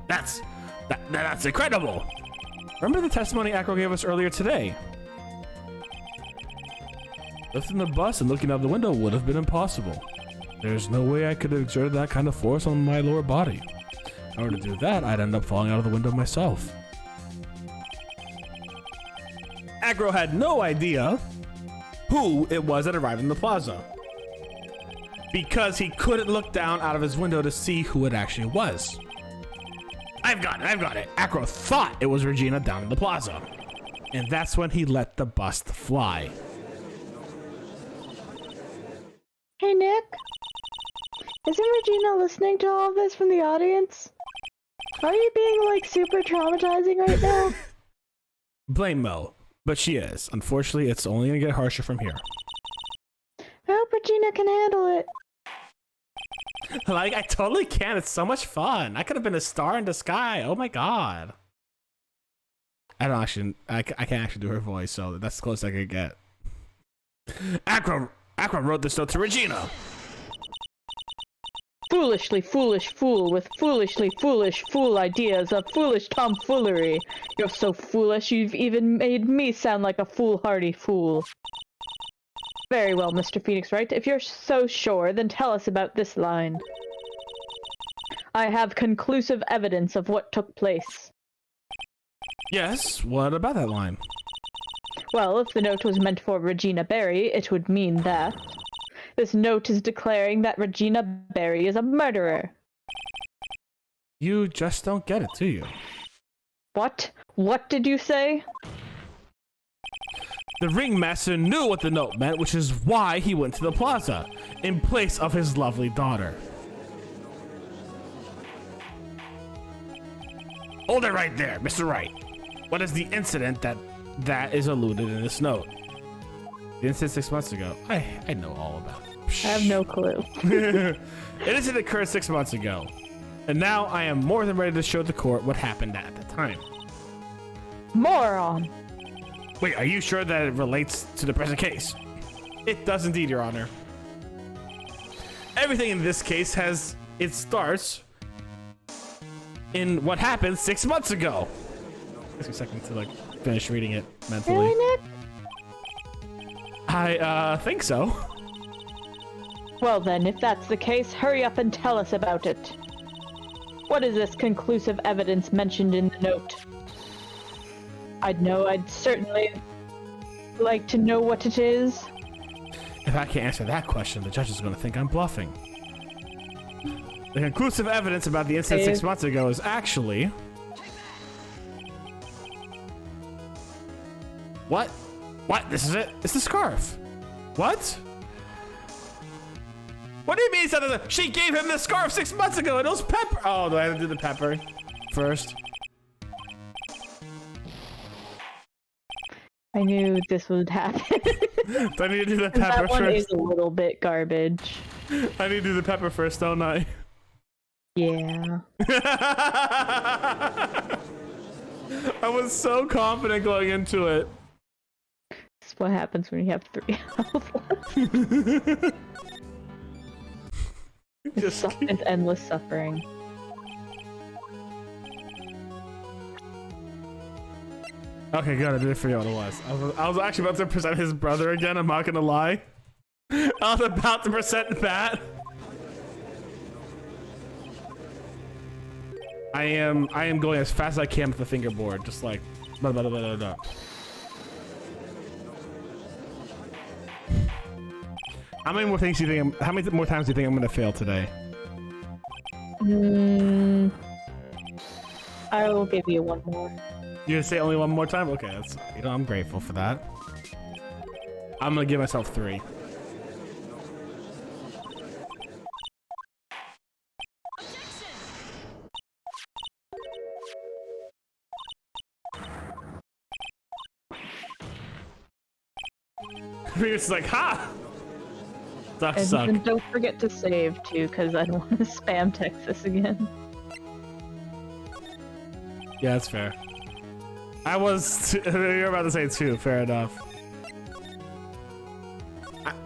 That's incredible. Remember the testimony Acro gave us earlier today? Lifting the bus and looking out the window would have been impossible. There's no way I could have exerted that kind of force on my lower body. In order to do that, I'd end up falling out of the window myself. Acro had no idea who it was that arrived in the plaza, because he couldn't look down out of his window to see who it actually was. I've got it. Acro thought it was Regina down in the plaza, and that's when he let the bust fly. Hey, Nick? Isn't Regina listening to all of this from the audience? Are you being, super traumatizing right now? Blame Mo, but she is. Unfortunately, it's only gonna get harsher from here. I hope Regina can handle it. I totally can. It's so much fun. I could have been a star in the sky. Oh my god. I can't actually do her voice, so that's as close as I could get. Acro wrote this note to Regina. Foolishly foolish fool with foolishly foolish fool ideas of foolish tomfoolery. You're so foolish you've even made me sound like a foolhardy fool. Very well, Mr. Phoenix Wright. If you're so sure, then tell us about this line. I have conclusive evidence of what took place. Yes, what about that line? Well, if the note was meant for Regina Berry, it would mean that this note is declaring that Regina Berry is a murderer. You just don't get it, do you? What? What did you say? The ringmaster knew what the note meant, which is why he went to the plaza, in place of his lovely daughter. Hold it right there, Mr. Wright. What is the incident that is alluded in this note? The incident 6 months ago. I know all about it. I have no clue. It incident occurred 6 months ago, and now I am more than ready to show the court what happened at the time. Moron! Wait, are you sure that it relates to the present case? It does indeed, Your Honor. Everything in this case starts in what happened 6 months ago. Takes me a second to finish reading it mentally. Really, Nick? I think so. Well then, if that's the case, hurry up and tell us about it. What is this conclusive evidence mentioned in the note? I'd certainly like to know what it is. If I can't answer that question, the judge is going to think I'm bluffing. The conclusive evidence about the incident 6 months ago is actually... What? What? This is it? It's the scarf. What? What do you mean? She gave him the scarf 6 months ago and it was pepper. Oh, do I have to do the pepper first? I knew this would happen. Do I need to do the pepper that one first? is a little bit garbage. I need to do the pepper first, don't I? Yeah. I was so confident going into it. This is what happens when you have 3 health. It's endless suffering. Okay, good. I didn't forget what it was. I was actually about to present his brother again. I'm not gonna lie. I was about to present that. I am going as fast as I can with the fingerboard, just like blah, blah, blah, blah, blah. How many more things do you think? How many more times do you think I'm gonna fail today? I will give you one more. You're gonna say only one more time? Okay, that's, you know, I'm grateful for that. I'm gonna give myself 3. It's like, ha! And don't forget to save too, because I don't want to spam text this again. Yeah, that's fair. I was. You're about to say 2. Fair enough.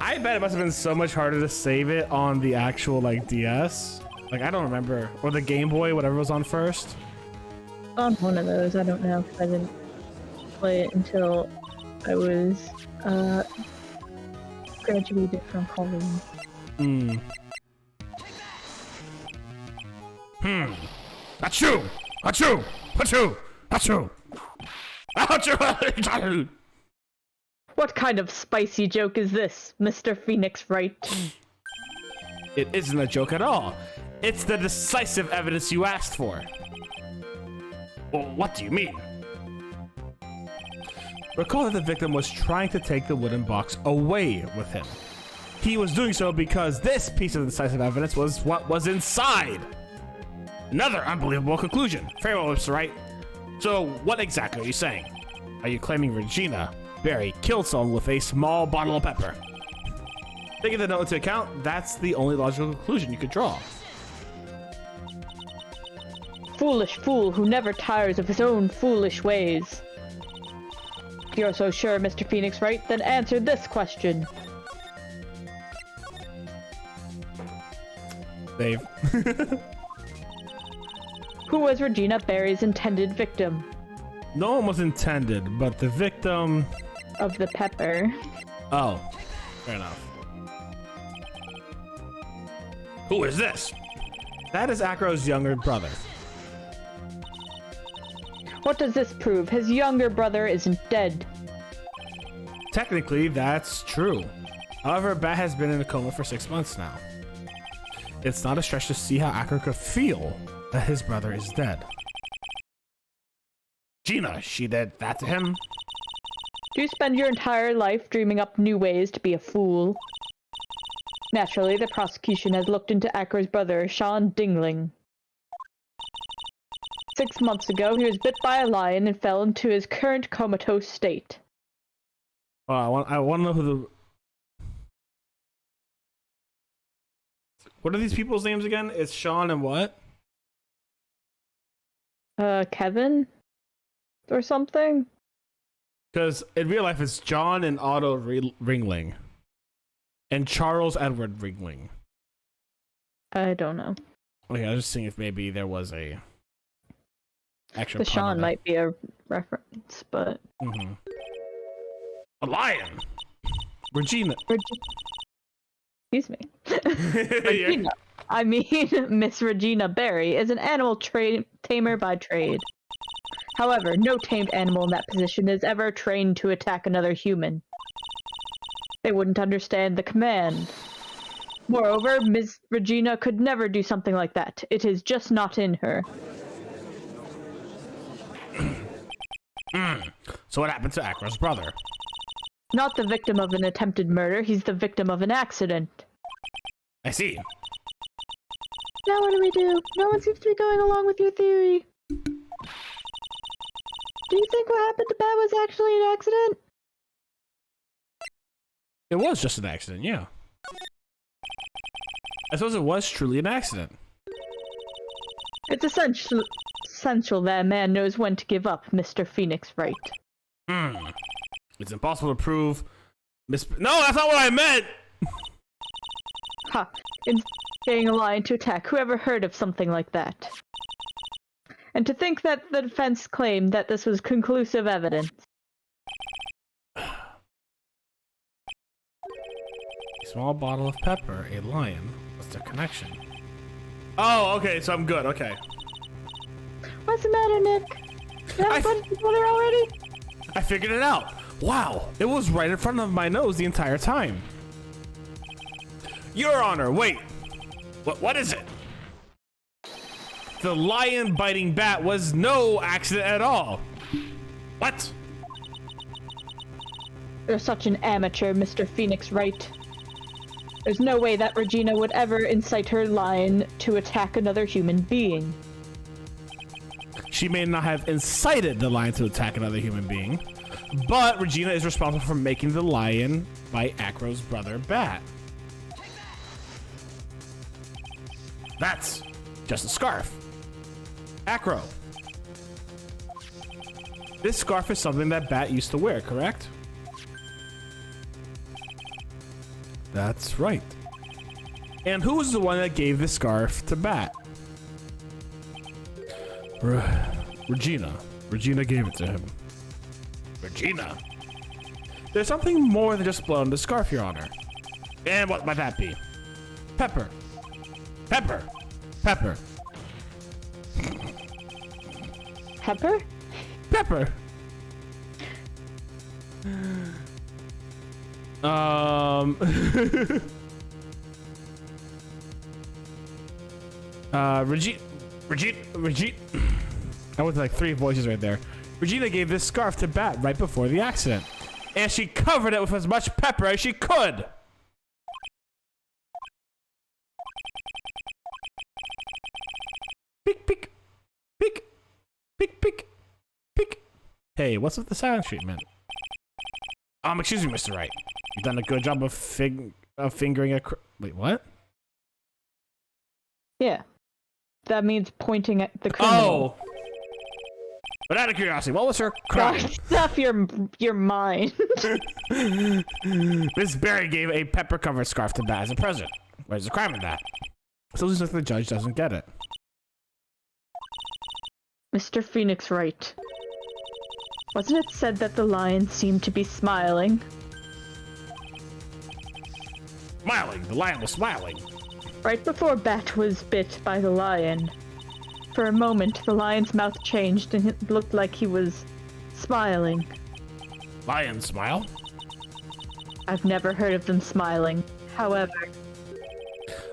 I bet it must have been so much harder to save it on the actual like DS. Like I don't remember, or the Game Boy, whatever was on first. On one of those, I don't know, because I didn't play it until I was graduated from college. Achoo! Achoo! Achoo! Achoo! Achoo! What kind of spicy joke is this, Mr. Phoenix Wright? It isn't a joke at all. It's the decisive evidence you asked for. Well, what do you mean? Recall that the victim was trying to take the wooden box away with him. He was doing so because this piece of decisive evidence was what was inside. Another unbelievable conclusion. Very well, Mr. Wright. So, what exactly are you saying? Are you claiming Regina Barry killed someone with a small bottle of pepper? Taking the note into account, that's the only logical conclusion you could draw. Foolish fool who never tires of his own foolish ways. If you're so sure, Mr. Phoenix Wright, then answer this question. Dave. Who was Regina Barry's intended victim? No one was intended, but the victim... Of the pepper. Oh, fair enough. Who is this? That is Acro's younger brother. What does this prove? His younger brother isn't dead. Technically, that's true. However, Bat has been in a coma for 6 months now. It's not a stretch to see how Acro could feel that his brother is dead. Gina, she did that to him? Do you spend your entire life dreaming up new ways to be a fool? Naturally, the prosecution has looked into Acro's brother, Sean Dingling. 6 months ago, he was bit by a lion and fell into his current comatose state. Oh, I want to know who the... What are these people's names again? It's Sean and what? Kevin? Or something? Because in real life, it's John and Otto Ringling. And Charles Edward Ringling. I don't know. Okay, I was just seeing if maybe there was a... extra The Sean might be a reference, but... Mm-hmm. A lion! Regina. Excuse me. Regina. I mean, Miss Regina Barry is an animal tamer by trade. However, no tamed animal in that position is ever trained to attack another human. They wouldn't understand the command. Moreover, Miss Regina could never do something like that. It is just not in her. So what happened to Acro's brother? Not the victim of an attempted murder, he's the victim of an accident. I see. Now what do we do? No one seems to be going along with your theory. Do you think what happened to Bat was actually an accident? It was just an accident, yeah. I suppose it was truly an accident. It's essential that a man knows when to give up, Mr. Phoenix Wright. It's impossible to prove. No, that's not what I meant! Ha! In getting a lion to attack, whoever heard of something like that? And to think that the defense claimed that this was conclusive evidence. A small bottle of pepper, a lion. What's their connection? Oh, okay, so I'm good, okay. What's the matter, Nick? You have a bunch together already? I figured it out. Wow, it was right in front of my nose the entire time. Your Honor, wait. What is it? The lion biting bat was no accident at all. What? You're such an amateur, Mr. Phoenix Wright. There's no way that Regina would ever incite her lion to attack another human being. She may not have incited the lion to attack another human being, but Regina is responsible for making the lion bite Acro's brother Bat. That's just a scarf. Acro. This scarf is something that Bat used to wear, correct? That's right. And who was the one that gave the scarf to Bat? Regina. Regina gave it to him. Regina? There's something more than just blood on the scarf, Your Honor. And what might that be? Pepper. Pepper. Pepper. Pepper? Pepper. Regina. I went to like 3 voices right there. Regina gave this scarf to Bat right before the accident, and she covered it with as much pepper as she could. Pick, pick, pick, pick, pick, pick. Hey, what's with the silence treatment? Excuse me, Mr. Wright. You've done a good job of fingering a wait, what? Yeah. That means pointing at the criminal. Oh! But out of curiosity, what was her crime? Stuff your mind. Miss Berry gave a pepper-covered scarf to Bat as a present. Where's the crime in that? So it's like the judge doesn't get it. Mr. Phoenix Wright. Wasn't it said that the lion seemed to be smiling? Smiling. The lion was smiling. Right before Bat was bit by the lion. For a moment, the lion's mouth changed and it looked like he was smiling. Lion smile? I've never heard of them smiling. However...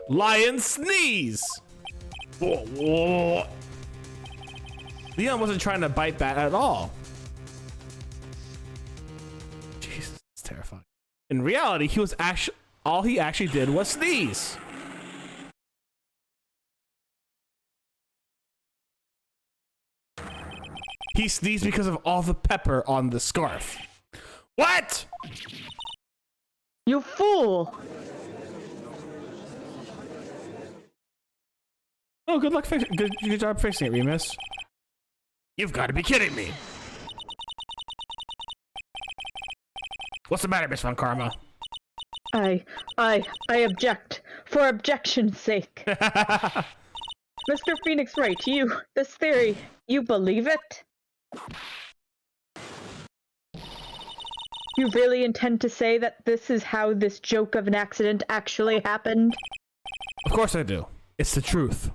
Lion sneeze! Whoa, whoa. Leon wasn't trying to bite Bat at all. Jesus, it's terrifying. In reality, he was all he actually did was sneeze. He sneezed because of all the pepper on the scarf. What? You fool! Oh, good luck fixing. Good job fixing it, Remus. You've got to be kidding me. What's the matter, Miss Von Karma? I object. For objection's sake. Mr. Phoenix Wright, this theory, you believe it? You really intend to say that this is how this joke of an accident actually happened? Of course I do. It's the truth.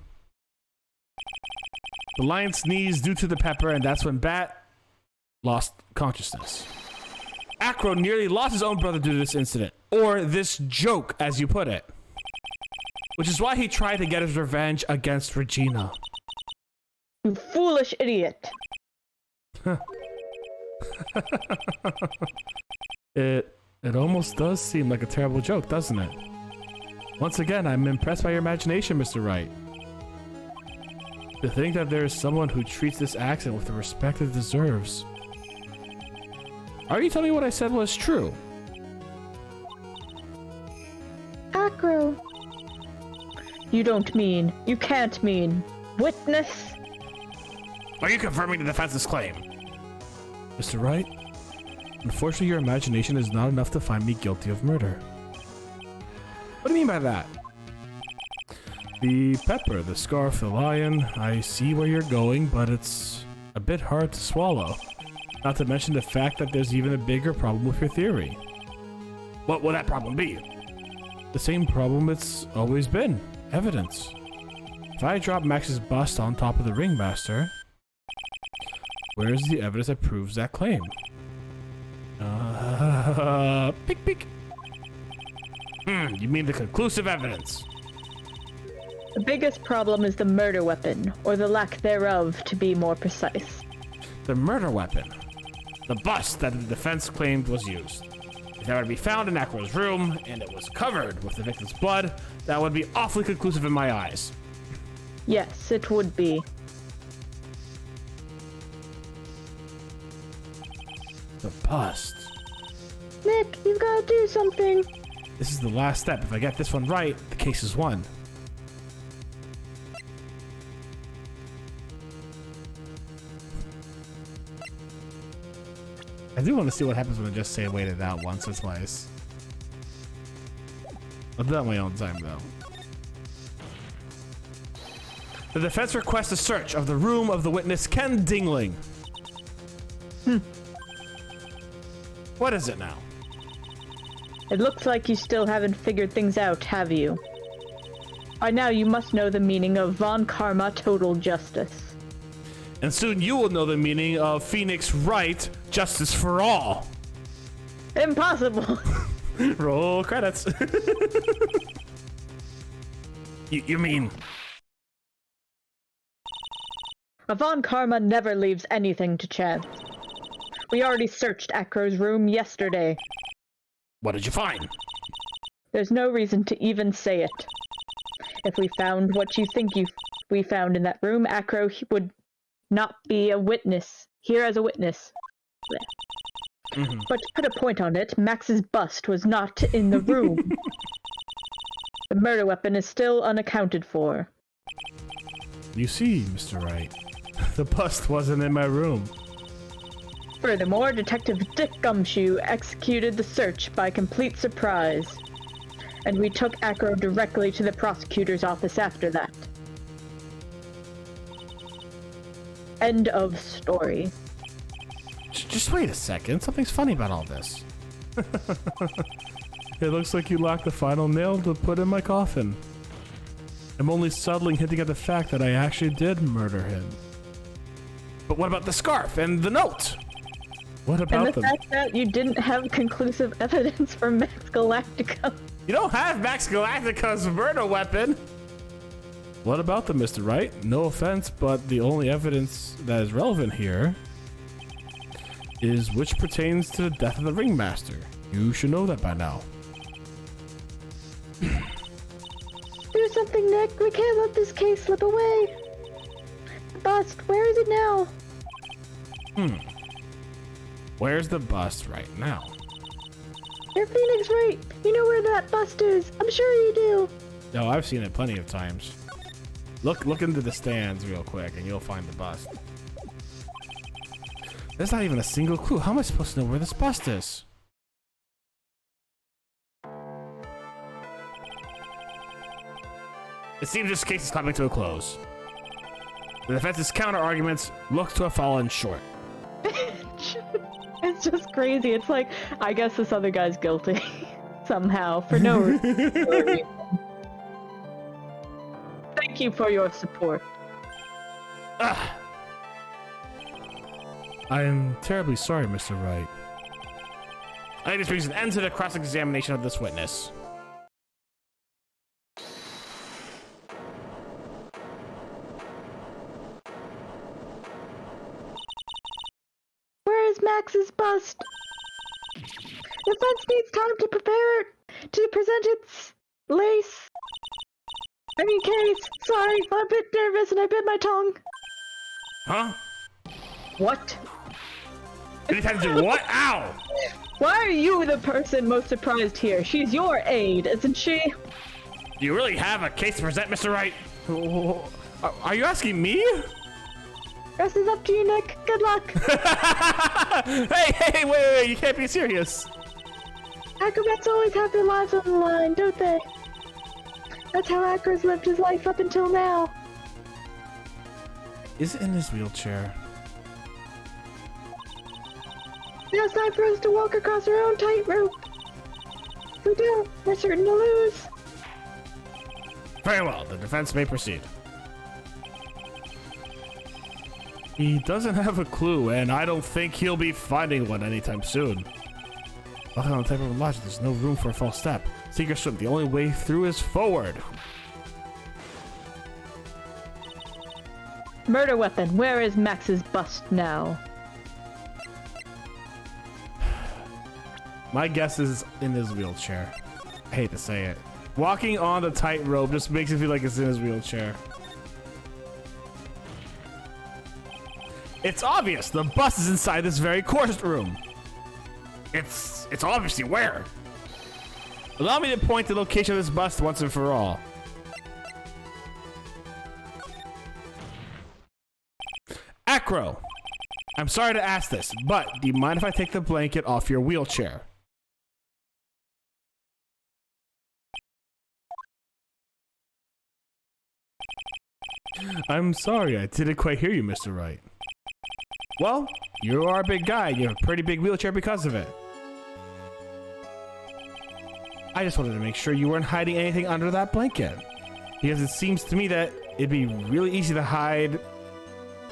The lion sneezed due to the pepper, and that's when Bat lost consciousness. Acro nearly lost his own brother due to this incident, or this joke, as you put it. Which is why he tried to get his revenge against Regina. You foolish idiot. It almost does seem like a terrible joke, doesn't it? Once again, I'm impressed by your imagination, Mr. Wright. To think that there is someone who treats this accident with the respect it deserves. Are you telling me what I said was true? Acro. You can't mean Witness? Are you confirming the defense's claim? Mr. Wright, unfortunately your imagination is not enough to find me guilty of murder. What do you mean by that? The pepper, the scarf, the lion, I see where you're going, but it's a bit hard to swallow. Not to mention the fact that there's even a bigger problem with your theory. What would that problem be? The same problem it's always been. Evidence. If I drop Max's bust on top of the ringmaster, where's the evidence that proves that claim? Pick, pick. You mean the conclusive evidence? The biggest problem is the murder weapon, or the lack thereof, to be more precise. The murder weapon. The bust that the defense claimed was used. If that were to be found in Acro's room, and it was covered with the victim's blood, that would be awfully conclusive in my eyes. Yes, it would be. The bust. Nick, you've got to do something. This is the last step. If I get this one right, the case is won. I do want to see what happens when I just say wait it out once or twice. I'll do that on my own time, though. The defense requests a search of the room of the witness Ken Dingling. What is it now? It looks like you still haven't figured things out, have you? By now you must know the meaning of Von Karma Total Justice. And soon you will know the meaning of Phoenix Wright Justice for All. Impossible! Roll credits. You mean... Von Karma never leaves anything to chance. We already searched Acro's room yesterday. What did you find? There's no reason to even say it. If we found what you think we found in that room, Acro would not be a witness. Here as a witness. But to put a point on it, Max's bust was not in the room. The murder weapon is still unaccounted for. You see, Mr. Wright, the bust wasn't in my room. Furthermore, Detective Dick Gumshoe executed the search by complete surprise, and we took Acro directly to the prosecutor's office after that. End of story. Just wait a second. Something's funny about all this. It looks like you locked the final nail to put in my coffin. I'm only subtly hinting at the fact that I actually did murder him. But what about the scarf and the note? What about them? And the fact that you didn't have conclusive evidence for Max Galactica. You don't have Max Galactica's murder weapon! What about them, Mr. Wright? No offense, but the only evidence that is relevant here is which pertains to the death of the ringmaster. You should know that by now. Do something, Nick. We can't let this case slip away. The bust, where is it now? Where's the bust right now? You're Phoenix Wright. You know where that bust is. I'm sure you do. No, I've seen it plenty of times. Look into the stands real quick and you'll find the bust. There's not even a single clue. How am I supposed to know where this bust is? It seems this case is coming to a close. The defense's counter-arguments look to have fallen short. It's just crazy. It's like, I guess this other guy's guilty. Somehow, for no reason. Thank you for your support. I am terribly sorry, Mr. Wright. I think this brings an end to the cross-examination of this witness. Where is Max's bust? The defense needs time to prepare it, to present its case. Sorry, I'm a bit nervous and I bit my tongue. Huh? What? Did you have to do what? Ow! Why are you the person most surprised here? She's your aide, isn't she? Do you really have a case to present, Mr. Wright? Are you asking me? Rest is up to you, Nick. Good luck. Hey, wait, you can't be serious. Acrobats always have their lives on the line, don't they? That's how Acro's lived his life up until now. Is it in his wheelchair? Now it's time for us to walk across our own tightrope. If we don't, we're certain to lose. Very well, the defense may proceed. He doesn't have a clue, and I don't think he'll be finding one anytime soon. Walking on the type of logic, there's no room for a false step. Sink or swim, the only way through is forward. Murder weapon, where is Max's bust now? My guess is in his wheelchair. I hate to say it. Walking on the tightrope just makes it feel like it's in his wheelchair. It's obvious. The bus is inside this very course room. It's obviously where. Allow me to point the location of this bus once and for all. Acro, I'm sorry to ask this, but do you mind if I take the blanket off your wheelchair? I'm sorry, I didn't quite hear you, Mr. Wright. Well, you are a big guy. You have a pretty big wheelchair because of it. I just wanted to make sure you weren't hiding anything under that blanket. Because it seems to me that it'd be really easy to hide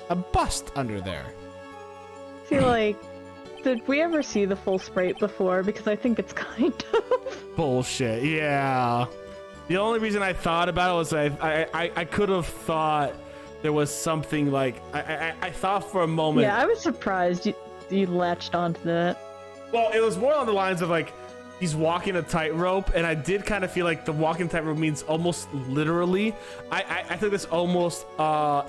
a bust under there. I feel like, did we ever see the full sprite before? Because I think it's kind of... Bullshit, yeah. The only reason I thought about it was I could have thought there was something like I thought for a moment. Yeah, I was surprised you latched onto that. Well, it was more on the lines of like he's walking a tightrope, and I did kind of feel like the walking tightrope means almost literally. I think this almost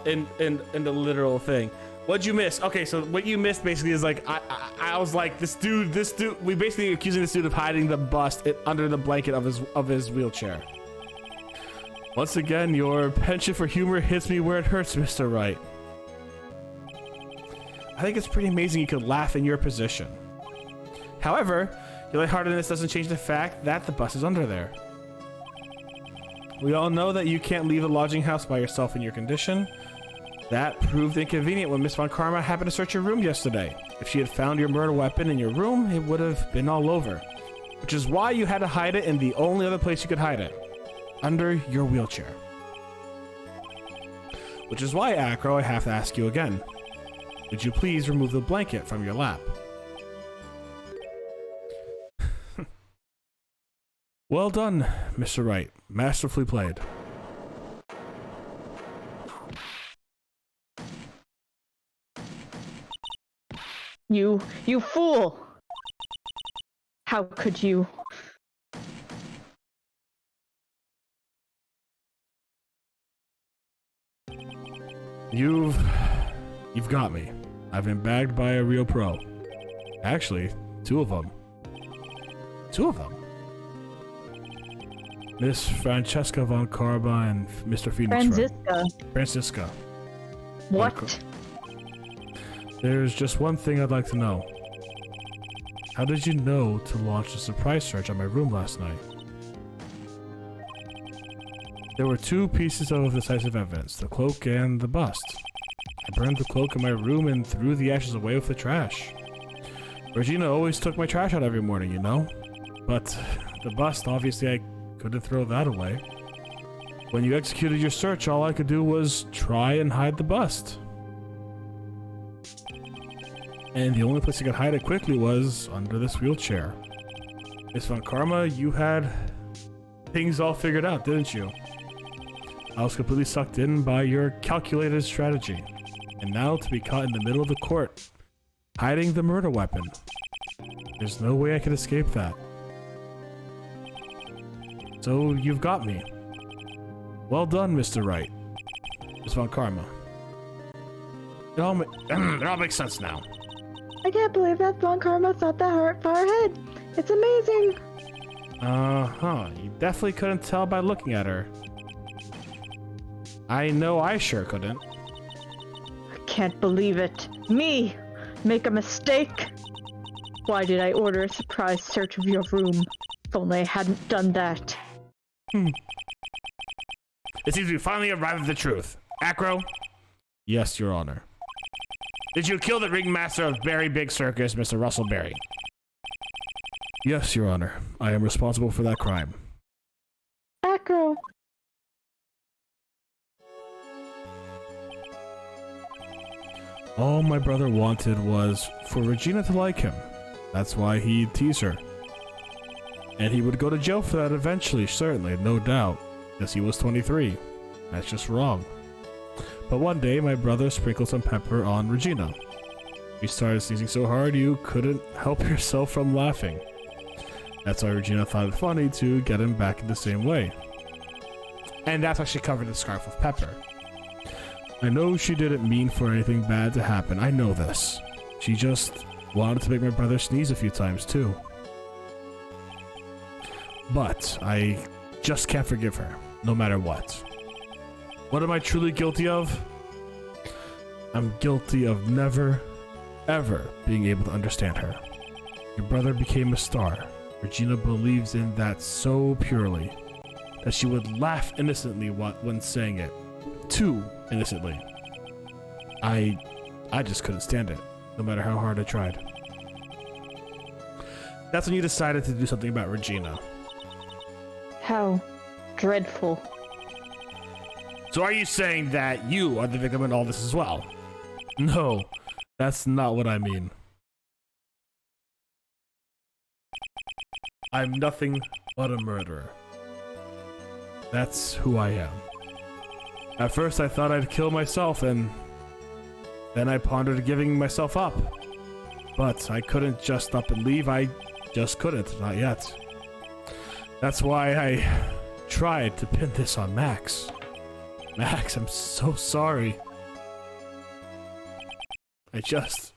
in the literal thing. What'd you miss? Okay, so what you missed basically is like I was like this dude. We basically accusing this dude of hiding the bust under the blanket of his wheelchair. Once again, your penchant for humor hits me where it hurts, Mr. Wright. I think it's pretty amazing you could laugh in your position. However, your lightheartedness doesn't change the fact that the bus is under there. We all know that you can't leave the lodging house by yourself in your condition. That proved inconvenient when Miss Von Karma happened to search your room yesterday. If she had found your murder weapon in your room, it would have been all over. Which is why you had to hide it in the only other place you could hide it. Under your wheelchair. Which is why, Acro, I have to ask you again. Would you please remove the blanket from your lap? Well done, Mr. Wright. Masterfully played. You fool! How could you? You've got me. I've been bagged by a real pro. Actually, two of them. Miss Francesca Von Karma and Mr. Phoenix. Francisca. What? There's just one thing I'd like to know. How did you know to launch a surprise search on my room last night? There were two pieces of decisive evidence, the cloak and the bust. I burned the cloak in my room and threw the ashes away with the trash. Regina always took my trash out every morning, you know? But the bust, obviously I couldn't throw that away. When you executed your search, all I could do was try and hide the bust. And the only place I could hide it quickly was under this wheelchair. Miss Von Karma, you had things all figured out, didn't you? I was completely sucked in by your calculated strategy. And now to be caught in the middle of the court, hiding the murder weapon. There's no way I could escape that. So you've got me. Well done, Mr. Wright. Miss Von Karma. It all makes sense now. I can't believe that Von Karma thought that far ahead. It's amazing. Uh-huh. You definitely couldn't tell by looking at her. I know I sure couldn't. I can't believe it. Me! Make a mistake? Why did I order a surprise search of your room? If only I hadn't done that. It seems we finally arrived at the truth. Acro? Yes, Your Honor. Did you kill the ringmaster of Berry Big Circus, Mr. Russell Berry? Yes, Your Honor. I am responsible for that crime. Acro! All my brother wanted was for Regina to like him. That's why he'd tease her. And he would go to jail for that eventually, certainly, no doubt. Because he was 23. That's just wrong. But one day, my brother sprinkled some pepper on Regina. He started sneezing so hard you couldn't help yourself from laughing. That's why Regina thought it funny to get him back in the same way. And that's why she covered the scarf with pepper. I know she didn't mean for anything bad to happen, I know this. She just wanted to make my brother sneeze a few times too. But I just can't forgive her, no matter what. What am I truly guilty of? I'm guilty of never, ever being able to understand her. Your brother became a star. Regina believes in that so purely that she would laugh innocently when saying it. Too innocently. I just couldn't stand it, no matter how hard I tried. That's when you decided to do something about Regina. How dreadful. So are you saying that you are the victim in all this as well? No, that's not what I mean. I'm nothing but a murderer. That's who I am. At first I thought I'd kill myself, and then I pondered giving myself up. But I couldn't just up and leave, I just couldn't, not yet. That's why I tried to pin this on Max. Max, I'm so sorry. I just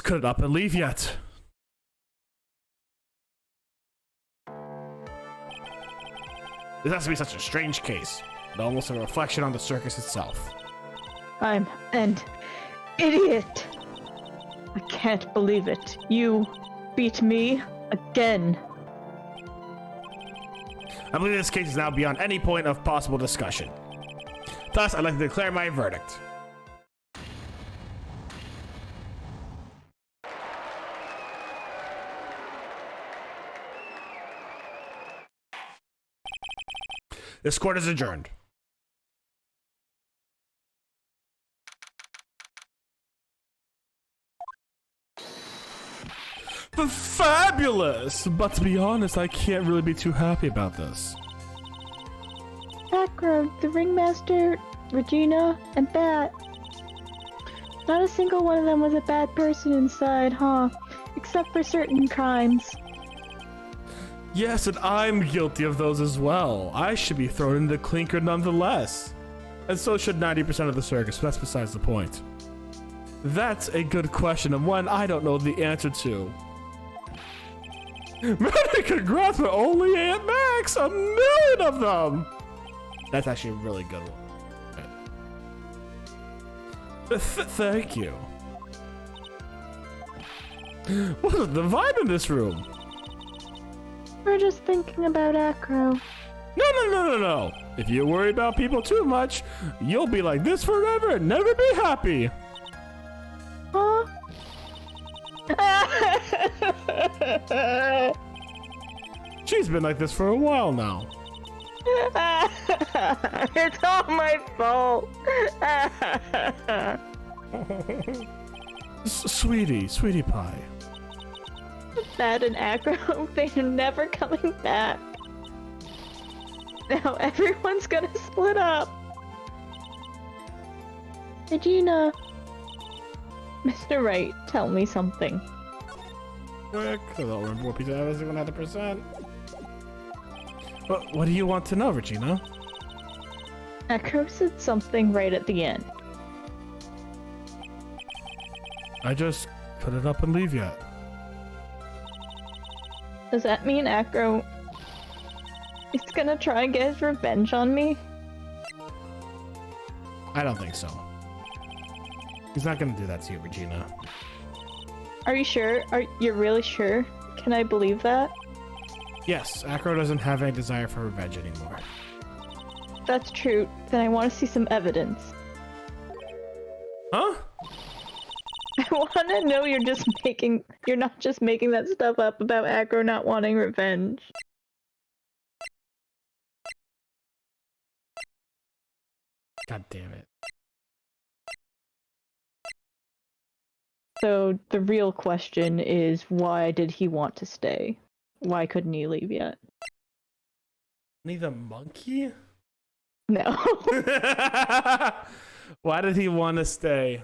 couldn't up and leave yet. This has to be such a strange case, but almost a reflection on the circus itself. I'm an idiot. I can't believe it. You beat me again. I believe this case is now beyond any point of possible discussion. Thus, I'd like to declare my verdict. This court is adjourned. Fabulous! But to be honest, I can't really be too happy about this. Acro, the ringmaster, Regina, and Bat. Not a single one of them was a bad person inside, huh? Except for certain crimes. Yes, and I'm guilty of those as well. I should be thrown into the clinker nonetheless. And so should 90% of the circus, but that's besides the point. That's a good question, and one I don't know the answer to. Many congrats, but only Aunt Max! 1,000,000 of them! That's actually a really good one. Thank you. What is the vibe in this room? We're just thinking about Acro. No. If you worry about people too much, you'll be like this forever and never be happy. Huh? She's been like this for a while now. It's all my fault. Sweetie pie. Bat and Acro, they're never coming back. Now everyone's gonna split up. Regina. Mr. Wright, tell me something. Quick, I don't remember what piece of evidence is 100%. What do you want to know, Regina? Acro said something right at the end. I just put it up and leave yet. Does that mean Acro He's gonna try and get his revenge on me? I don't think so. He's not gonna do that to you, Regina. Are you sure? Are you really sure? Can I believe that? Yes, Acro doesn't have any desire for revenge anymore. If that's true, then I want to see some evidence. Huh? I want to know you're not just making that stuff up about Acro not wanting revenge. God damn it. So the real question is, why did he want to stay? Why couldn't he leave yet? Need a monkey? No. Why did he want to stay?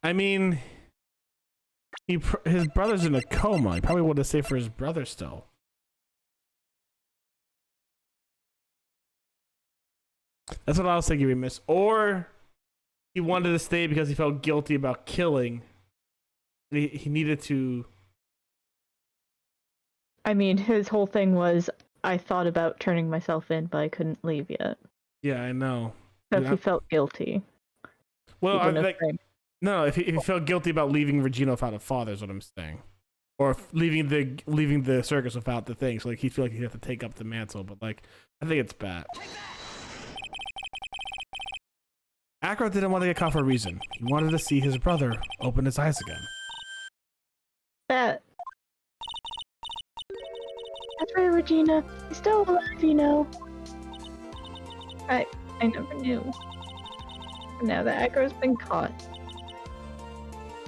I mean, his brother's in a coma. He probably wanted to stay for his brother still. That's what I was thinking we missed. Or he wanted to stay because he felt guilty about killing. He needed to... I mean, his whole thing was, I thought about turning myself in, but I couldn't leave yet. Yeah, I know. Because he felt guilty. Well, I like... No, if he felt guilty about leaving Regina without a father is what I'm saying. Or leaving the circus without the thing. So like he feel like he'd have to take up the mantle, but like I think it's bad. Acro didn't want to get caught for a reason. He wanted to see his brother open his eyes again. That's right, Regina. He's still alive, you know. I never knew. Now that Acro's been caught.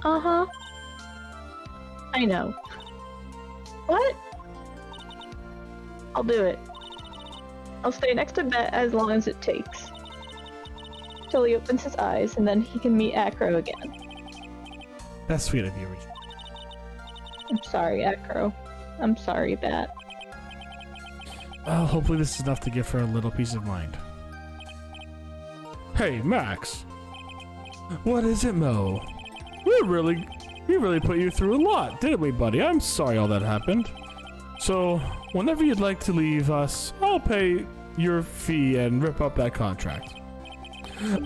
Uh-huh. I know. What? I'll do it. I'll stay next to Bet as long as it takes. Till he opens his eyes, and then he can meet Acro again. That's sweet of you, Regina. I'm sorry, Acro. I'm sorry, Bat. Well, hopefully this is enough to give her a little peace of mind. Hey, Max. What is it, Mo? We really put you through a lot, didn't we, buddy? I'm sorry all that happened. So, whenever you'd like to leave us, I'll pay your fee and rip up that contract.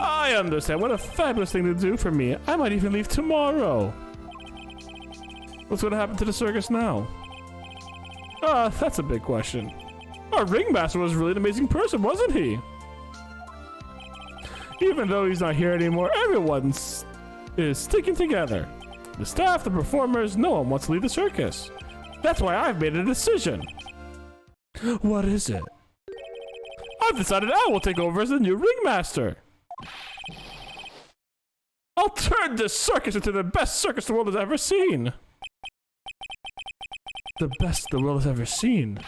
I understand. What a fabulous thing to do for me. I might even leave tomorrow. What's going to happen to the circus now? That's a big question. Our ringmaster was really an amazing person, wasn't he? Even though he's not here anymore, everyone is sticking together. The staff, the performers, no one wants to leave the circus. That's why I've made a decision. What is it? I've decided I will take over as the new ringmaster. I'll turn this circus into the best circus the world has ever seen. The best the world has ever seen.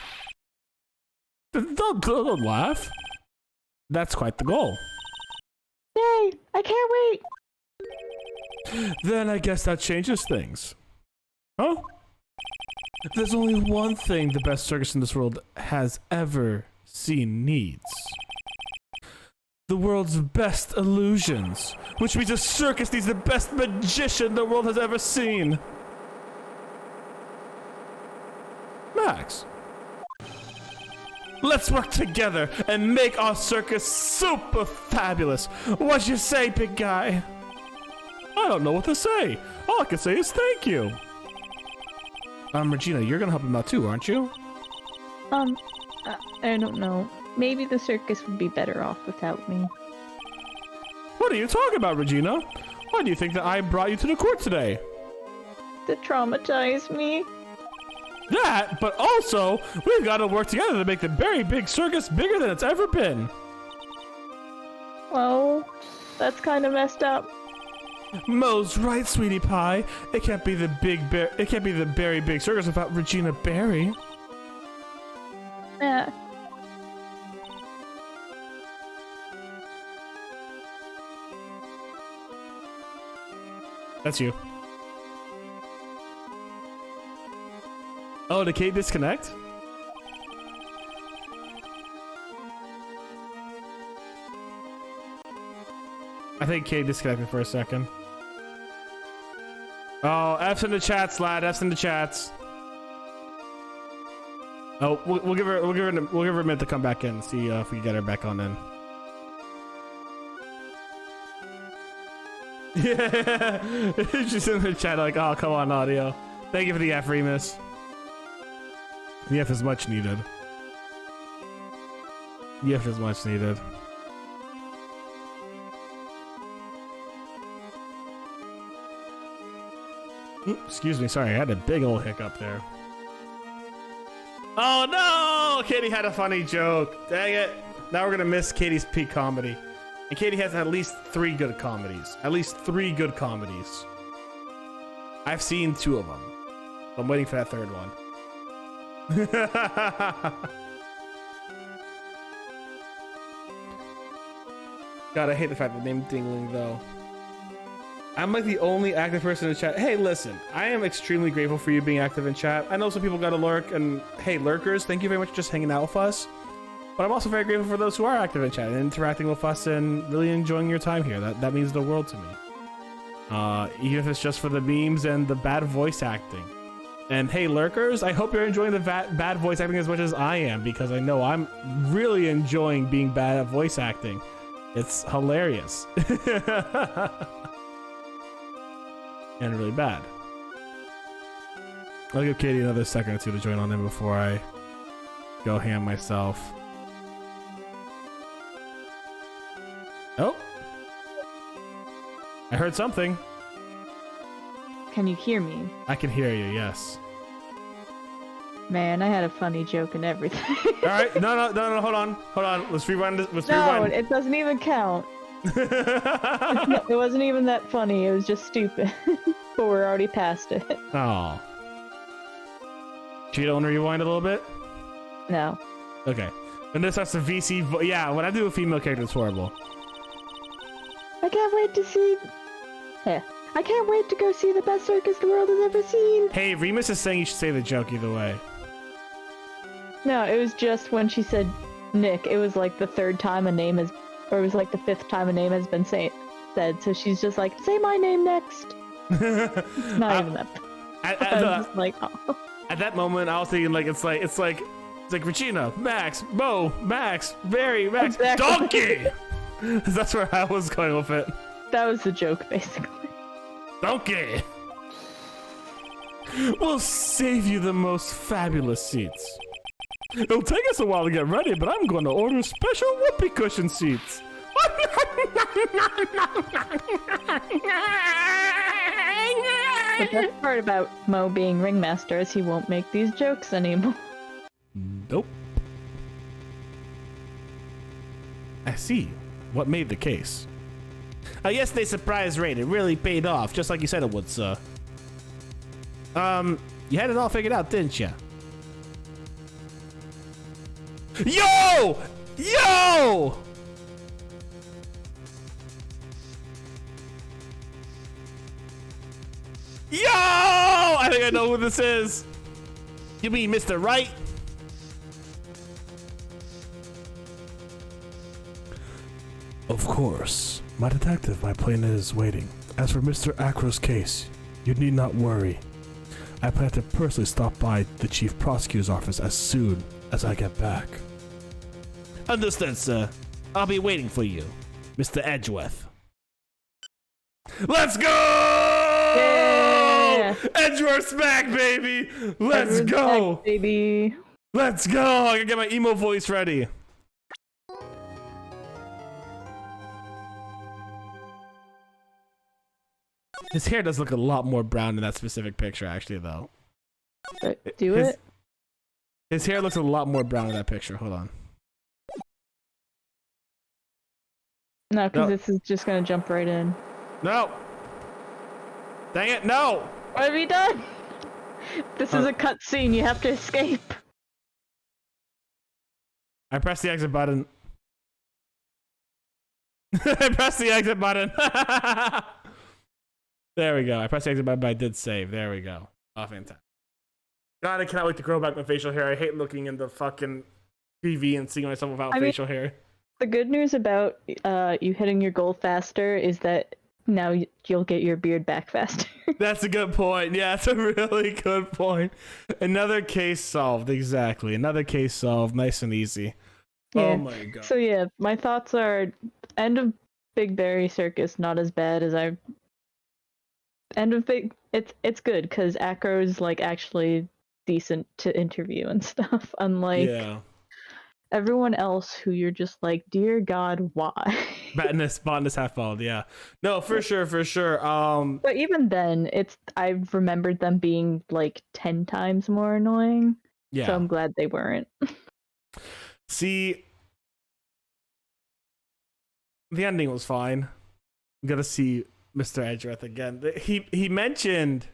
Don't laugh. That's quite the goal. Yay! I can't wait! Then I guess that changes things. Huh? There's only one thing the best circus in this world has ever seen needs. The world's best illusions. Which means a circus needs the best magician the world has ever seen. Max. Let's work together and make our circus super fabulous. What you say, big guy? I don't know what to say. All I can say is thank you. Regina, you're gonna help him out too, aren't you? I don't know. Maybe the circus would be better off without me. What are you talking about, Regina? Why do you think that I brought you to the court today? To traumatize me? That, but also, we've got to work together to make the very big circus bigger than it's ever been. Well, that's kind of messed up. Mo's right, sweetie pie. It can't be the very big circus without Regina Berry. Yeah. That's you. Oh, did Kate disconnect? I think Kate disconnected for a second. Oh, F's in the chats, lad. F's in the chats. Oh, we'll give her a minute to come back in and see if we can get her back on then. Yeah, she's in the chat like, oh, come on, audio. Thank you for the F, Remus. The F is much needed. The F is much needed. Excuse me, sorry, I had a big old hiccup there. Oh no! Katie had a funny joke. Dang it. Now we're gonna miss Katie's peak comedy. And Katie has at least 3 good comedies. At least 3 good comedies. I've seen 2 of them. I'm waiting for that 3rd one. God, I hate the fact that name Dingling though. I'm like the only active person in the chat. Hey, listen, I am extremely grateful for you being active in chat. I know some people got to lurk, and hey, lurkers, thank you very much for just hanging out with us. But I'm also very grateful for those who are active in chat and interacting with us and really enjoying your time here. That means the world to me. Even if it's just for the memes and the bad voice acting. And hey, lurkers, I hope you're enjoying the bad voice acting as much as I am, because I know I'm really enjoying being bad at voice acting. It's hilarious. And really bad. I'll give Katie another second or 2 to join on in before I go ham myself. Oh! I heard something. Can you hear me? I can hear you, yes. Man, I had a funny joke and everything. Alright, no, hold on. Let's rewind this. Let's no, rewind. it doesn't even count. It wasn't even that funny, it was just stupid. But we're already past it. Oh. You don't want to rewind a little bit? No. Okay. When this starts to VC, yeah, when I do a female character, it's horrible. I can't wait to see... Yeah. I can't wait to go see the best circus the world has ever seen. Hey, Remus is saying you should say the joke either way. No, it was just when she said Nick, it was like the 3rd time a name has... Or it was like the 5th time a name has been said. So she's just like, say my name next. It's not even that. Just like, oh. At that moment, I was thinking like it's like Regina, Max, Mo, Max, Barry, Max, exactly. Donkey. That's where I was going with it. That was the joke, basically. Donkey. We'll save you the most fabulous seats. It'll take us a while to get ready, but I'm going to order special whoopee cushion seats. The best part about Mo being ringmaster is he won't make these jokes anymore. Nope. I see. What made the case? Oh, yesterday's surprise raid. It really paid off, just like you said it would, sir. You had it all figured out, didn't you? Yo! Yo! Yo! I think I know who this is. You mean Mr. Right? Of course. My detective, my plane is waiting. As for Mr. Acro's case, you need not worry. I plan to personally stop by the chief prosecutor's office as soon as I get back. Understood, sir. I'll be waiting for you, Mr. Edgeworth. Let's go! Yeah! Edgeworth's back, baby! Let's go! Back, baby. Let's go! I can get my emo voice ready. His hair does look a lot more brown in that specific picture, actually, though. His hair looks a lot more brown in that picture. Hold on. No, because this is just gonna jump right in. No! Dang it, no! What have you done? This is a cutscene, you have to escape. I pressed the exit button. I pressed the exit button. There we go. I pressed the exit button, but I did save. There we go. Oh, fantastic. God, I cannot wait to grow back my facial hair. I hate looking in the fucking TV and seeing myself without facial hair. The good news about you hitting your goal faster is that now you'll get your beard back faster. That's a good point. Yeah, that's a really good point. Another case solved. Exactly. Another case solved. Nice and easy. Yeah. Oh my god. So yeah, my thoughts are end of Big Berry Circus not as bad as I. End of Big. It's good because Acro's like actually decent to interview and stuff. Unlike everyone else who you're just like, dear God, why? Botanist half bald, yeah. No, for sure. But even then, I've remembered them being like 10 times more annoying. Yeah. So I'm glad they weren't. See, the ending was fine. I'm gonna see Mr. Edgeworth again. He mentioned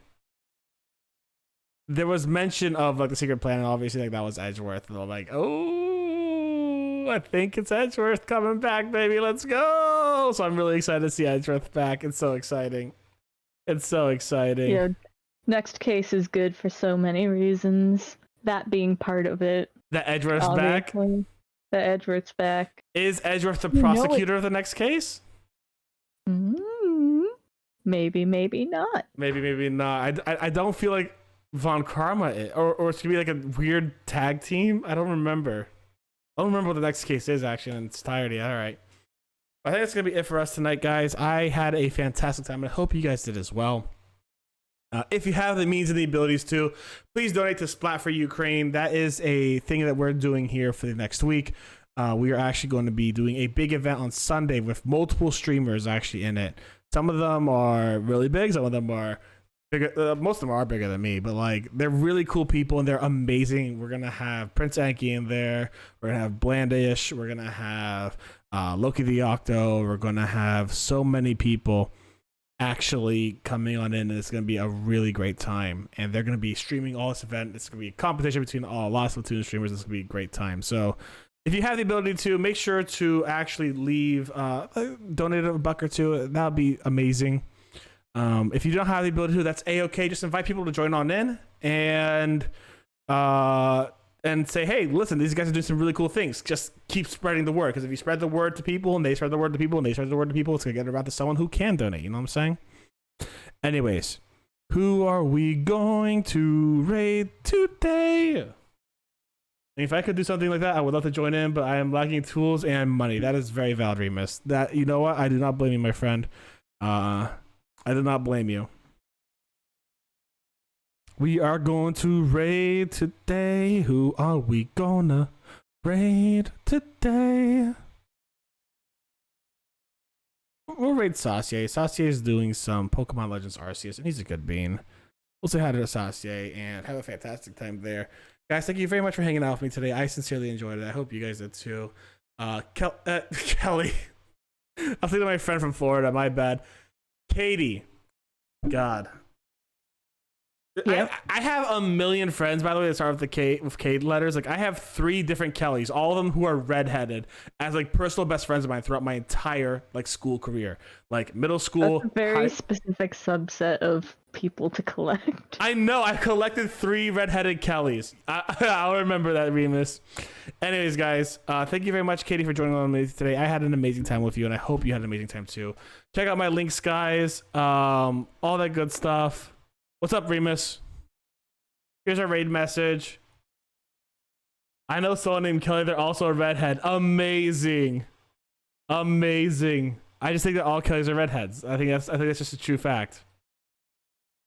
there was mention of like the secret plan, and obviously like that was Edgeworth, and I'm like, oh, I think it's Edgeworth coming back, baby. Let's go! So I'm really excited to see Edgeworth back. It's so exciting. It's so exciting. Yeah. Next case is good for so many reasons. That being part of it. That Edgeworth's back. That Edgeworth's back. Is Edgeworth the prosecutor of the next case? Maybe, maybe not. Maybe not. I don't feel like Von Karma or it's gonna be like a weird tag team. I don't remember. I don't remember what the next case is actually in its entirety. All right. I think that's gonna be it for us tonight, guys. I had a fantastic time, and I hope you guys did as well. If you have the means and the abilities to, please donate to Splat for Ukraine. That is a thing that we're doing here for the next week. We are actually going to be doing a big event on Sunday with multiple streamers actually in it. Some of them are really big. Some of them are bigger. Most of them are bigger than me, but like they're really cool people and they're amazing. We're gonna have Prince Anki in there. We're gonna have Blandish. We're gonna have Loki the Octo. We're gonna have so many people actually coming on in, and it's going to be a really great time, and they're going to be streaming all this event. It's going to be a competition between lots of Splatoon streamers. It's going to be a great time. So if you have the ability to, make sure to actually leave donate a buck or two. That would be amazing. If you don't have the ability to, that's a-okay. Just invite people to join on in and say, hey, listen, these guys are doing some really cool things. Just keep spreading the word, because if you spread the word to people and they spread the word to people and they spread the word to people, it's going to get around to someone who can donate. You know what I'm saying? Anyways, who are we going to raid today? And if I could do something like that, I would love to join in, but I am lacking tools and money. That is very valid, Remus. That, you know what? I do not blame you, my friend. I do not blame you. We are going to raid today. Who are we gonna raid today? We'll raid Sacier. Sacier is doing some Pokemon Legends Arceus, and he's a good bean. We'll say hi to Sacier and have a fantastic time there. Guys, thank you very much for hanging out with me today. I sincerely enjoyed it. I hope you guys did too. Kelly. I'll say to my friend from Florida, my bad. Katie. God. Yep. I have a million friends, by the way, that start with K letters. Like I have 3 different Kellys, all of them who are redheaded, as like personal best friends of mine throughout my entire like school career, like middle school. That's a very specific subset of people to collect. I know. I collected 3 redheaded Kellys. I'll remember that, Remus. Anyways, guys, thank you very much, Katie, for joining on me today. I had an amazing time with you, and I hope you had an amazing time too. Check out my links, guys. All that good stuff. What's up, Remus? Here's our raid message. I know someone named Kelly. They're also a redhead. Amazing. Amazing. I just think that all Kellys are redheads. I think that's just a true fact.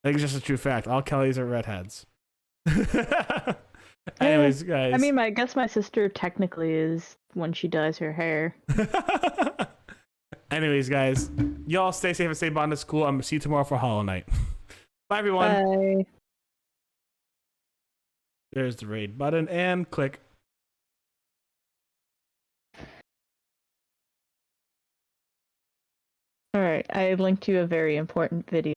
I think it's just a true fact. All Kellys are redheads. Anyways, guys. I mean, I guess my sister technically is when she dyes her hair. Anyways, guys. Y'all stay safe and stay Botanist Cool. I'm going to see you tomorrow for Hollow Knight. Bye, everyone. Bye. There's the raid button and click. All right, I linked you a very important video.